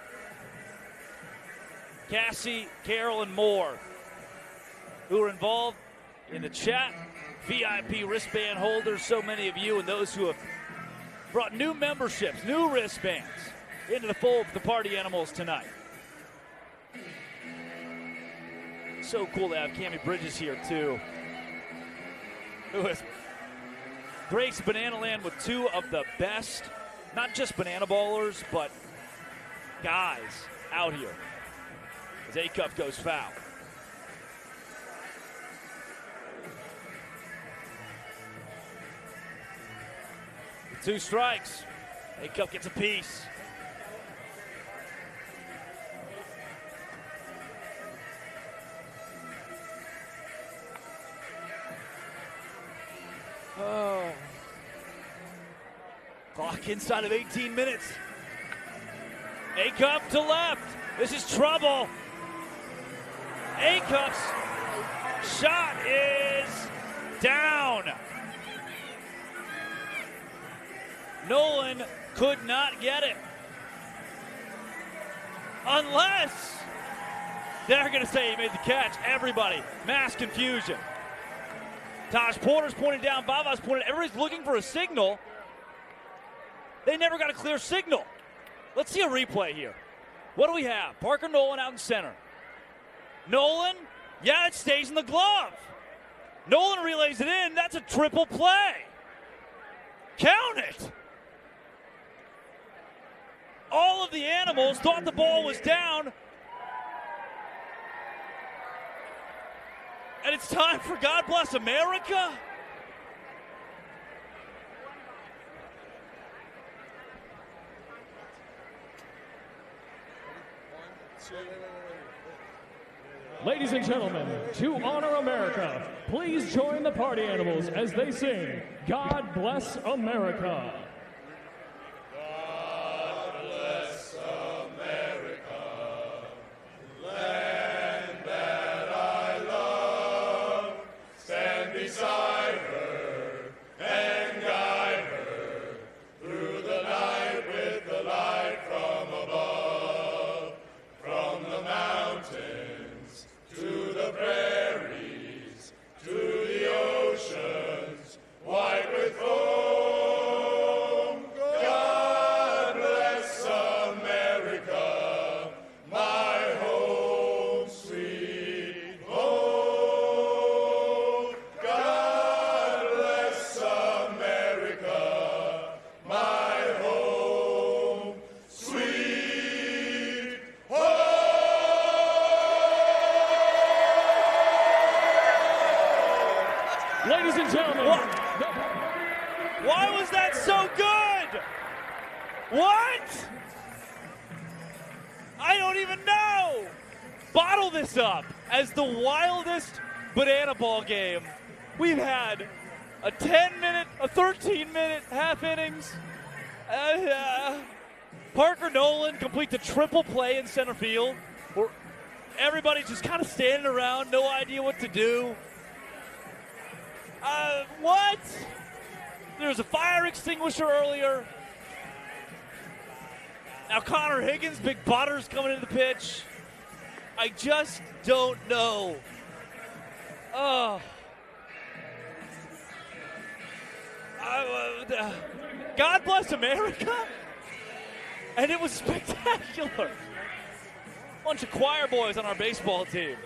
Cassie, Carol, and more who are involved in the chat. VIP wristband holders, so many of you, and those who have brought new memberships, new wristbands into the fold of the Party Animals tonight. So cool to have Cammie Bridges here, too, who has graced Banana Land with two of the best, not just banana ballers, but guys out here. As A-Cup goes foul. With 2 strikes, A-Cup gets a piece. Oh. Clock inside of 18 minutes. A-Cup to left. This is trouble. A-Cup's shot is down. Nolan could not get it. Unless they're going to say he made the catch. Everybody, mass confusion. Taj Porter's pointing down, Vava's pointing. Everybody's looking for a signal. They never got a clear signal. Let's see a replay here. What do we have? Parker Nolan out in center. Nolan, yeah, it stays in the glove. Nolan relays it in. That's a triple play. Count it. All of the Animals thought the ball was down. And it's time for God Bless America. Ladies and gentlemen, to honor America, please join the Party Animals as they sing God Bless America. God bless America, land that I love. Stand beside her and guide her through the night with the light from above, from the mountains to the prairies, to the oceans, white with foam. God bless America, my home, sweet home. God bless America, my home, sweet home. Ladies and gentlemen. Why was that so good? What? I don't even know. Bottle this up as the wildest banana ball game we've had. A 10-minute, a 13-minute half innings. Parker Nolan completes a triple play in center field where everybody's just kind of standing around, no idea what to do. What? There was a fire extinguisher earlier. Now Connor Higgins, big butters coming into the pitch. I just don't know. Oh. God bless America? And it was spectacular. Bunch of choir boys on our baseball team.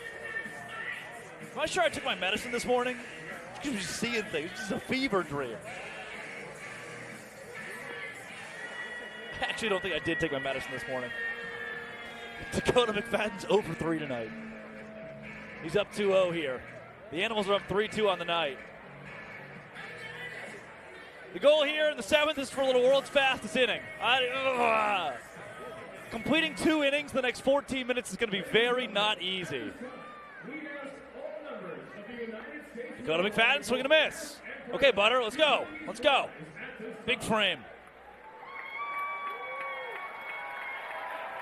Am I sure I took my medicine this morning? Just seeing things. It's just a fever dream. I actually don't think I did take my medicine this morning. Dakota McFadden's 0-for-3 tonight. He's up 2-0 here. The Animals are up 3-2 on the night. The goal here in the 7th is for a little world's fastest inning. Completing 2 innings the next 14 minutes is going to be very not easy. Dakota McFadden swinging a miss. Okay, Butter, let's go. Let's go. Big frame.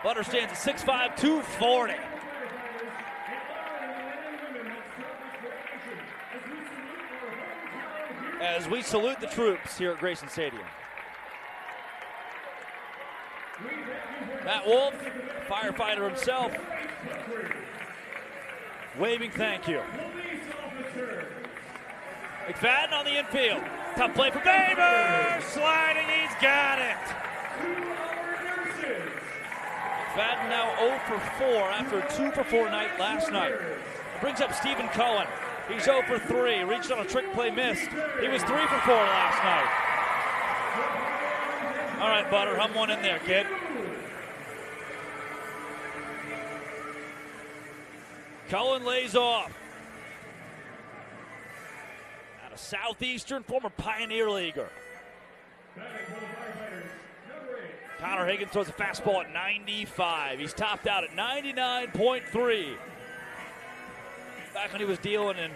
Butter stands at 6'5", 240. As we salute the troops here at Grayson Stadium. Matt Wolf, firefighter himself, waving thank you. McFadden on the infield. Tough play for Baber. Sliding, he's got it. McFadden now 0 for 4 after a 2 for 4 night last night. Brings up Stephen Cohen. He's 0 for 3. Reached on a trick play, missed. He was 3 for 4 last night. All right, Butter, hum one in there, kid. Cohen lays off. Out of Southeastern, former Pioneer Leaguer. Connor Higgins throws a fastball at 95. He's topped out at 99.3. Back when he was dealing in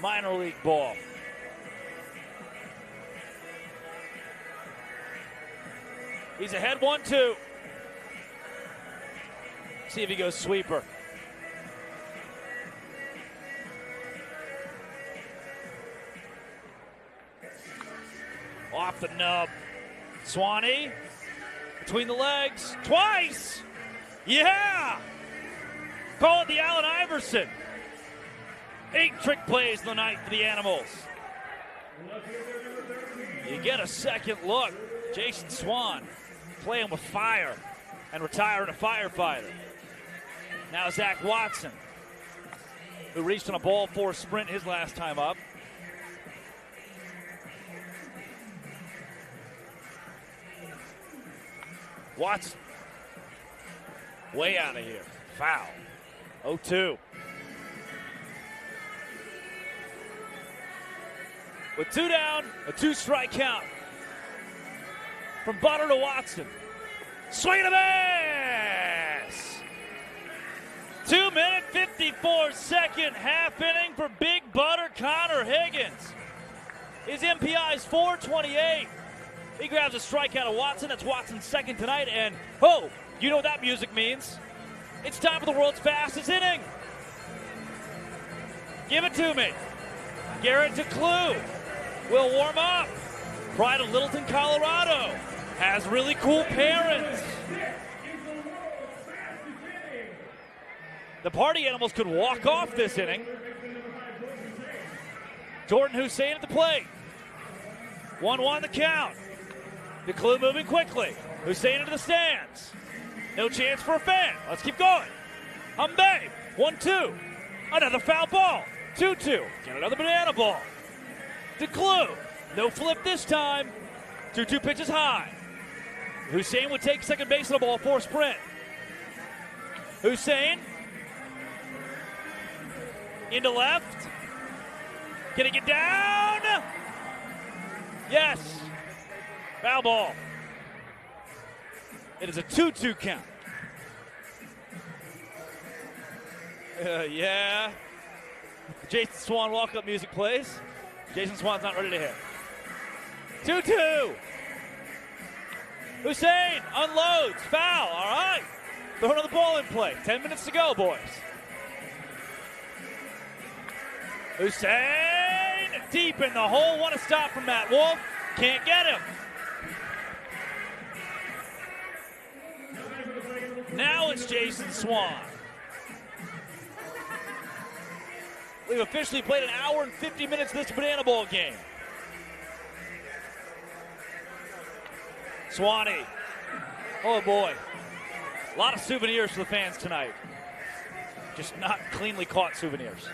minor league ball. He's ahead 1-2. See if he goes sweeper. Off the nub. Swanee between the legs twice. Yeah! Call it the Allen Iverson. 8 trick plays in the night for the Animals. You get a second look. Jason Swan playing with fire and retiring a firefighter. Now Zach Watson, who reached on a ball 4 sprint his last time up. Watson, way out of here. Foul. 0-2. With 2 down, a 2-strike count. From Butter to Watson. Swing and a miss! 2-minute, 54-second half inning for Big Butter Connor Higgins. His MPI is 428. He grabs a strikeout of Watson. That's Watson's second tonight. And, oh, you know what that music means. It's time for the world's fastest inning. Give it to me. Garrett DeClue will warm up. Pride of Littleton, Colorado. Has really cool parents. The Party Animals could walk off this inning. Jordan Hussein at the plate. 1-1 the count. DeClue moving quickly. Hussein into the stands. No chance for a fan. Let's keep going. Humbe. 1-2. Another foul ball. 2-2. Get another banana ball. DeClue. No flip this time. 2-2 pitches high. Hussein would take second base on the ball 4 sprint. Hussein. Into left. Can he get down? Yes. Foul ball. It is a 2-2 count. Yeah. Jason Swan walk-up music plays. Jason Swan's not ready to hit. 2-2. Hussein unloads. Foul. All right. Throw another ball in play. 10 minutes to go, boys. Hussein deep in the hole. Want to stop from Matt Wolf. Can't get him. Now it's Jason Swan. We've officially played an hour and 50 minutes of this banana ball game. Swanee. Oh boy. A lot of souvenirs for the fans tonight. Just not cleanly caught souvenirs.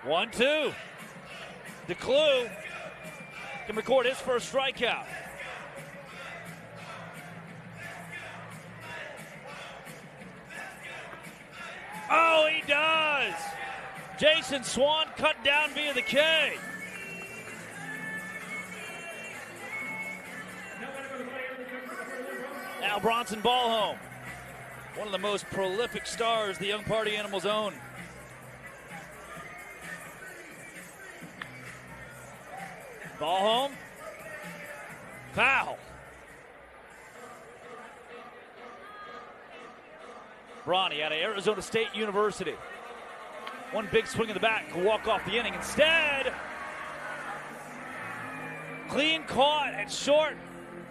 1-2. DeClue can record his first strikeout. Oh, he does. Jason Swan cut down via the K. Now Bronson Ballhome, one of the most prolific stars the young party animals own. Ballhome. Foul. Bronny out of Arizona State University. One big swing in the bat could walk off the inning. Instead, clean caught at short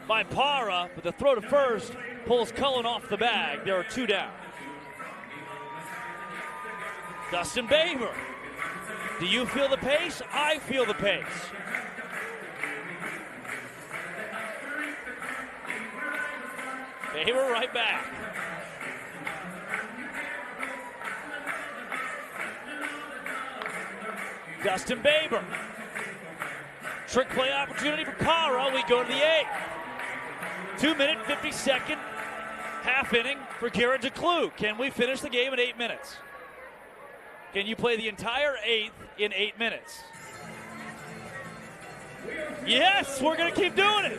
by Para, but the throw to first pulls Cullen off the bag. There are 2 down. Dustin Baber. Do you feel the pace? I feel the pace. Baber right back. Dustin Baber. Trick play opportunity for Para. We go to the 8th. 2-minute, 52nd half inning for Garrett DeClue. Can we finish the game in 8 minutes? Can you play the entire 8th in 8 minutes? Yes, we're going to keep doing it.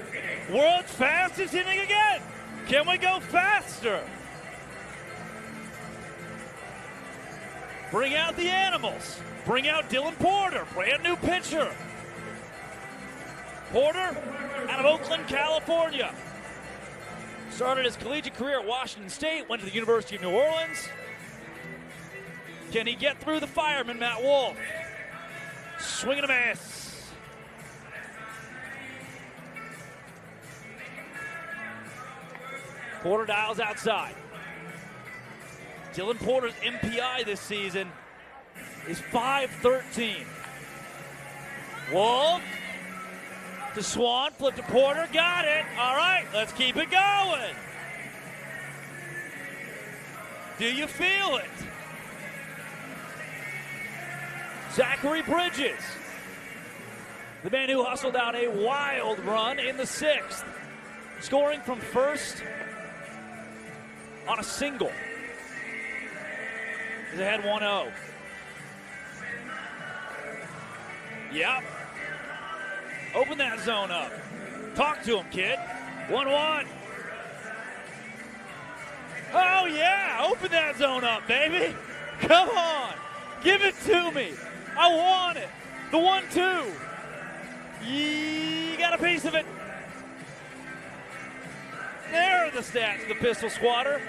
World's fastest inning again. Can we go faster? Bring out the animals. Bring out Dylan Porter, brand new pitcher. Porter out of Oakland, California. Started his collegiate career at Washington State, went to the University of New Orleans. Can he get through the fireman, Matt Wolf? Swing and a miss. Porter dials outside. Dylan Porter's MPI this season is .513. Wolf to Swan, flip to Porter, got it. All right, let's keep it going. Do you feel it? Zachary Bridges, the man who hustled out a wild run in the 6th, scoring from first on a single. He's ahead 1-0. Yep. Open that zone up. Talk to him, kid. 1-1. Oh, yeah. Open that zone up, baby. Come on. Give it to me. I want it. The 1-2. You got a piece of it. There are the stats of the pistol squatter.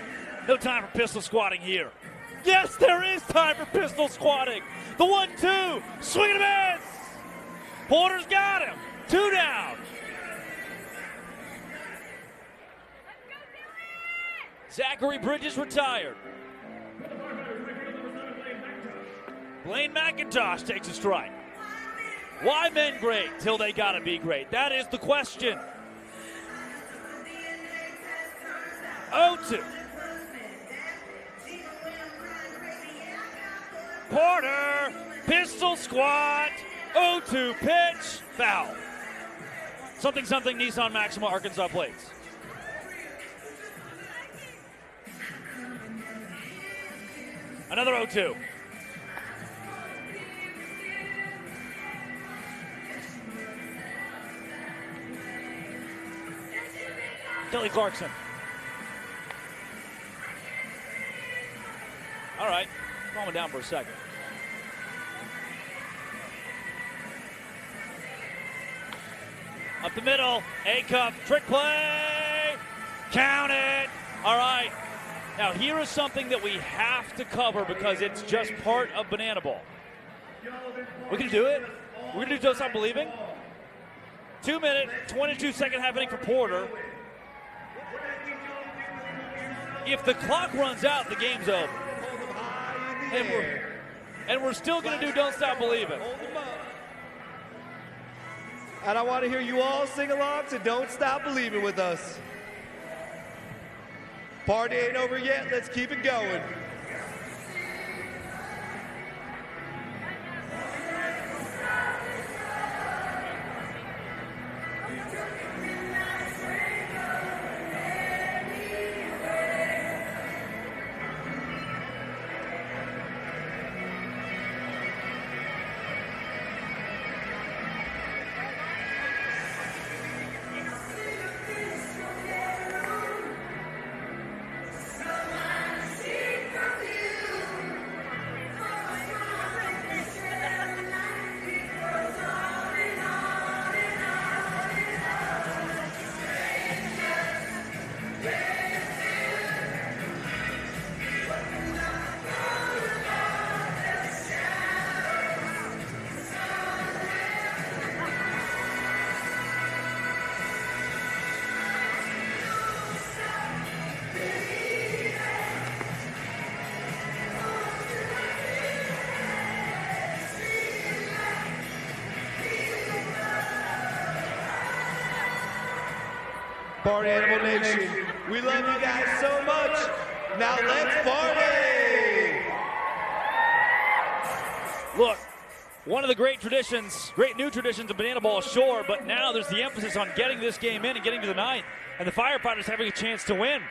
No time for pistol squatting here. Yes, there is time for pistol squatting. The 1-2. Swing and a miss. Porter's got him. 2 down. Zachary Bridges retired. Blaine McIntosh takes a strike. Why men great till they gotta be great? That is the question. 0-2. Porter, pistol squat, 0-2 pitch, foul. Something Nissan Maxima Arkansas plates. Another 0-2. Kelly Clarkson. All right, calm it down for a second. Up the middle, A-cup, trick play, count it. All right, now here is something that we have to cover because it's just part of bananaball. We can do it. We're gonna do Don't Stop Believing. 2-minute, 22-second half inning for Porter. If the clock runs out, the game's over. And we're still going to do Don't Stop Believing. And I want to hear you all sing along to Don't Stop Believing with us. Party ain't over yet. Let's keep it going. Party Animal Nation, we love you guys so much. Now let's party! Look, one of the great traditions, great new traditions of Bananaball, sure, but now there's the emphasis on getting this game in and getting to the ninth, and the Firefighters having a chance to win.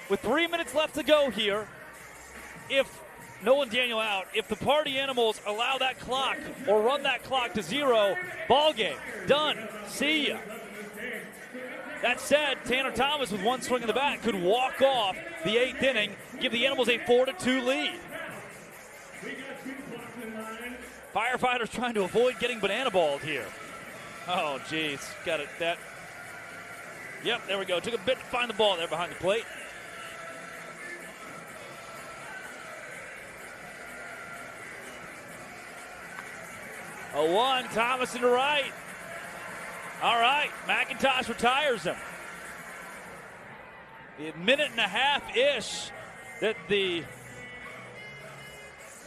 With 3 minutes left to go here, if Nolan Daniel out, if the Party Animals allow that clock or run that clock to 0, ball game, done, see ya. That said, Tanner Thomas with one swing of the bat could walk off the 8th inning, give the Animals a 4-2 lead. Firefighters trying to avoid getting banana-balled here. Oh, geez. Got it. Yep, there we go. Took a bit to find the ball there behind the plate. A 1, Thomas into right. All right, McIntosh retires him. The minute and a half-ish that the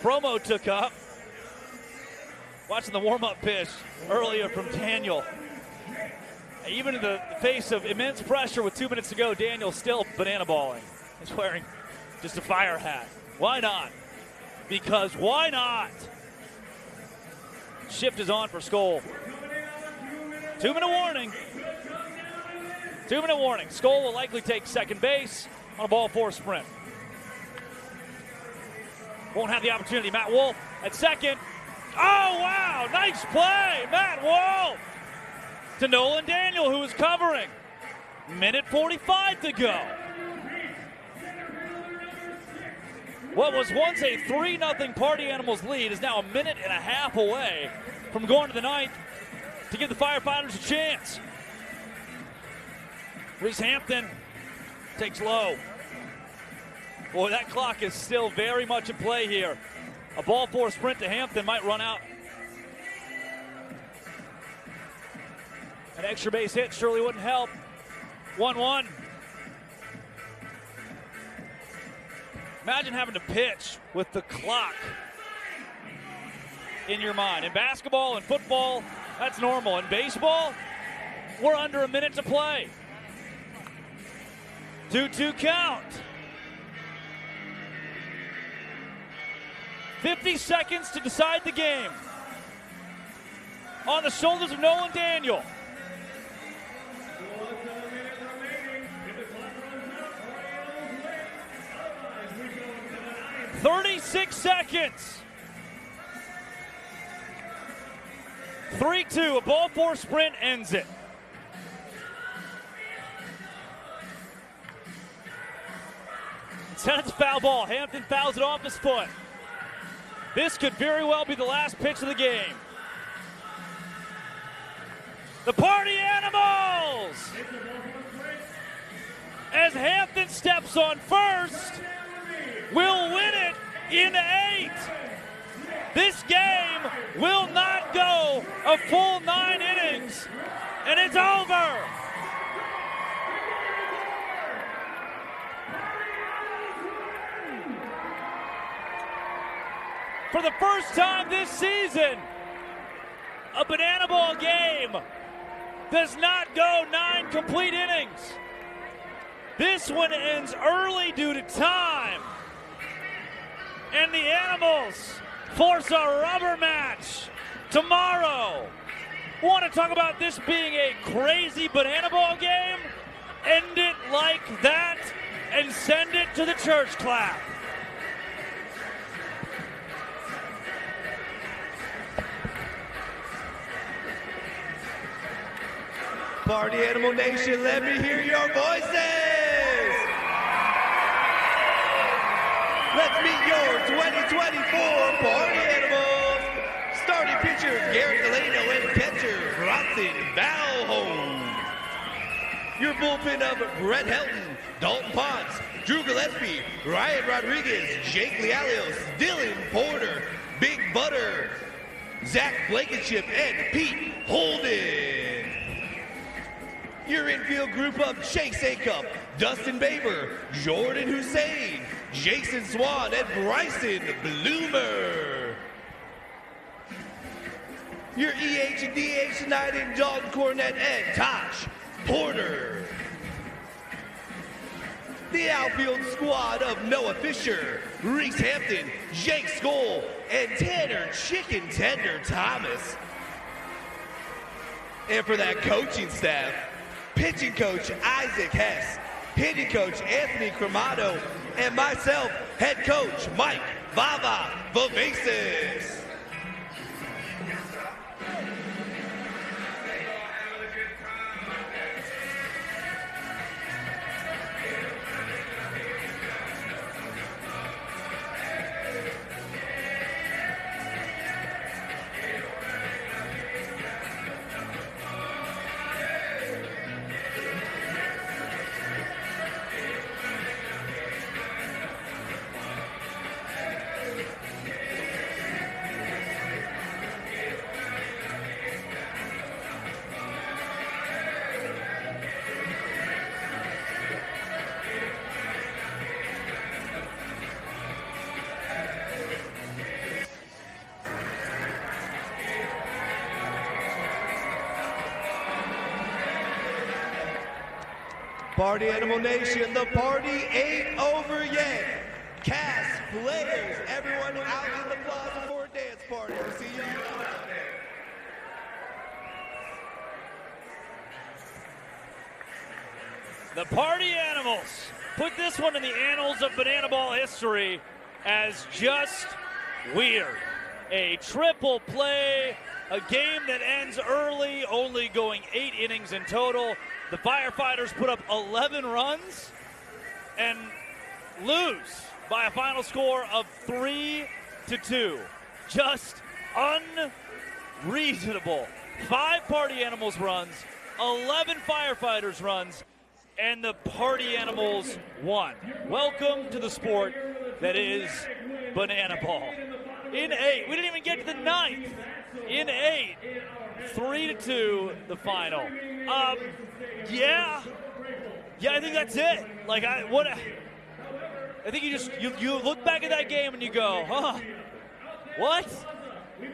promo took up. Watching the warm-up pitch earlier from Daniel. Even in the face of immense pressure with 2 minutes to go, Daniel still banana balling. He's wearing just a fire hat. Why not? Because why not? Shift is on for Skoll. 2-minute warning. 2-minute warning. Skoll will likely take second base on a ball 4 sprint. Won't have the opportunity. Matt Wolf at second. Oh, wow, nice play, Matt Wolf to Nolan Daniel, who is covering. Minute 45 to go. What was once a 3-0 Party Animals lead is now a minute and a half away from going to the ninth to give the Firefighters a chance. Reese Hampton takes low. Boy, that clock is still very much in play here. A ball 4 sprint to Hampton might run out. An extra base hit surely wouldn't help. 1-1. Imagine having to pitch with the clock in your mind. In basketball and football, that's normal. In baseball, we're under a minute to play. 2-2 count. 50 seconds to decide the game. On the shoulders of Nolan Daniel. "36 seconds. 3-2, a ball 4 sprint ends it. Instead, it's a foul ball. Hampton fouls it off his foot. This could very well be the last pitch of the game. The Party Animals! As Hampton steps on first, will win it in 8. This game will not go a full 9 innings, and it's over. For the first time this season, a banana-ball game does not go 9 complete innings. This one ends early due to time. And the Animals force a rubber match tomorrow. Want to talk about this being a crazy banana-ball game? End it like that and send it to the church clap. Party Animal Nation, let me hear your voices! Let's meet your 2024 Party Animals! Starting pitcher, Gary Galeno, and catcher, Bronson Valholm. Your bullpen of Brett Helton, Dalton Potts, Drew Gillespie, Ryan Rodriguez, Jake Lealios, Dylan Porter, Big Butter, Zach Blankenship, and Pete Holden. Your infield group of Chase Acup, Dustin Baber, Jordan Hussein, Jason Swan, and Bryson Bloomer. Your EH and DH tonight in Dalton Cornett and Tosh Porter. the outfield squad of Noah Fisher, Reese Hampton, Jake Skoll, and Tanner Chicken Tender Thomas. And for that coaching staff, pitching coach Isaac Hess, hitting coach Anthony Cremato, and myself, head coach Mike Vava Vivacis. Party Animal Nation, the party ain't over yet. Cast, players, everyone out in the plaza for a dance party. We'll see you out there. The Party Animals put this one in the annals of bananaball history as just weird. A triple play, a game that ends early, only going 8 innings in total. The Firefighters put up 11 runs and lose by a final score of 3-2. Just unreasonable. 5 Party Animals runs, 11 Firefighters runs, and the Party Animals won. Welcome to the sport that is bananaball. In 8, we didn't even get to the 9th. In 8, 3-2, the final. Yeah, I think that's it. Like, I think you look back at that game and you go, huh, what?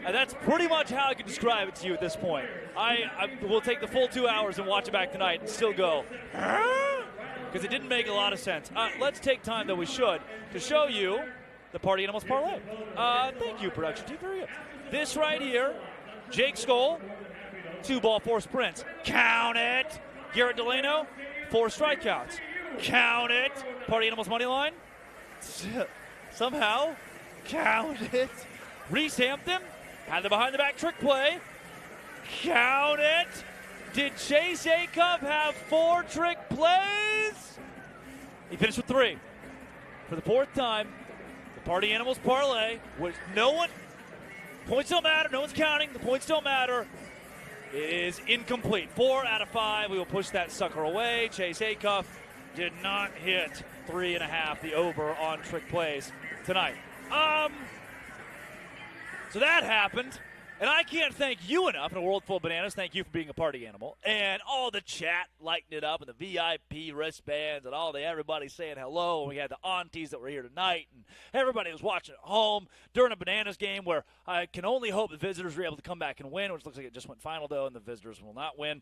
And that's pretty much how I can describe it to you at this point. I will take the full 2 hours and watch it back tonight and still go, because it didn't make a lot of sense. Let's take time, though we should, to show you the Party Animals parlay. Thank you, production team. Very good. This right here, Jake Skoll, 2 ball, 4 sprints. Count it. Garrett Delano, 4 strikeouts. Count it. Party Animals money line. Somehow, count it. Reese Hampton had the behind-the-back trick play. Count it. Did Chase Acuff have 4 trick plays? He finished with 3. For the 4th time, the Party Animals parlay was no one. Points don't matter. No one's counting. The points don't matter. It is incomplete. 4 out of 5. We will push that sucker away. Chase Acuff did not hit 3.5, the over on trick plays tonight. So that happened. And I can't thank you enough in a world full of bananas. Thank you for being a party animal. And all the chat lighting it up and the VIP wristbands and everybody saying hello. And we had the aunties that were here tonight. And everybody was watching at home during a bananas game where I can only hope the visitors were able to come back and win, which looks like it just went final, though, and the visitors will not win.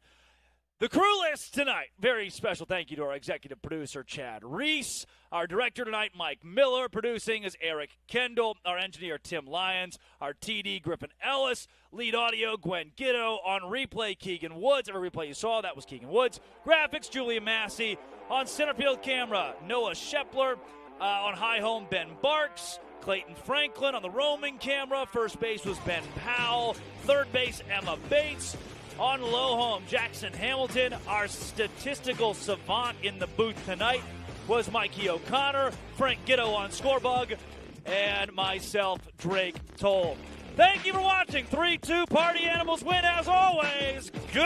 The crew list tonight. Very special thank you to our executive producer, Chad Reese. Our director tonight, Mike Miller. Producing is Eric Kendall. Our engineer, Tim Lyons. Our TD, Griffin Ellis. Lead audio, Gwen Gitto. On replay, Keegan Woods. Every replay you saw, that was Keegan Woods. Graphics, Julia Massey. On centerfield camera, Noah Shepler. On high home, Ben Barks. Clayton Franklin on the roaming camera. First base was Ben Powell. Third base, Emma Bates. On low home, Jackson Hamilton. Our statistical savant in the booth tonight was Mikey O'Connor, Frank Gitto on Scorebug, and myself, Drake Toll. Thank you for watching. 3-2 Party Animals win as always. Good